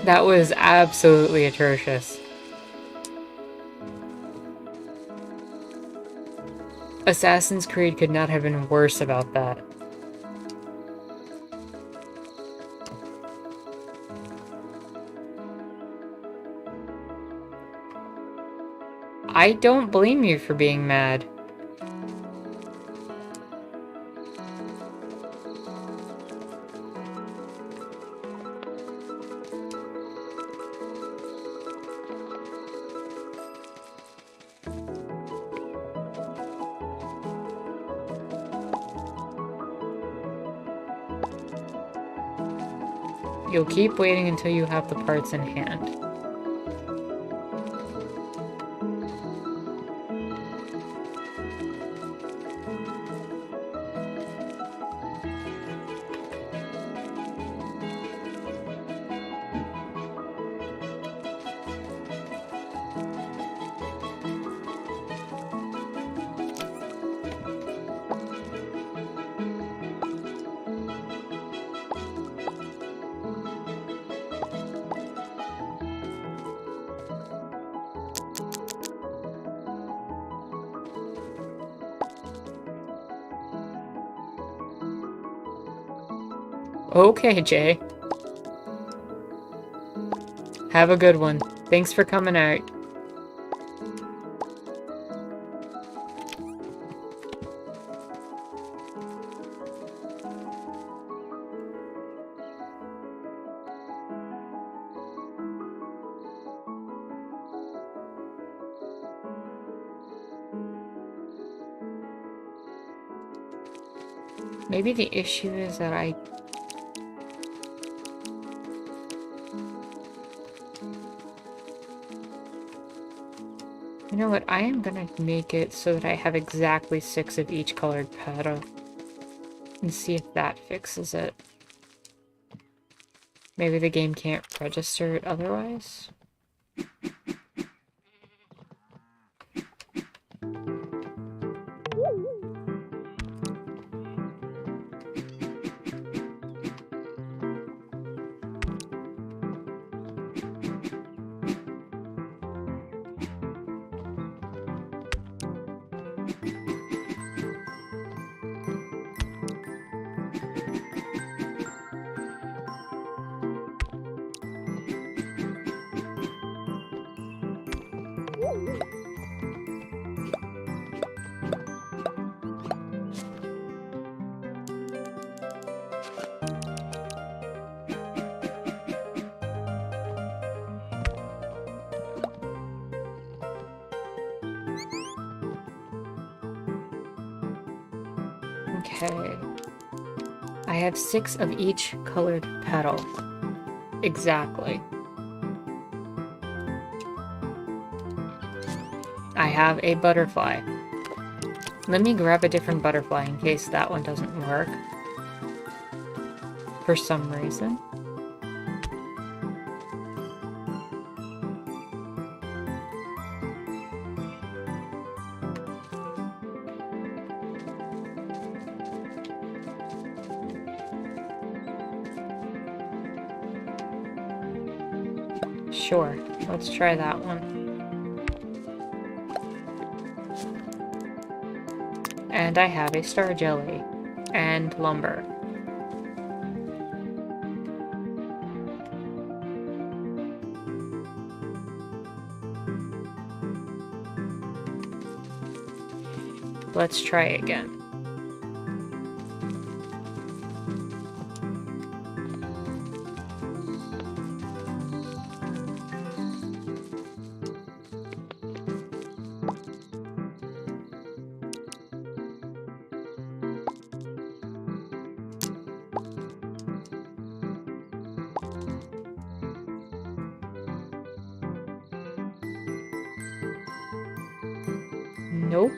That was absolutely atrocious. Assassin's Creed could not have been worse about that. I don't blame you for being mad. You'll keep waiting until you have the parts in hand. Okay, Jay. Have a good one. Thanks for coming out. Maybe the issue is that You know what, I am gonna make it so that I have exactly 6 of each colored petal. And see if that fixes it. Maybe the game can't register it otherwise? Okay. I have 6 of each colored petal. Exactly. I have a butterfly. Let me grab a different butterfly in case that one doesn't work. For some reason. Sure, let's try that one. And I have a star jelly. And lumber. Let's try again. Nope.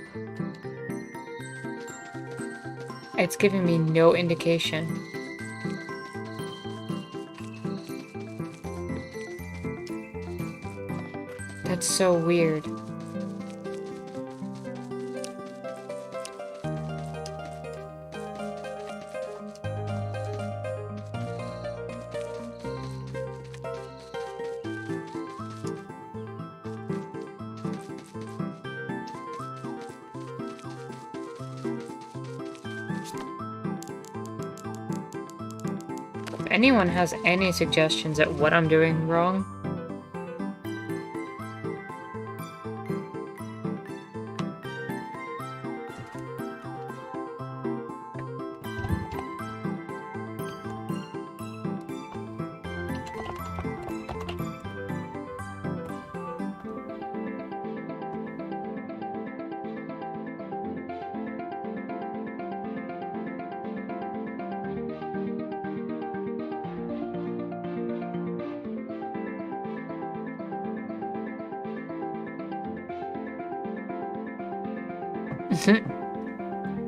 It's giving me no indication. That's so weird. If anyone has any suggestions at what I'm doing wrong,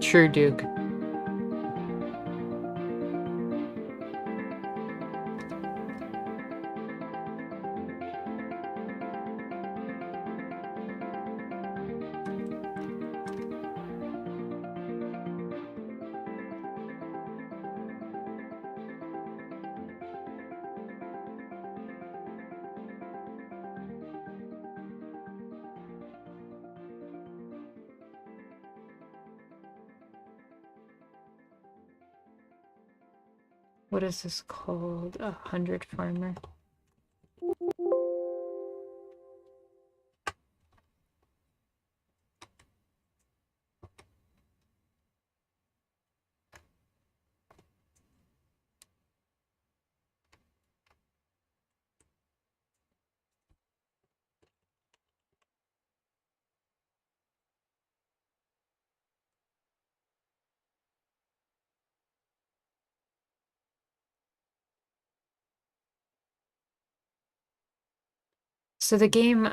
true, Duke. What is this called? 100 farmer. So the game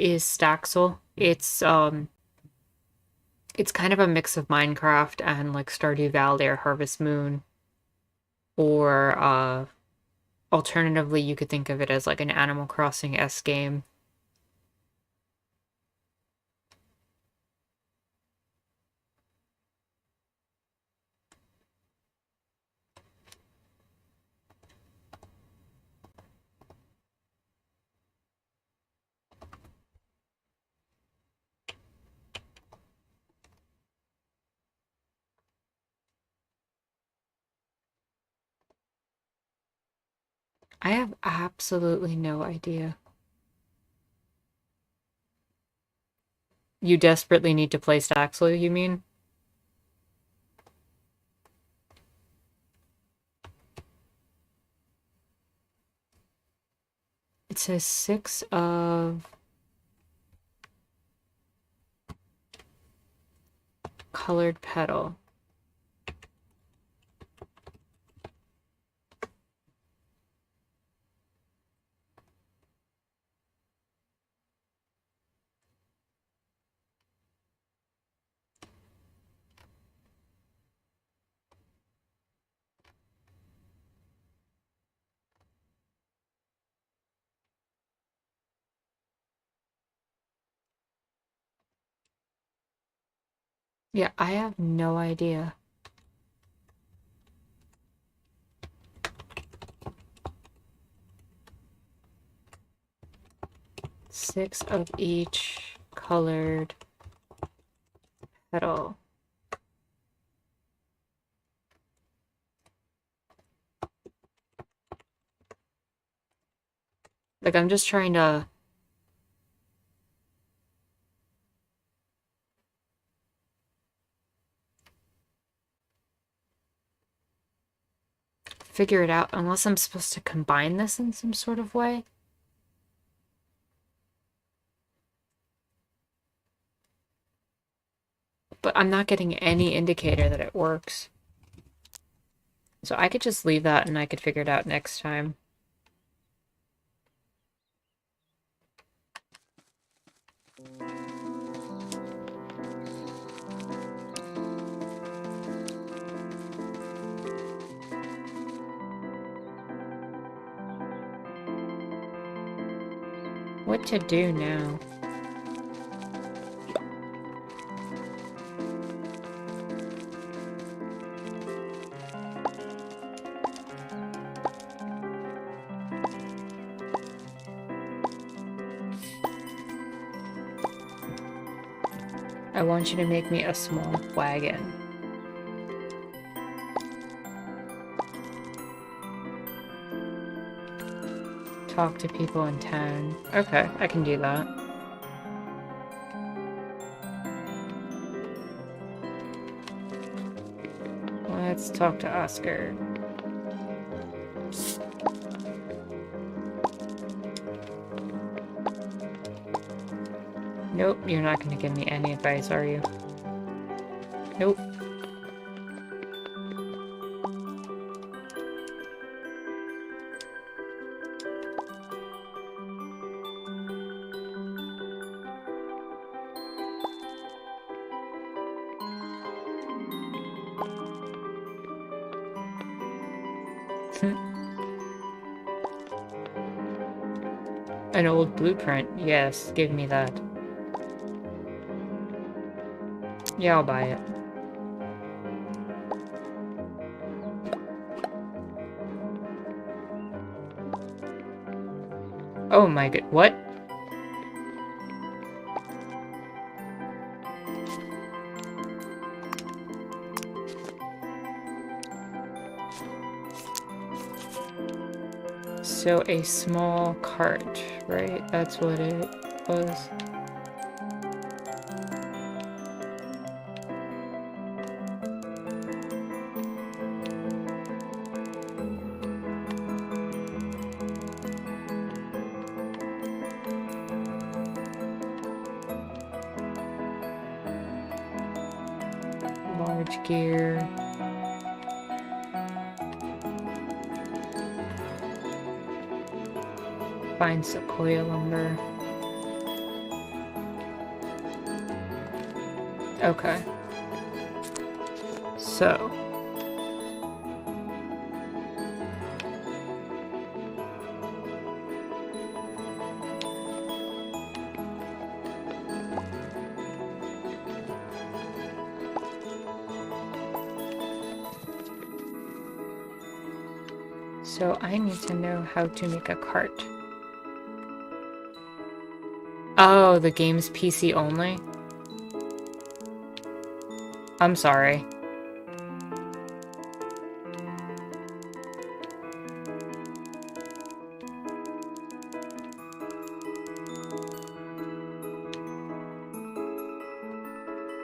is Staxel. It's kind of a mix of Minecraft and like Stardew Valley or Harvest Moon, or alternatively you could think of it as like an Animal Crossing-esque game. I have absolutely no idea. You desperately need to play Staxel, you mean? It says 6 of colored petal. Yeah, I have no idea. 6 of each colored petal. Like, I'm just trying to figure it out, unless I'm supposed to combine this in some sort of way. But I'm not getting any indicator that it works. So I could just leave that and I could figure it out next time. What to do now? I want you to make me a small wagon. Talk to people in town. Okay, I can do that. Let's talk to Oscar. Nope, you're not going to give me any advice, are you? Nope. An old blueprint. Yes, give me that. Yeah, I'll buy it. Oh my god, what? So a small cart, right? That's what it was. Large gear. Find sequoia lumber. Okay. So. So I need to know how to make a cart. Oh, the game's PC only? I'm sorry.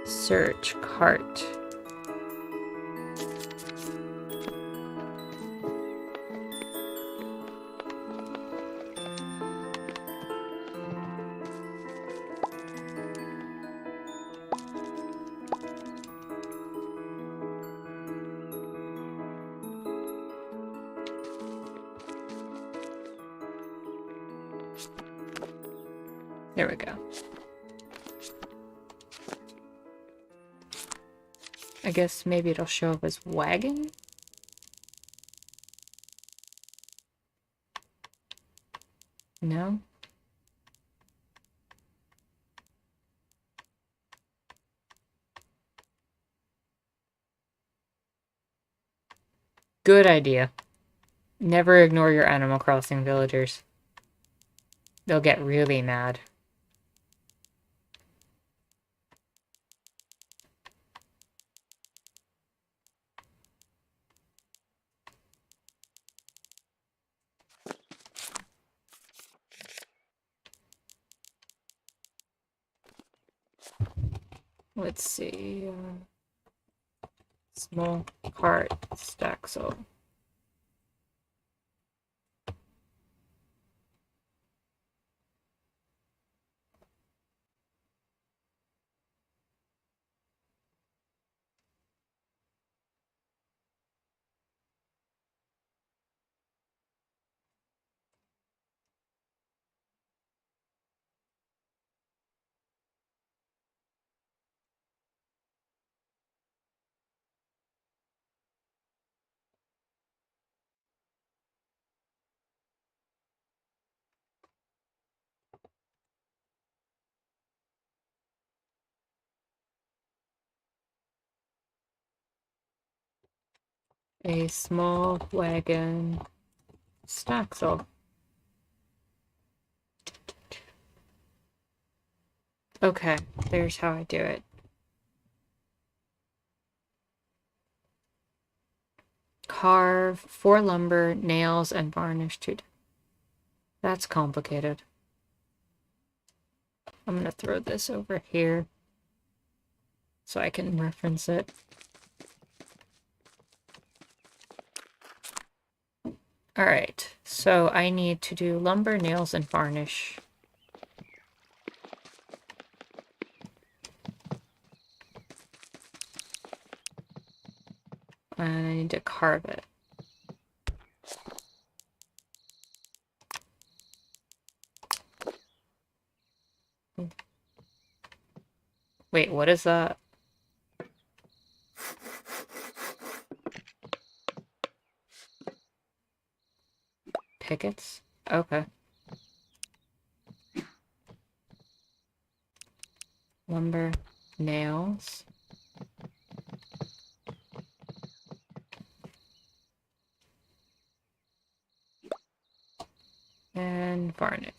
Search cart. There we go. I guess maybe it'll show up as wagon? No? Good idea. Never ignore your Animal Crossing villagers. They'll get really mad. Let's see. Small cart, Staxel. A small wagon, Staxel. Okay, there's how I do it. Carve 4 lumber, nails, and varnish 2. That's complicated. I'm gonna throw this over here so I can reference it. Alright, so I need to do lumber, nails, and varnish. And I need to carve it. Wait, what is that? Pickets? Okay. Lumber, nails. And varnish.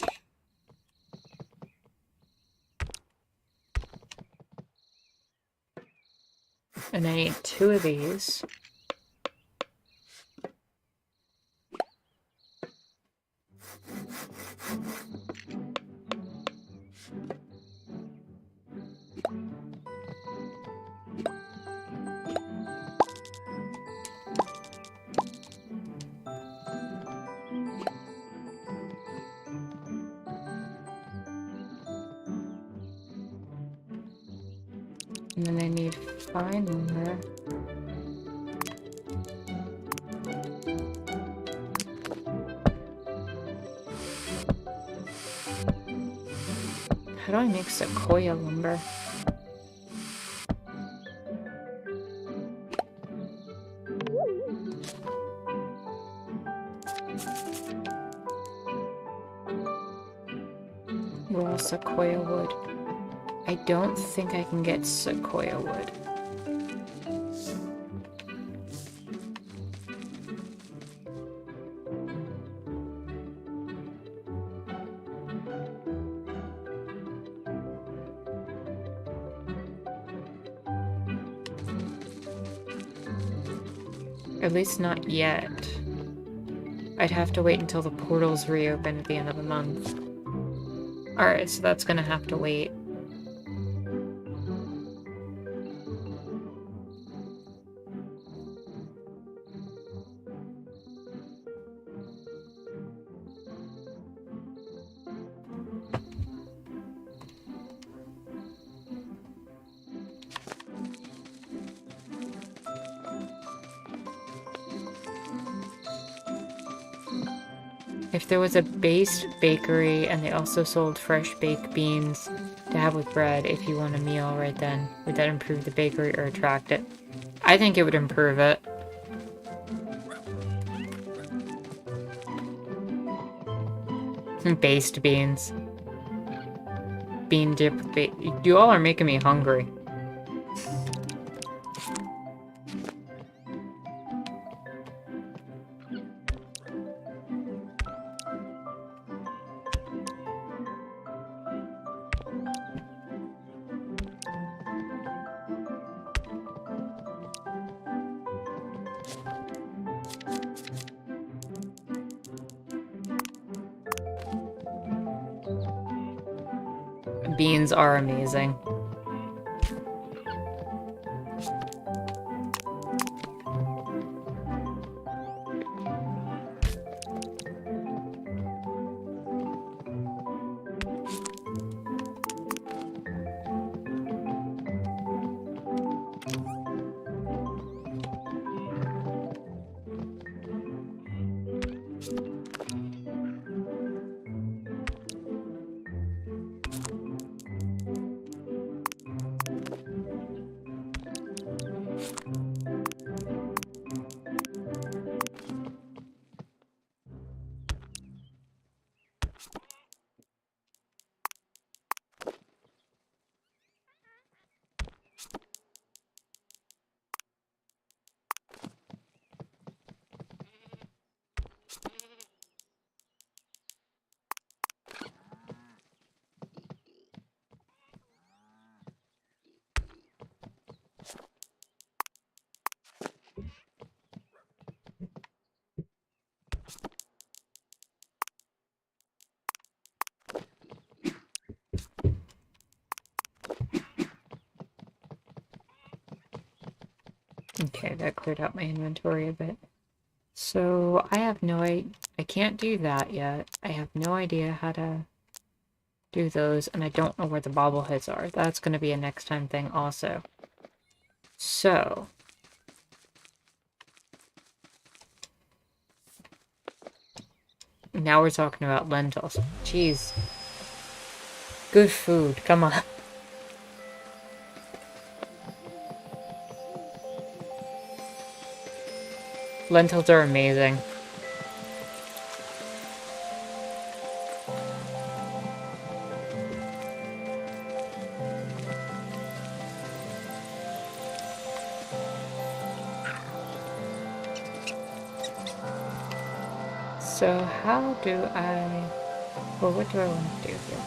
And I need 2 of these. And then I need fine lumber. How do I make sequoia lumber? Raw sequoia wood. I don't think I can get sequoia wood. At least not yet. I'd have to wait until the portals reopen at the end of the month. Alright, so that's gonna have to wait. If there was a base bakery and they also sold fresh baked beans to have with bread if you want a meal right then, would that improve the bakery or attract it? I think it would improve it. Based beans. Bean dip. You all are making me hungry. beans are amazing. Okay, that cleared out my inventory a bit. So, I have no idea. I can't do that yet. I have no idea how to do those, and I don't know where the bobbleheads are. That's going to be a next time thing also. So, now we're talking about lentils. Jeez. Good food, come on. Lentils are amazing. So how do well, what do I want to do here?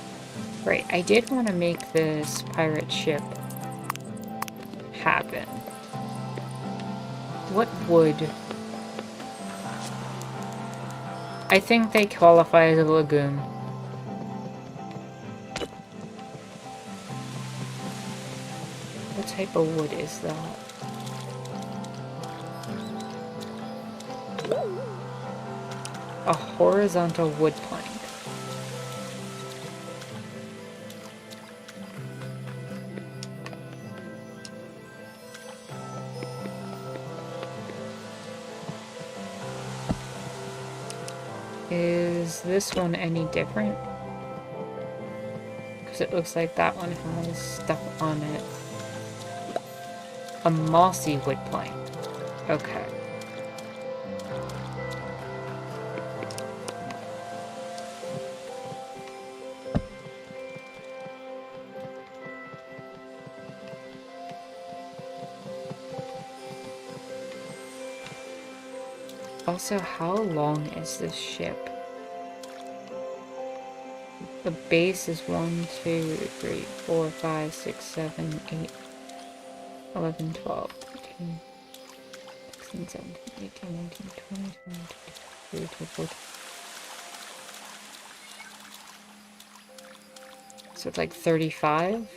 Right, I did want to make this pirate ship happen. What would... I think they qualify as a lagoon. What type of wood is that? A horizontal wood plank. Is this one any different? Because it looks like that one has stuff on it. A mossy wood plank. Okay. Also, how long is this ship? The base is 1, 2, 3, 4, 5, 6, 7, 8, 11, 12, 13, 16, 17, 18, 19, 20, 21, 22, 23, 24. So it's like 35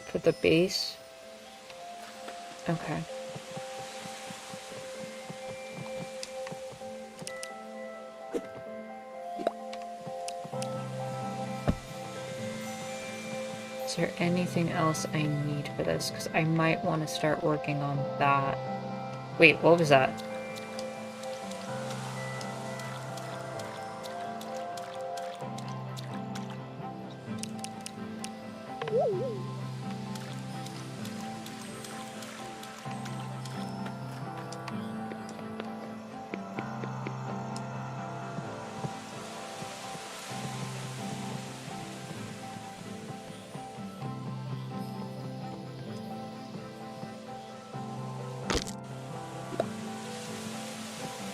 for the base. Okay. Is there anything else I need for this? Because I might want to start working on that. Wait, what was that?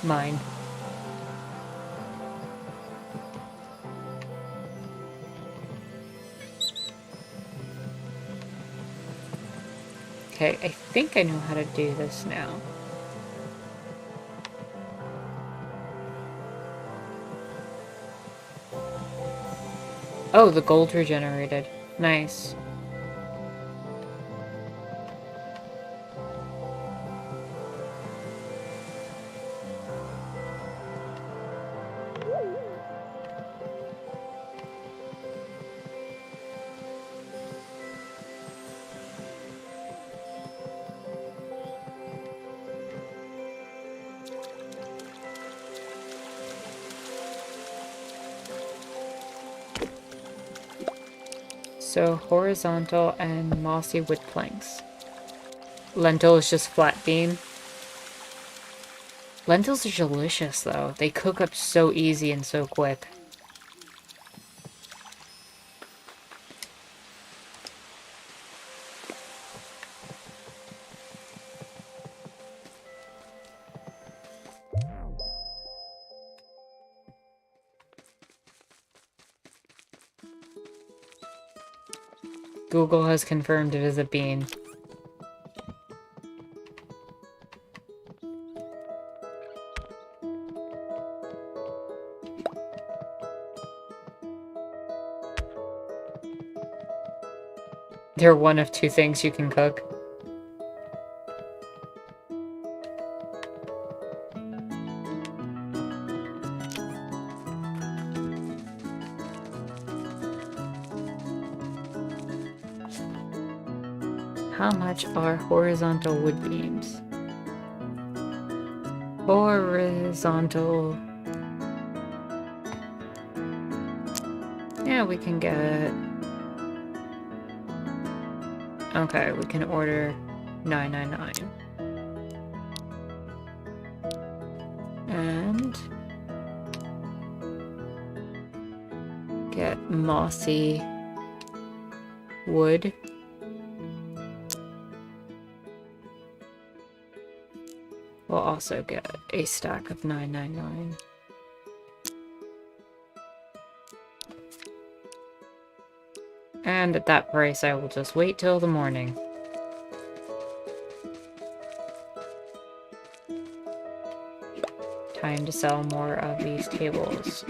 Mine. Okay, I think I know how to do this now. Oh, the gold regenerated. Nice. So horizontal and mossy wood planks. Lentil is just flat bean. Lentils are delicious though. They cook up so easy and so quick. Google has confirmed it is a bean. They're one of two things you can cook. How much are horizontal wood beams? Horizontal. Yeah, we can get... Okay, we can order 999. And... get mossy wood. We'll also get a stack of 999. And at that price, I will just wait till the morning. Time to sell more of these tables.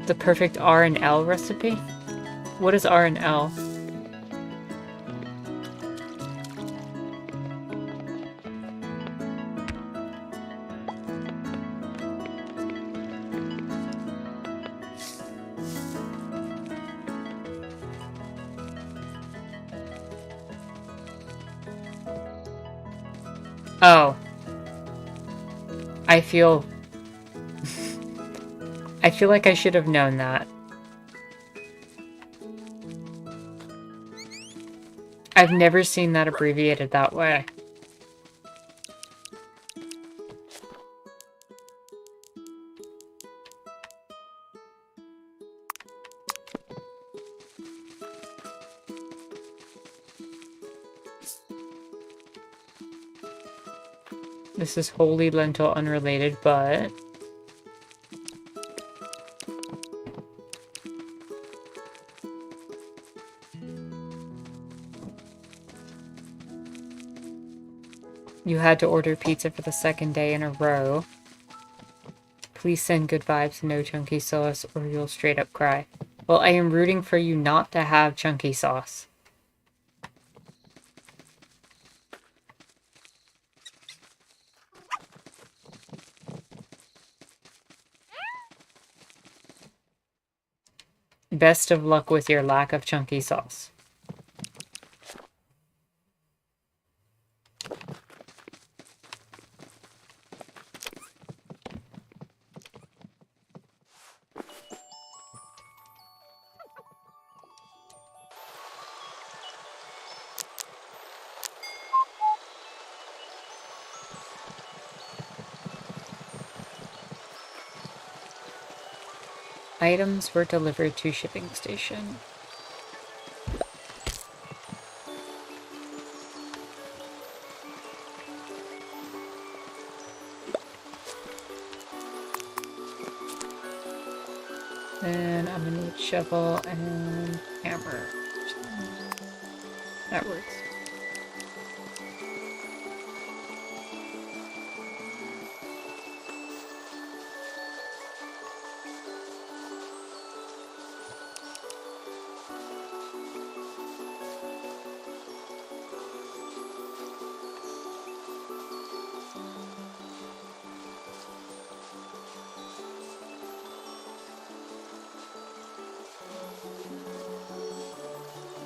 The perfect R and L recipe? What is R and L? Oh. I feel like I should have known that. I've never seen that abbreviated that way. This is wholly lentil unrelated, but... You had to order pizza for the second day in a row. Please send good vibes and no chunky sauce or you'll straight up cry. Well, I am rooting for you not to have chunky sauce. Best of luck with your lack of chunky sauce. Items were delivered to shipping station. And I'm gonna need shovel and hammer. That works.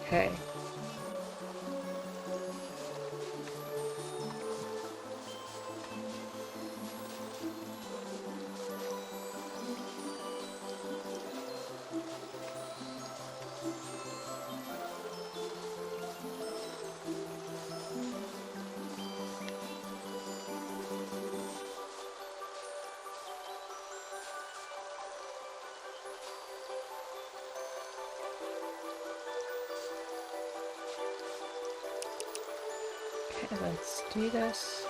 Okay. Okay, let's do this.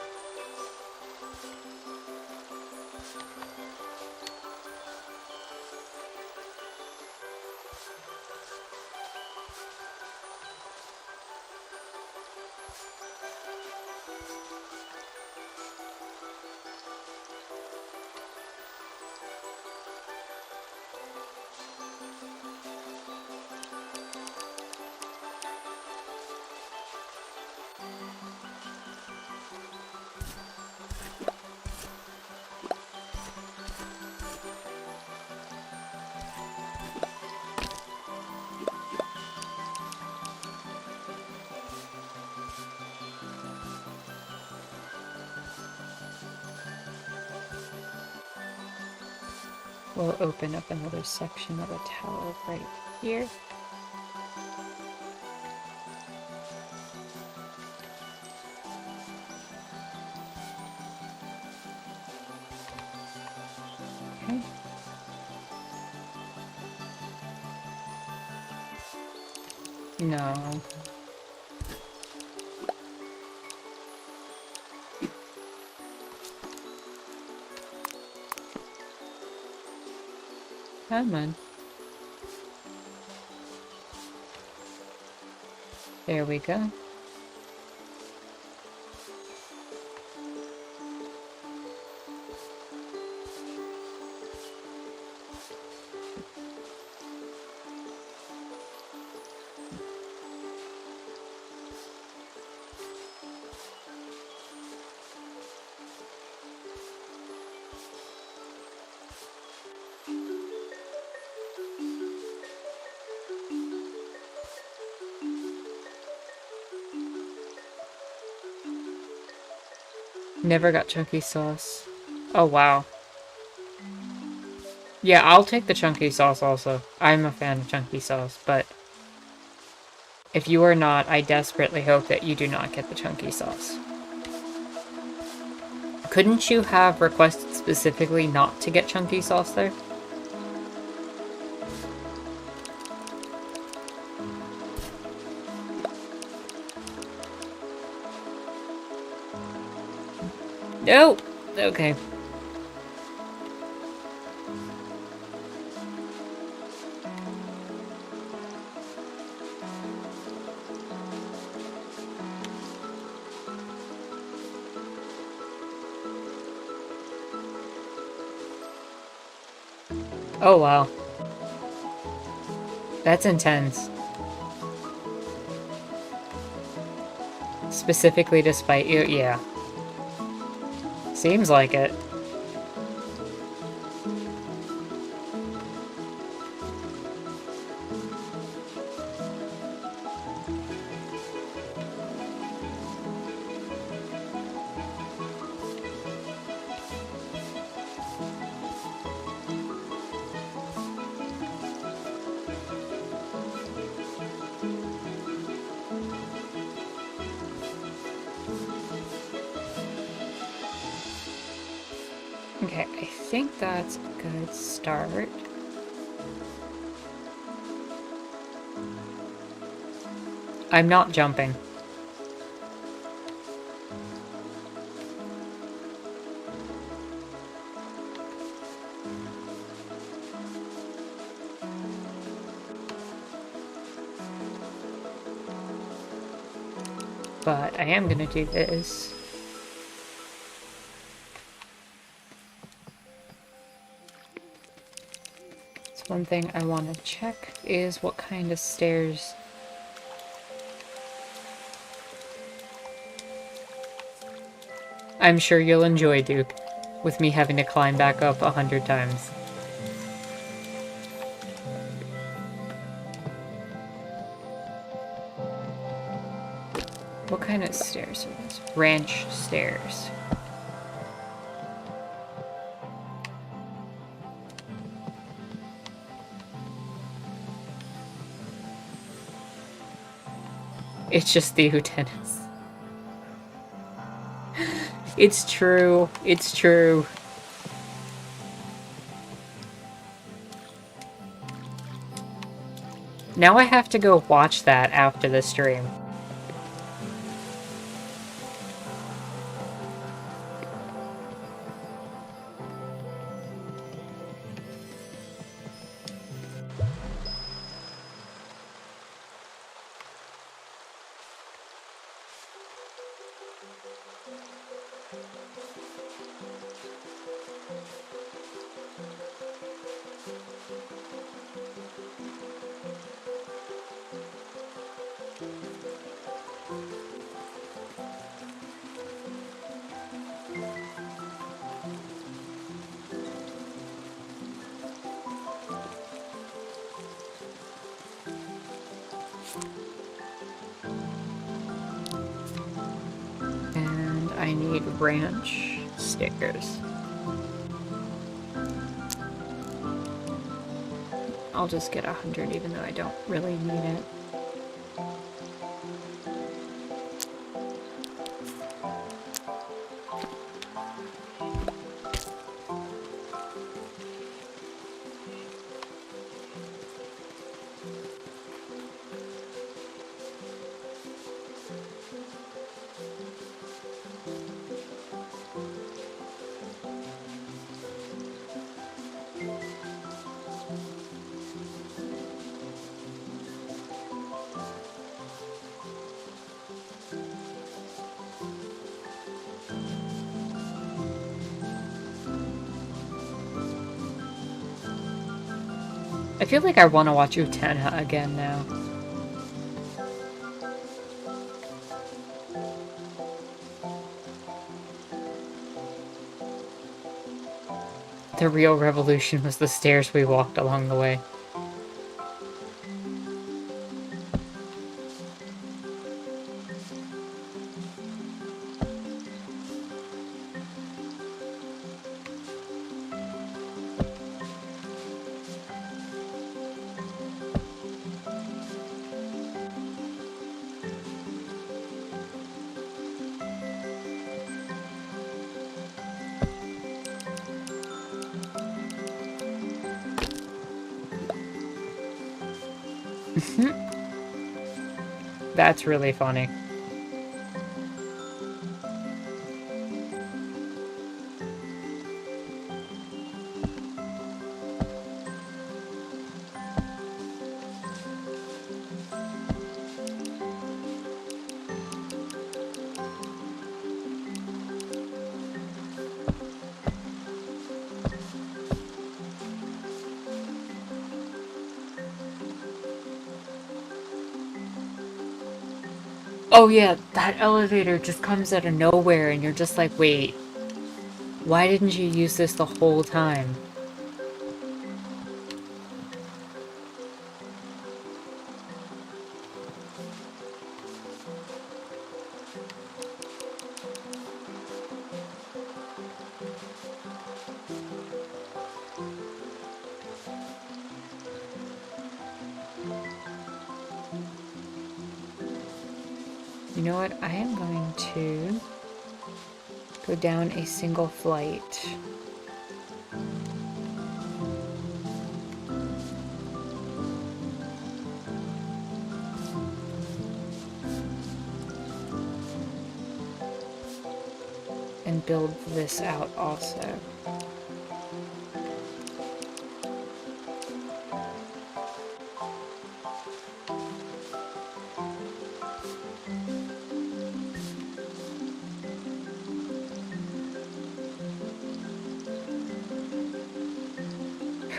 We'll open up another section of a tower right here. Okay. No. Come on. There we go. Never got chunky sauce. Oh, wow. Yeah, I'll take the chunky sauce also. I'm a fan of chunky sauce, but if you are not, I desperately hope that you do not get the chunky sauce. Couldn't you have requested specifically not to get chunky sauce there? No! Okay. Oh, wow. That's intense. Specifically to spite you? Yeah. Seems like it. Okay, I think that's a good start. I'm not jumping. But I am gonna do this. So one thing I want to check is what kind of stairs. I'm sure you'll enjoy, Duke, with me having to climb back up 100 times. What kind of stairs are these? Ranch stairs. It's just the tennis. It's true. It's true. Now I have to go watch that after the stream. And I need ranch stairs. I'll just get 100 even though I don't really need it. I feel like I want to watch Utena again now. The real revolution was the stairs we walked along the way. That's really funny. Oh yeah, that elevator just comes out of nowhere and you're just like, wait, why didn't you use this the whole time? You know what? I am going to go down a single flight. And build this out also.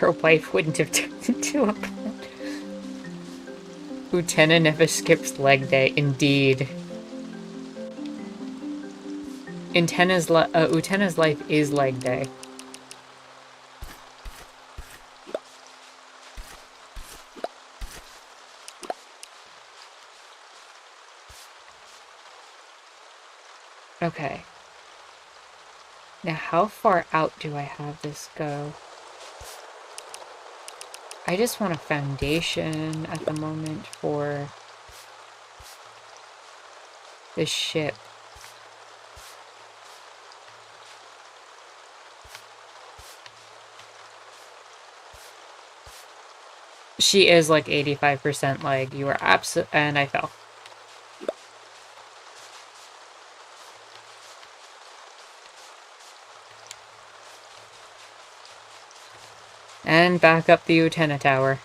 Her wife wouldn't have turned into a pet. Utena never skips leg day. Indeed. Utena's life is leg day. Okay. Now, how far out do I have this go? I just want a foundation at the moment for this ship. She is like 85% leg. You are absolute, and I fell. And back up the Utena Tower.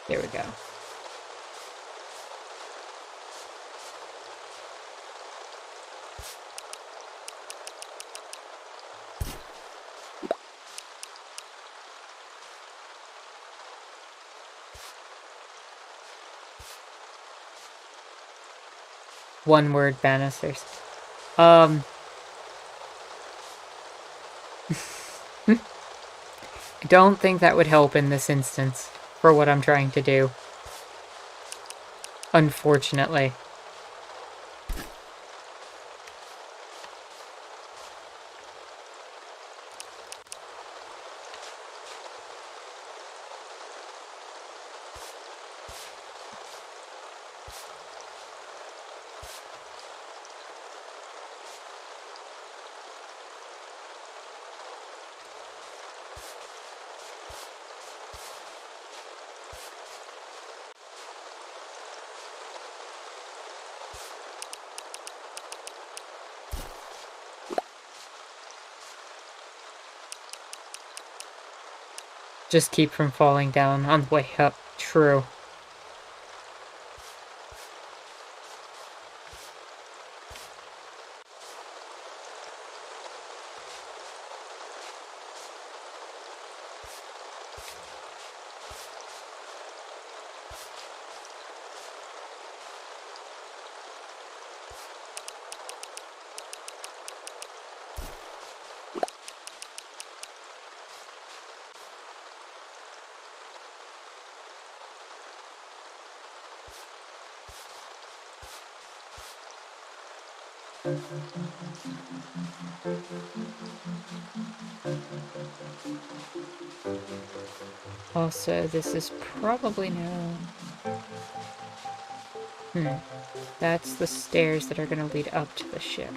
There we go. One word banisters. I don't think that would help in this instance for what I'm trying to do. Unfortunately. Just keep from falling down on the way up. True. Also, this is probably no... That's the stairs that are going to lead up to the ship.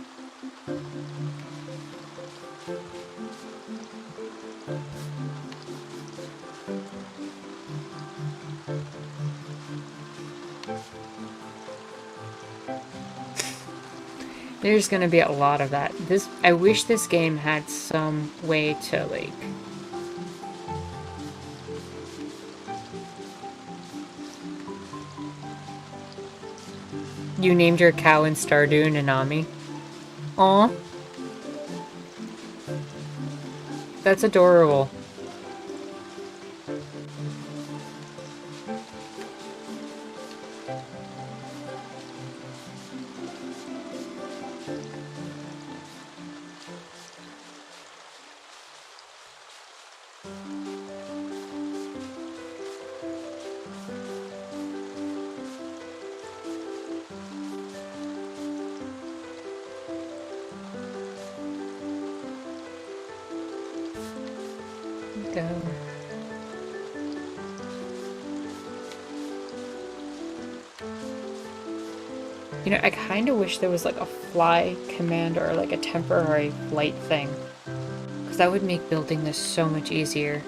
There's gonna be a lot of that. I wish this game had some way to, like... You named your cow in Stardew Nanami? Aw. That's adorable. Go. You know, I kind of wish there was like a fly command or like a temporary flight thing. Because that would make building this so much easier.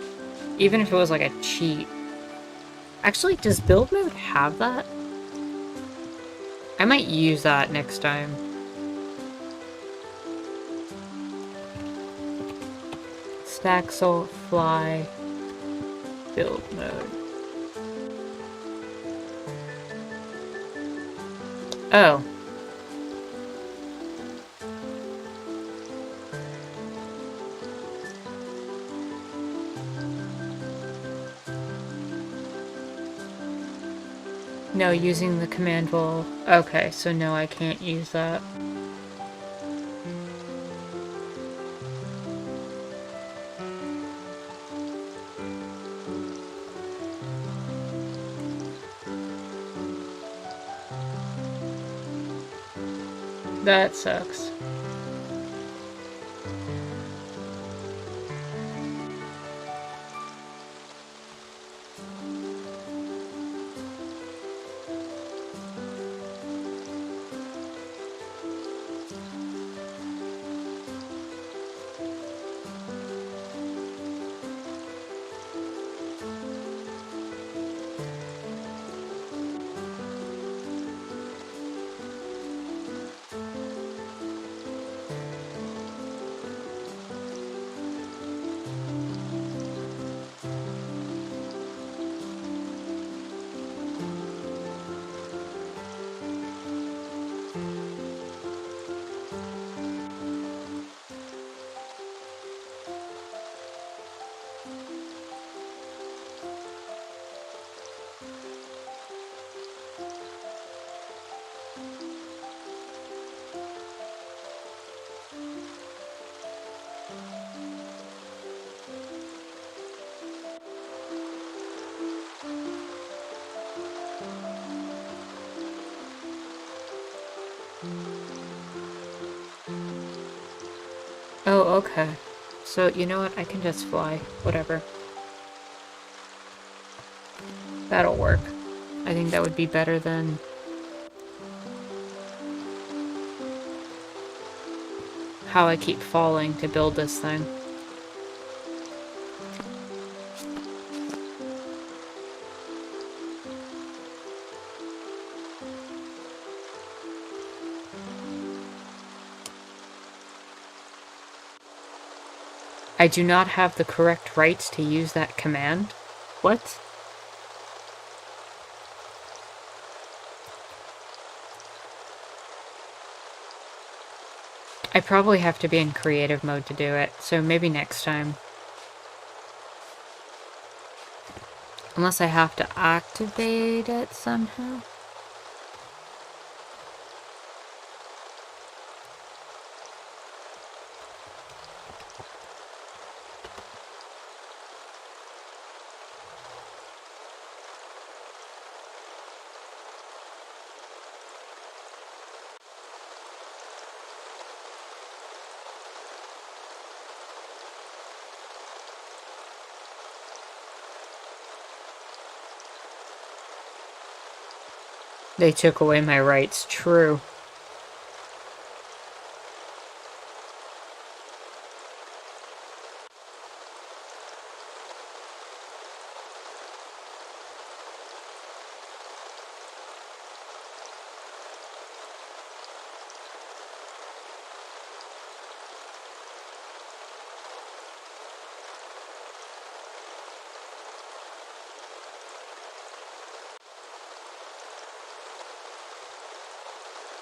Even if it was like a cheat. Actually, does build mode have that? I might use that next time. Staxel, fly, build mode. Oh. No, using the command will... Okay, so no, I can't use that. That sucks. Oh, okay. So, you know what? I can just fly. Whatever. That'll work. I think that would be better than... how I keep falling to build this thing. I do not have the correct rights to use that command? What? I probably have to be in creative mode to do it, so maybe next time. Unless I have to activate it somehow. They took away my rights, true.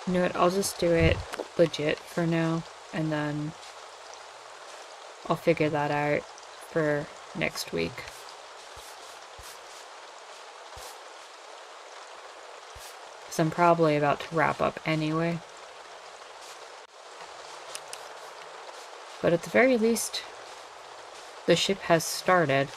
You know what, I'll just do it legit for now, and then I'll figure that out for next week. Because I'm probably about to wrap up anyway. But at the very least, the ship has started.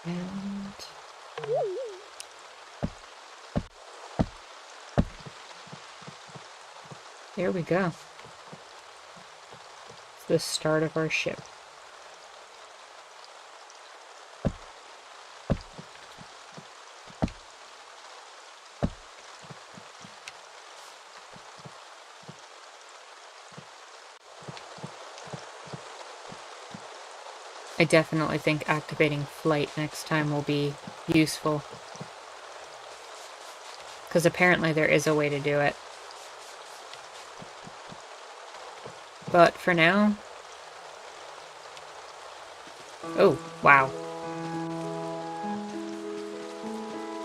And There we go. It's the start of our ship. I definitely think activating flight next time will be useful. Because apparently there is a way to do it. But for now... Oh, wow.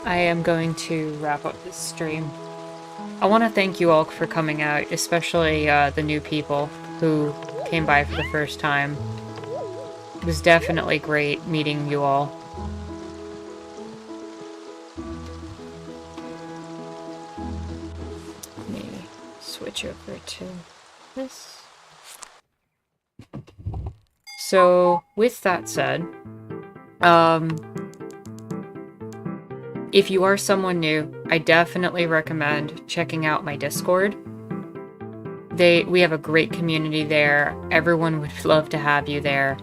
I am going to wrap up this stream. I want to thank you all for coming out, especially the new people who came by for the first time. It was definitely great meeting you all. Maybe switch over to this. So, with that said, if you are someone new, I definitely recommend checking out my Discord. We have a great community there. Everyone would love to have you there.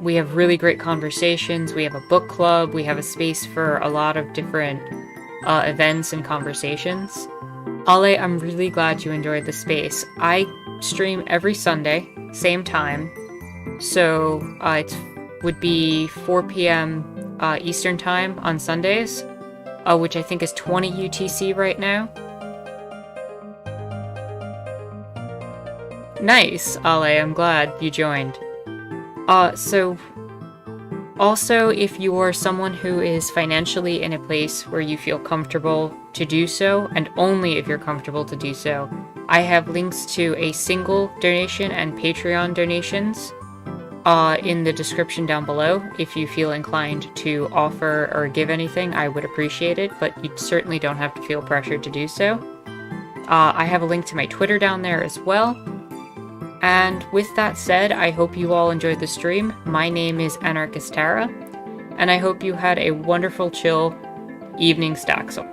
We have really great conversations. We have a book club. We have a space for a lot of different events and conversations. Ale, I'm really glad you enjoyed the space. I stream every Sunday, same time. So it would be 4 p.m. Eastern Time on Sundays, which I think is 20 UTC right now. Nice, Ale, I'm glad you joined. So, also, if you're someone who is financially in a place where you feel comfortable to do so, and only if you're comfortable to do so, I have links to a single donation and Patreon donations in the description down below. If you feel inclined to offer or give anything, I would appreciate it, but you certainly don't have to feel pressured to do so. I have a link to my Twitter down there as well. And with that said, I hope you all enjoyed the stream. My name is Anarchist Tara, and I hope you had a wonderful, chill evening, Staxel.